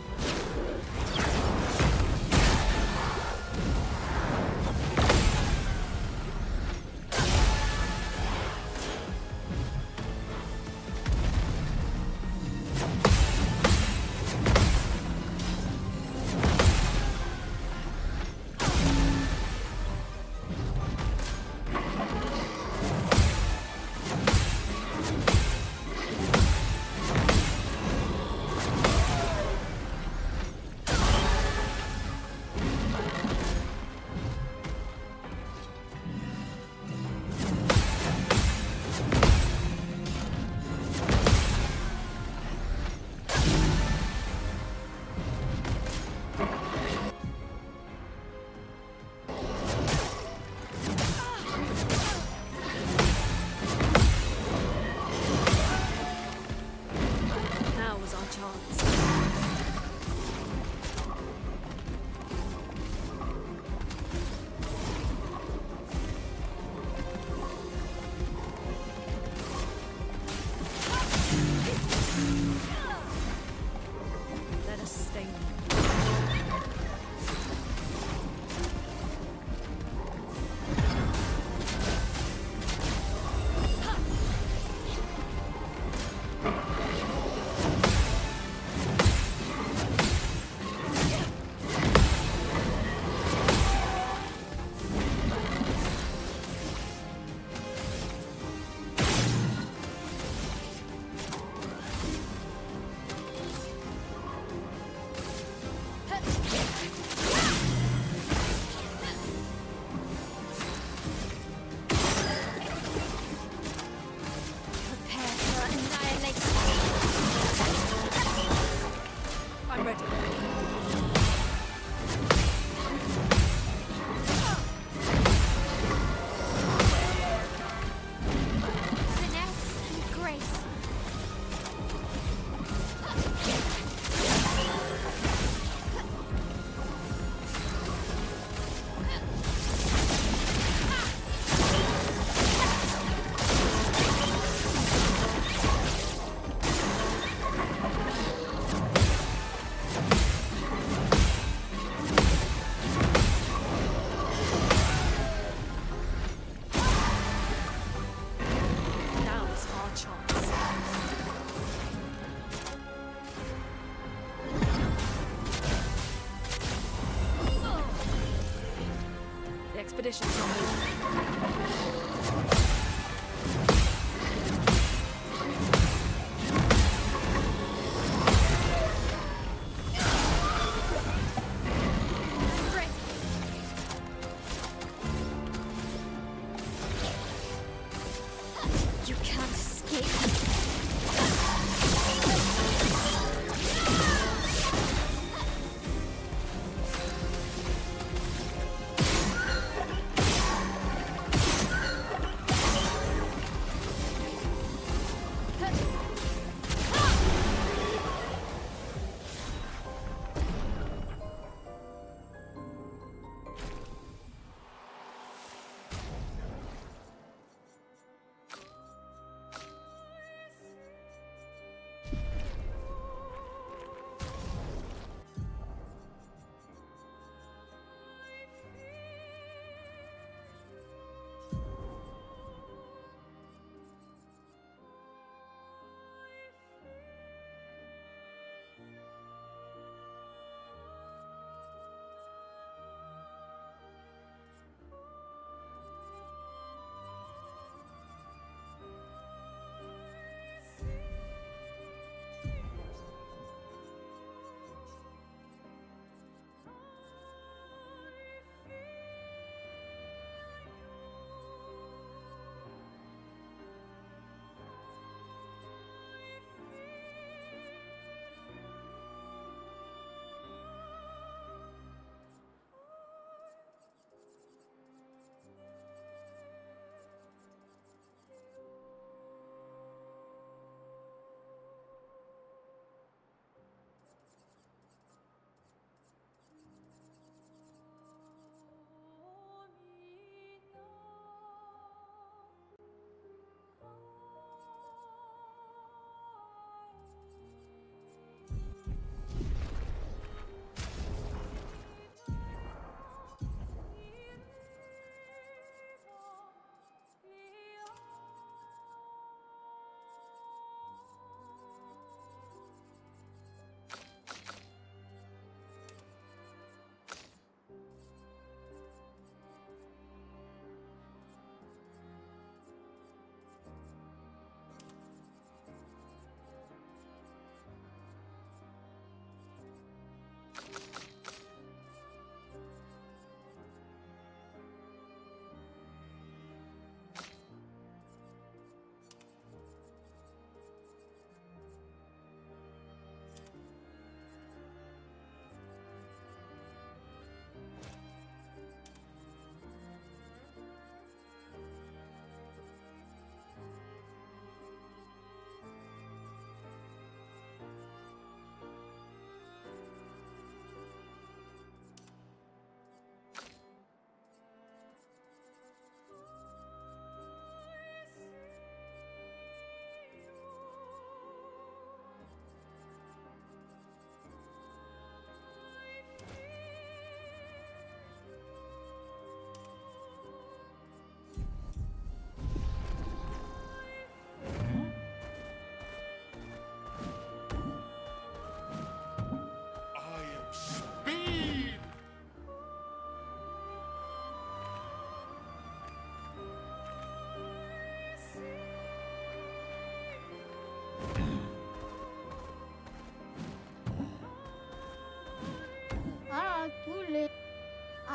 Expedition's not moving. You can't escape.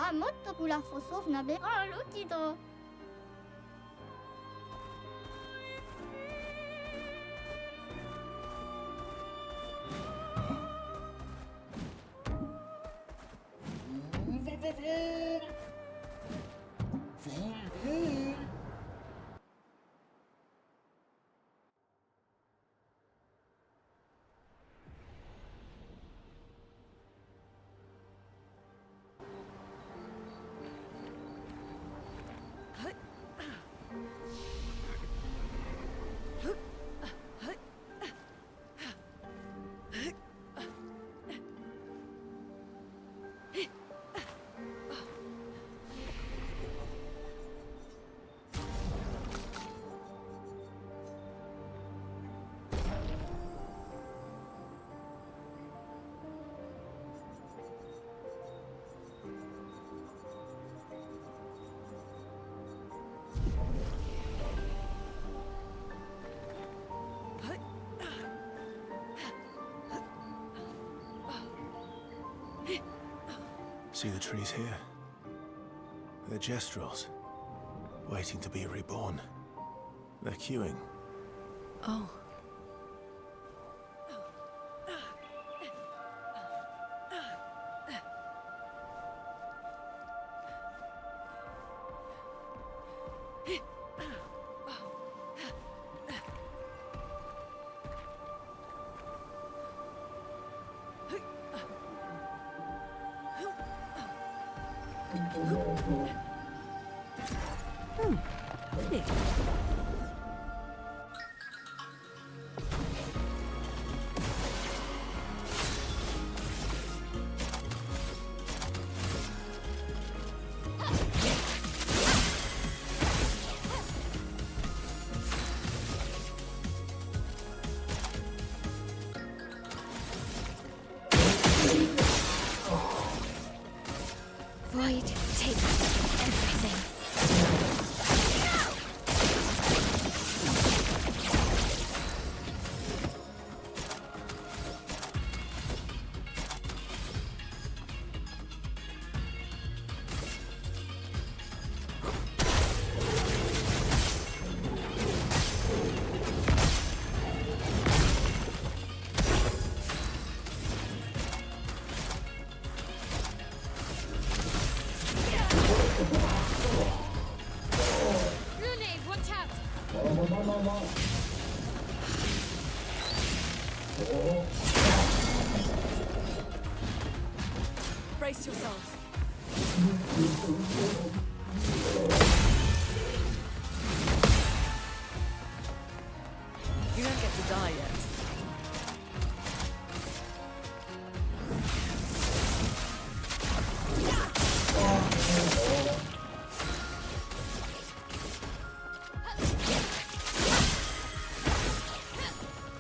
はもっとプラフォソフなべあるけど。See the trees here? They're Gestrels, waiting to be reborn. They're queuing. Oh. Void takes everything. Grenade, watch out! Brace yourselves. You don't get to die yet.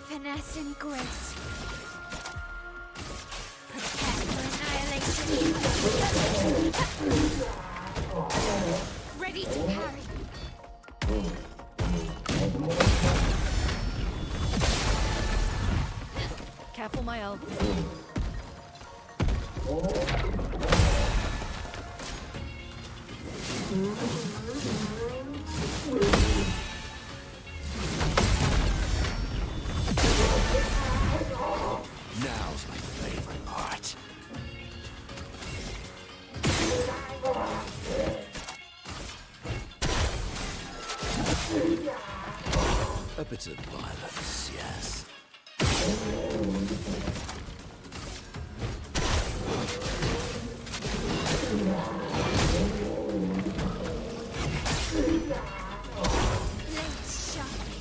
Finesse and grace. Prepare for annihilation. Ready to parry. Careful, my elf. Now's my favorite part. A bit of violence, yes. Blades sharply.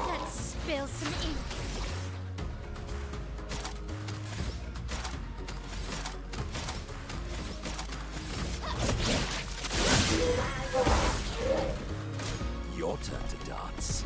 Let's spill some ink. Your turn to dance.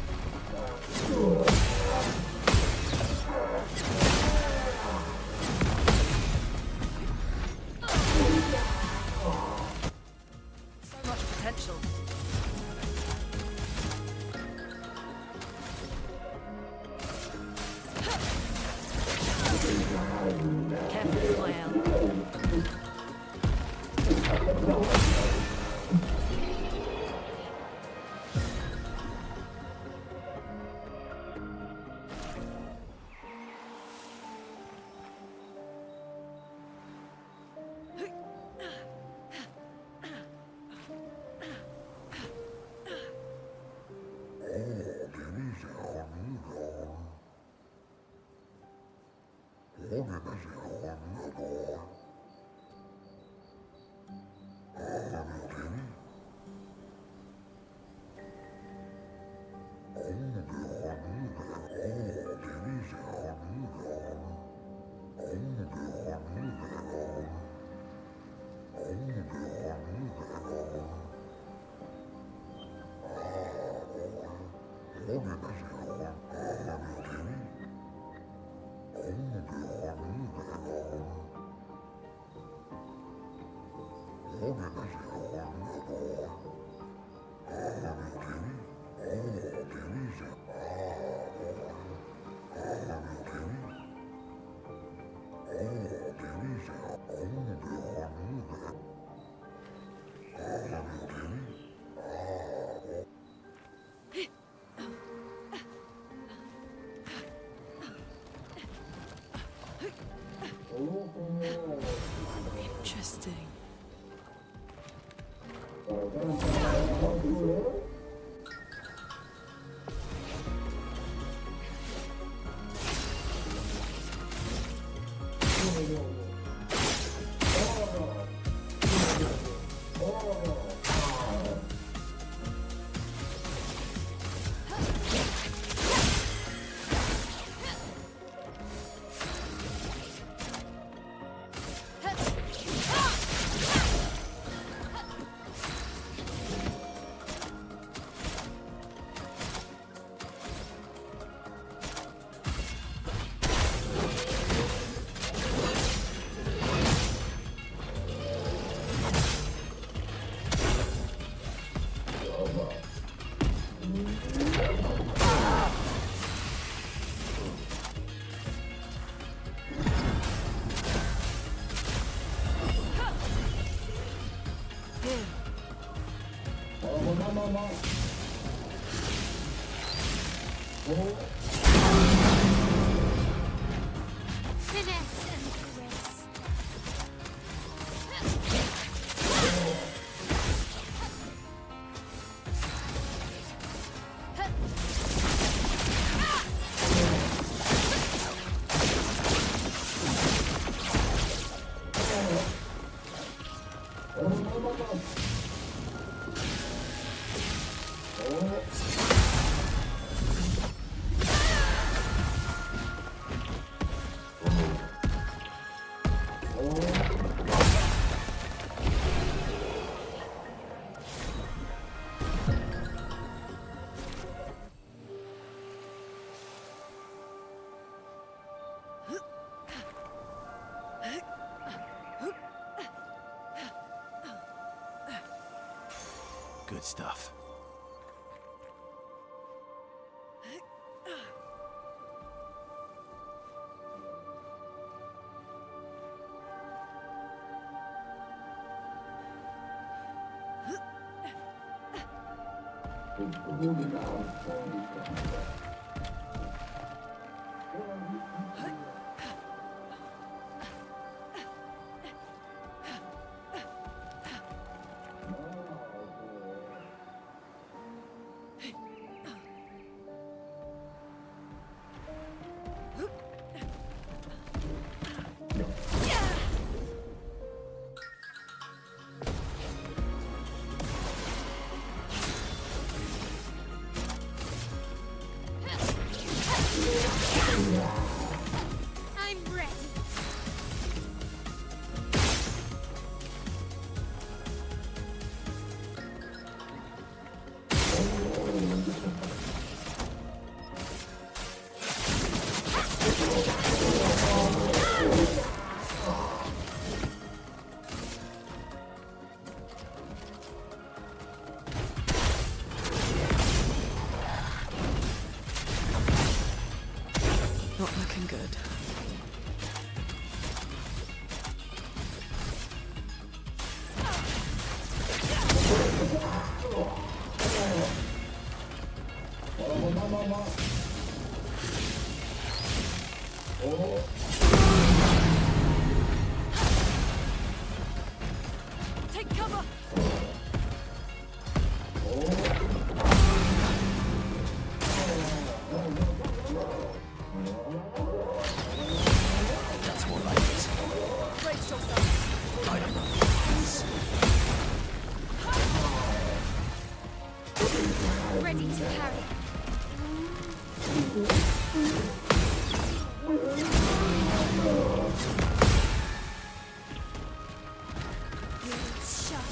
Interesting. Good stuff. I'm ready. Not looking good. Cover! That's more like it. Brace yourself. I don't know. Ready to carry. Shut.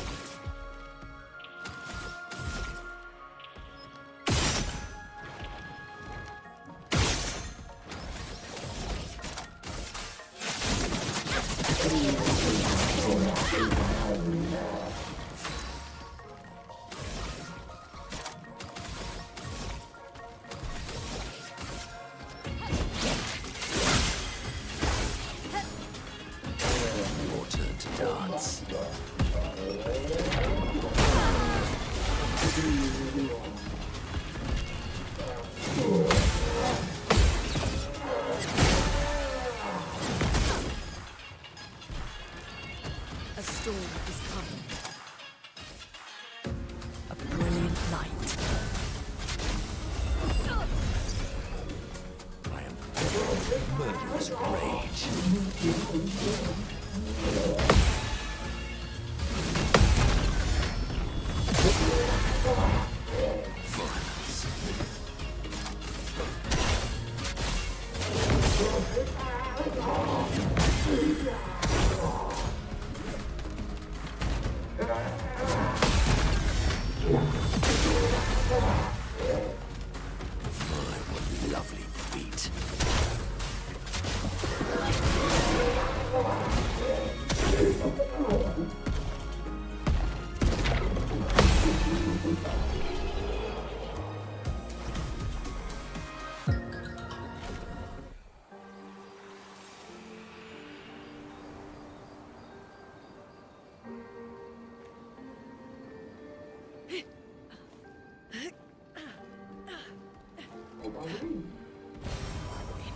Your turn to dance. A storm is coming. A brilliant night. I am filled with murderous rage. My, what lovely feet.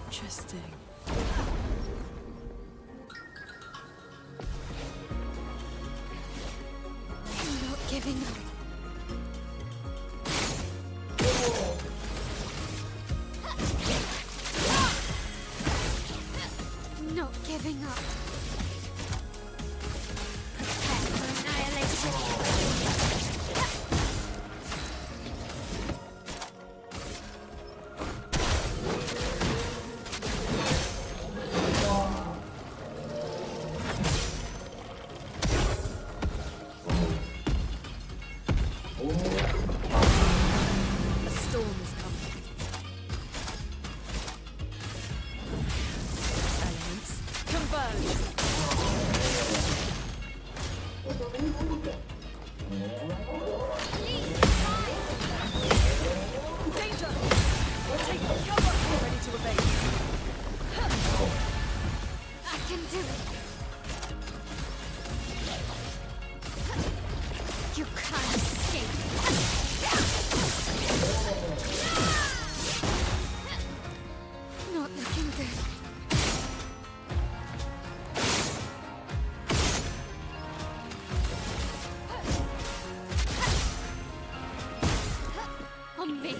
Interesting. I'm not giving up. Not giving up. Prepare for annihilation. A storm is coming. Elements converge. Danger! Take cover! Ready to evade. I can do it. You can't escape. Not looking good. On me.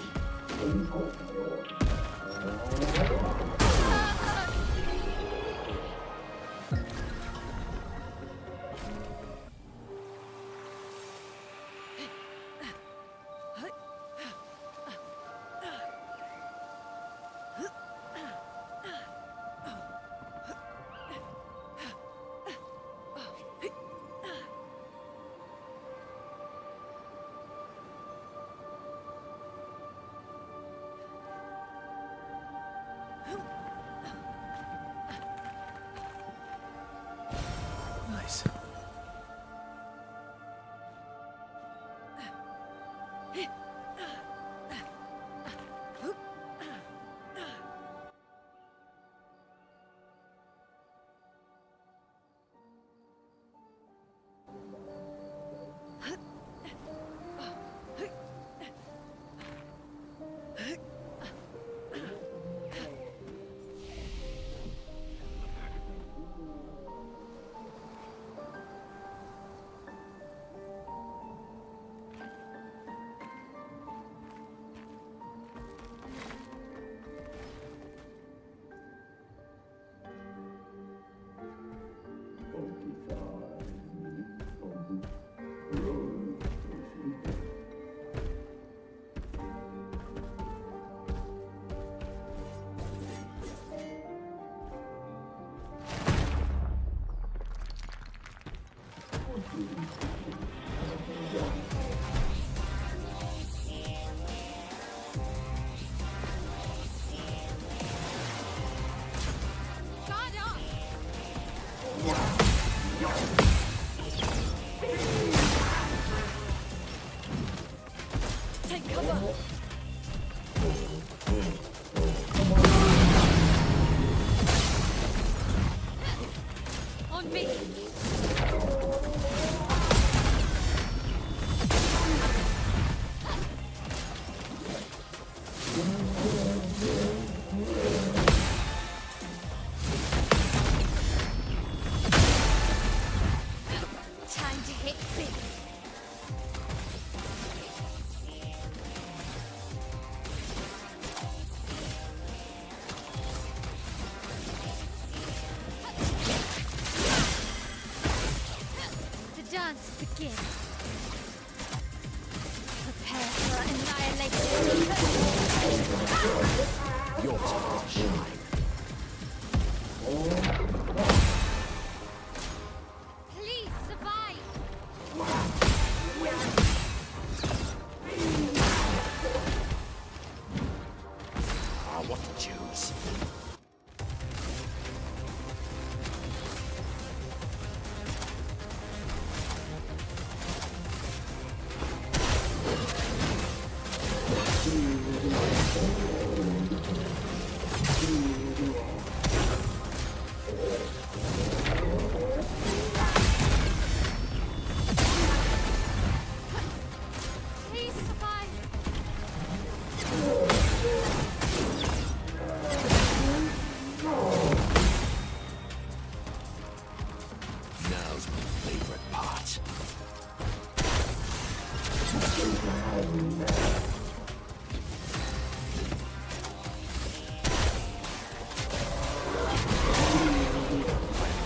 Guard up! Take cover! On me! Time to hit big. The dance begins. Prepare for annihilation. Your time to shine. Please survive. What to choose? Please survive. Now's my favorite part.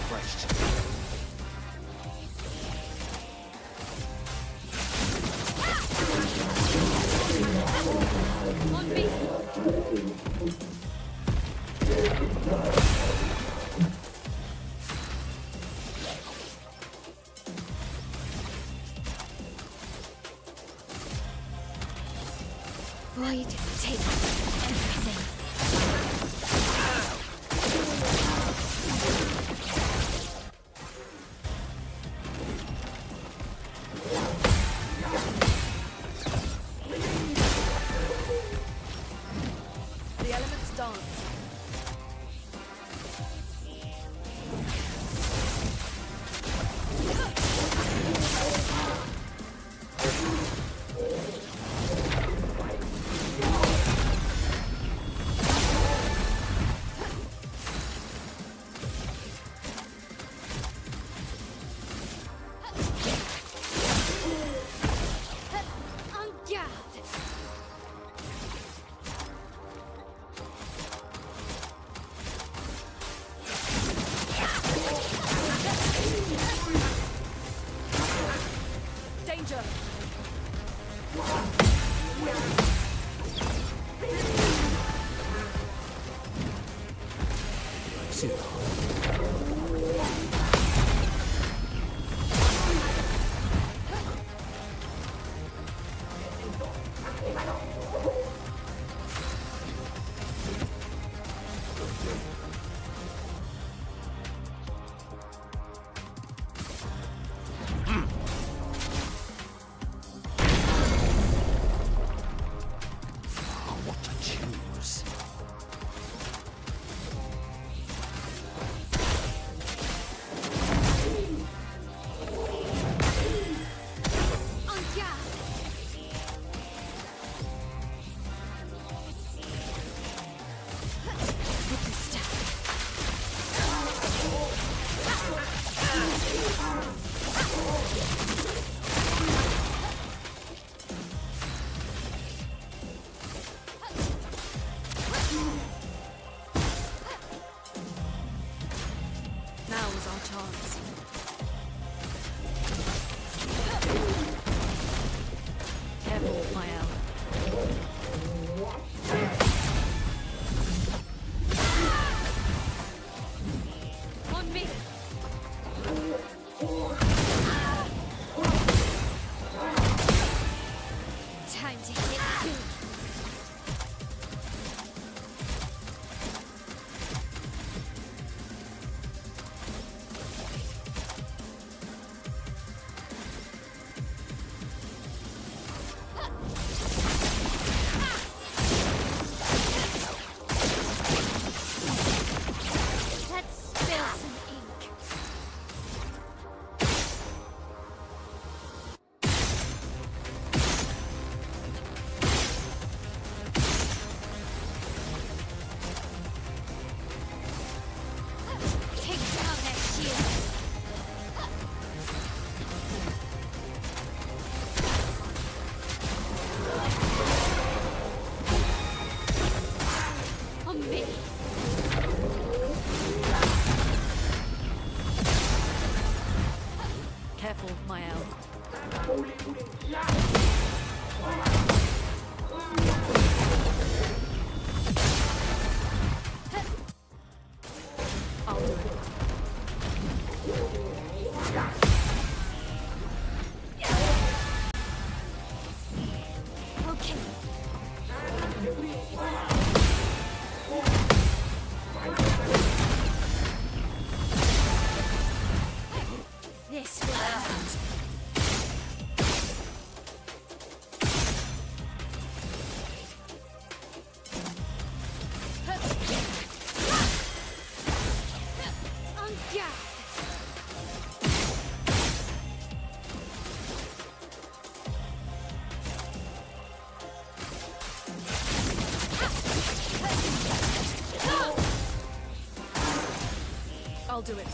Refreshed. On me. Void takes everything. The elements dance. En garde. Danger! Sit. What to choose? nail. I'll do it. Okay. This will hurt. On guard. I'll do it.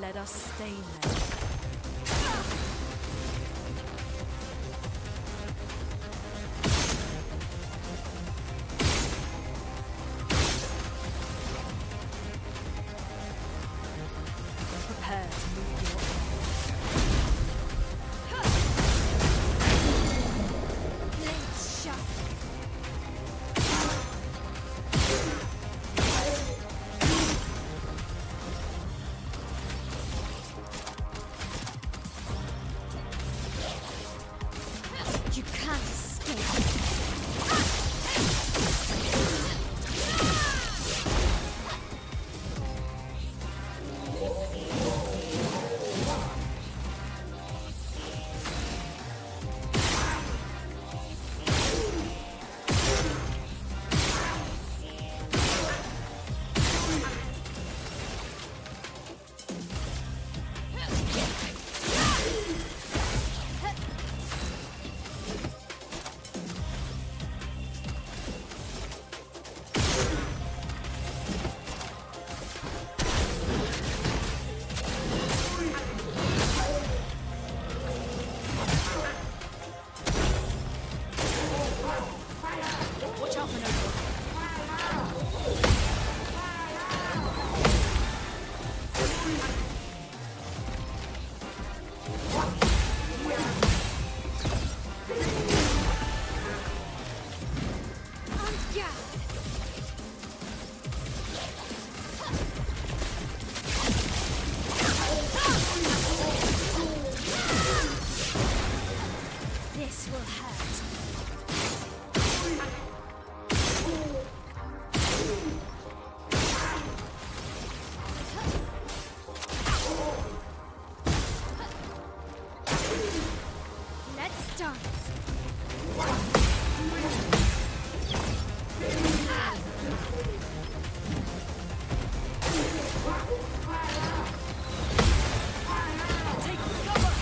Let us stain them. Prepare to move your Blades sharp. You can't escape. Watch out for no. On guard. This will hurt. Let's dance. Take cover!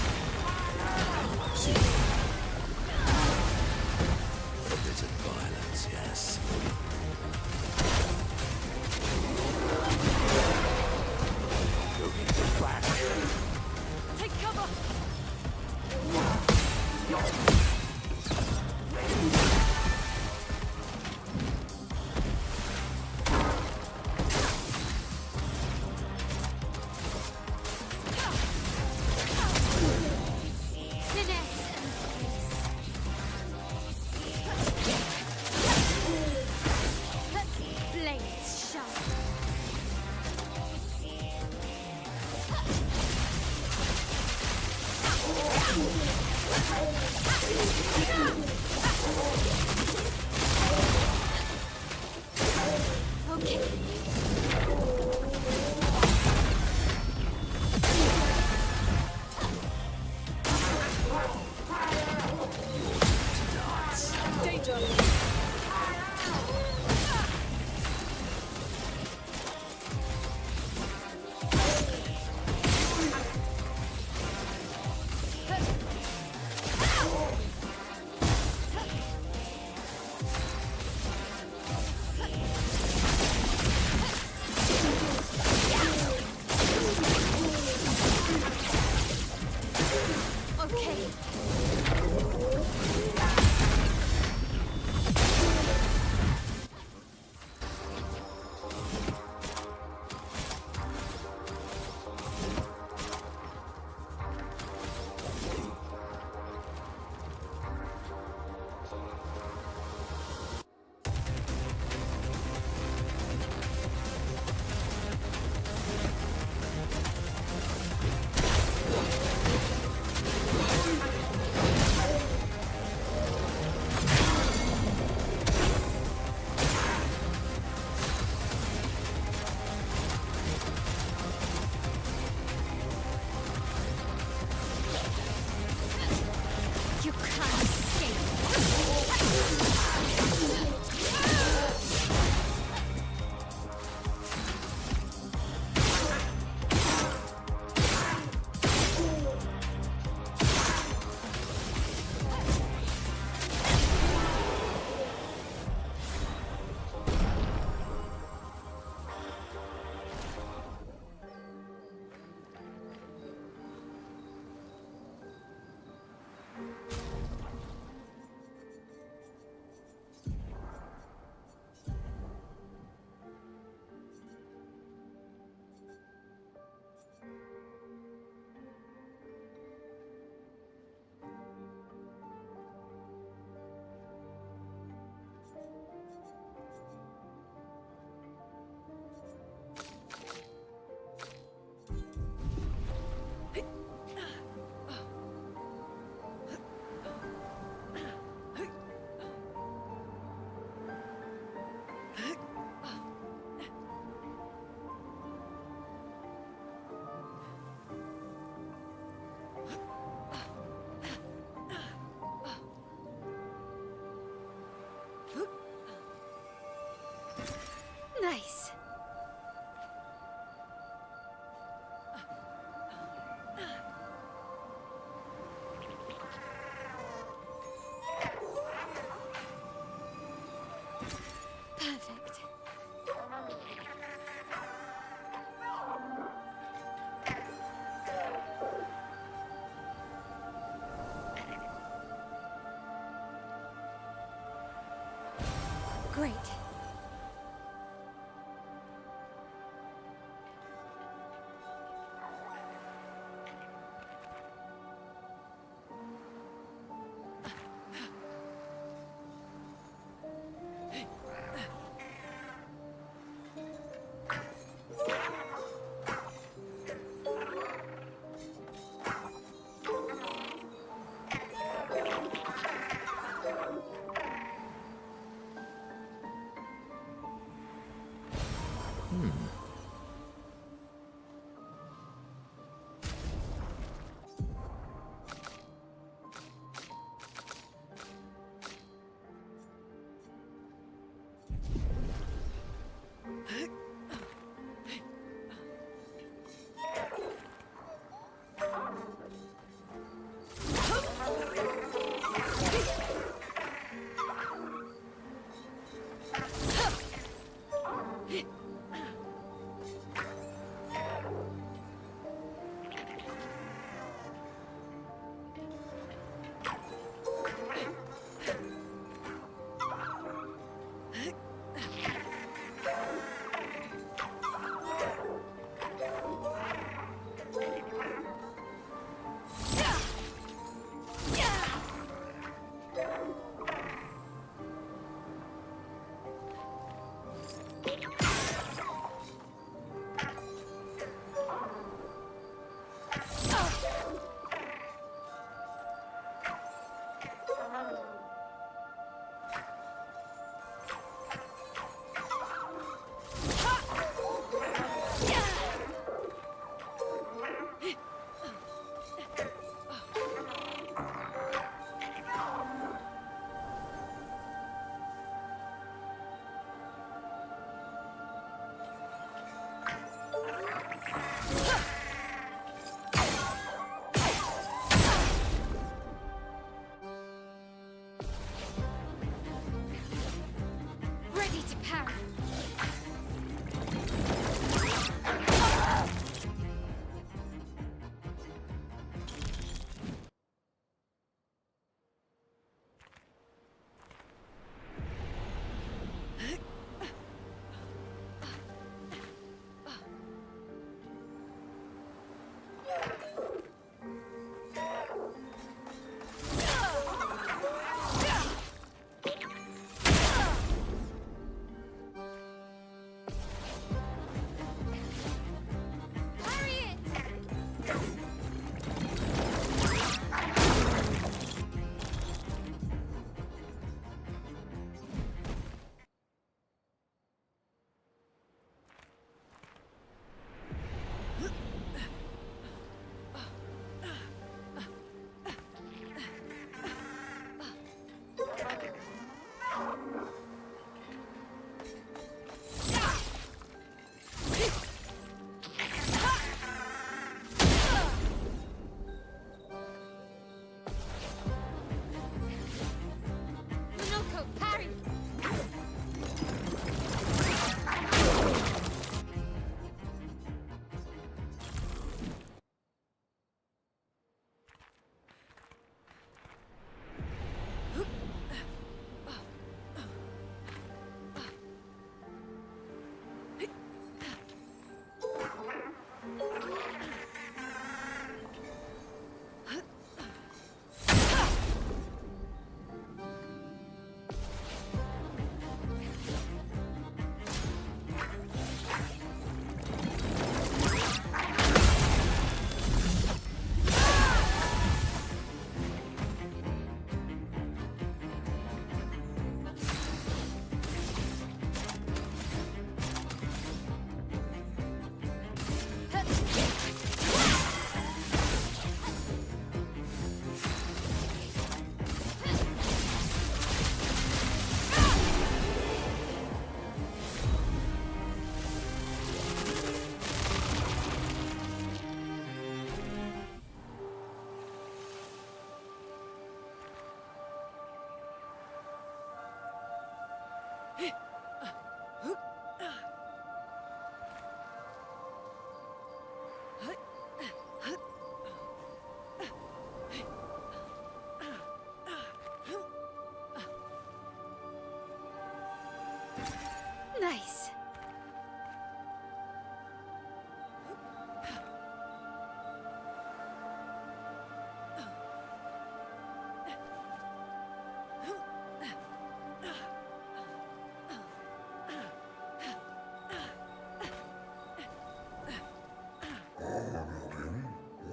A bit of violence, yes. Take cover! Finesse and grace. Blades sharp. Okay. Danger!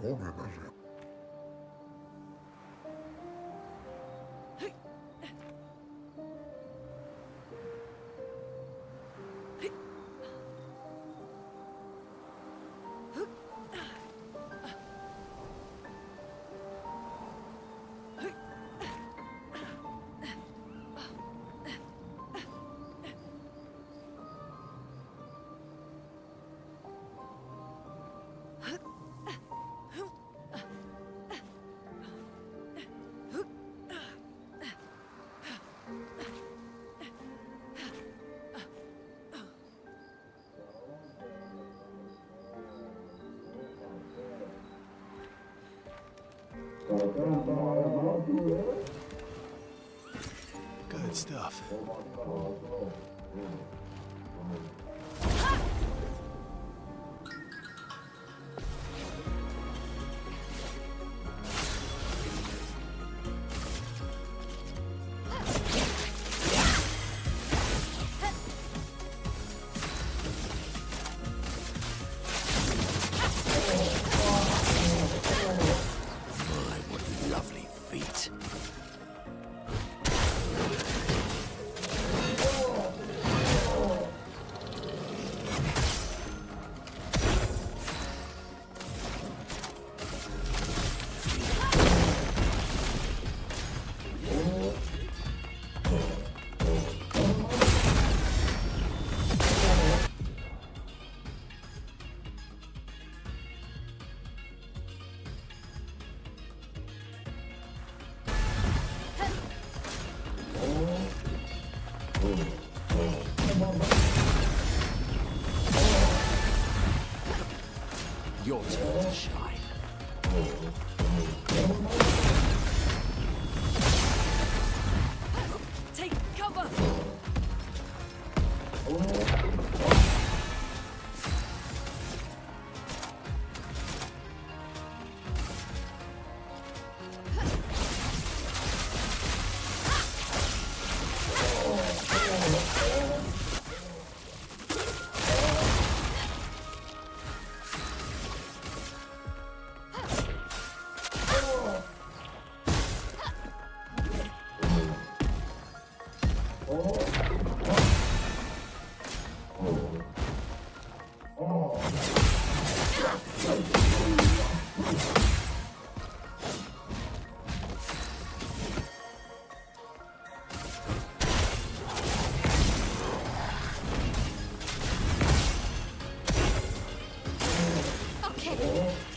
déménager. Good stuff. My, what lovely feet. Your turn to shine. Take cover! Okay,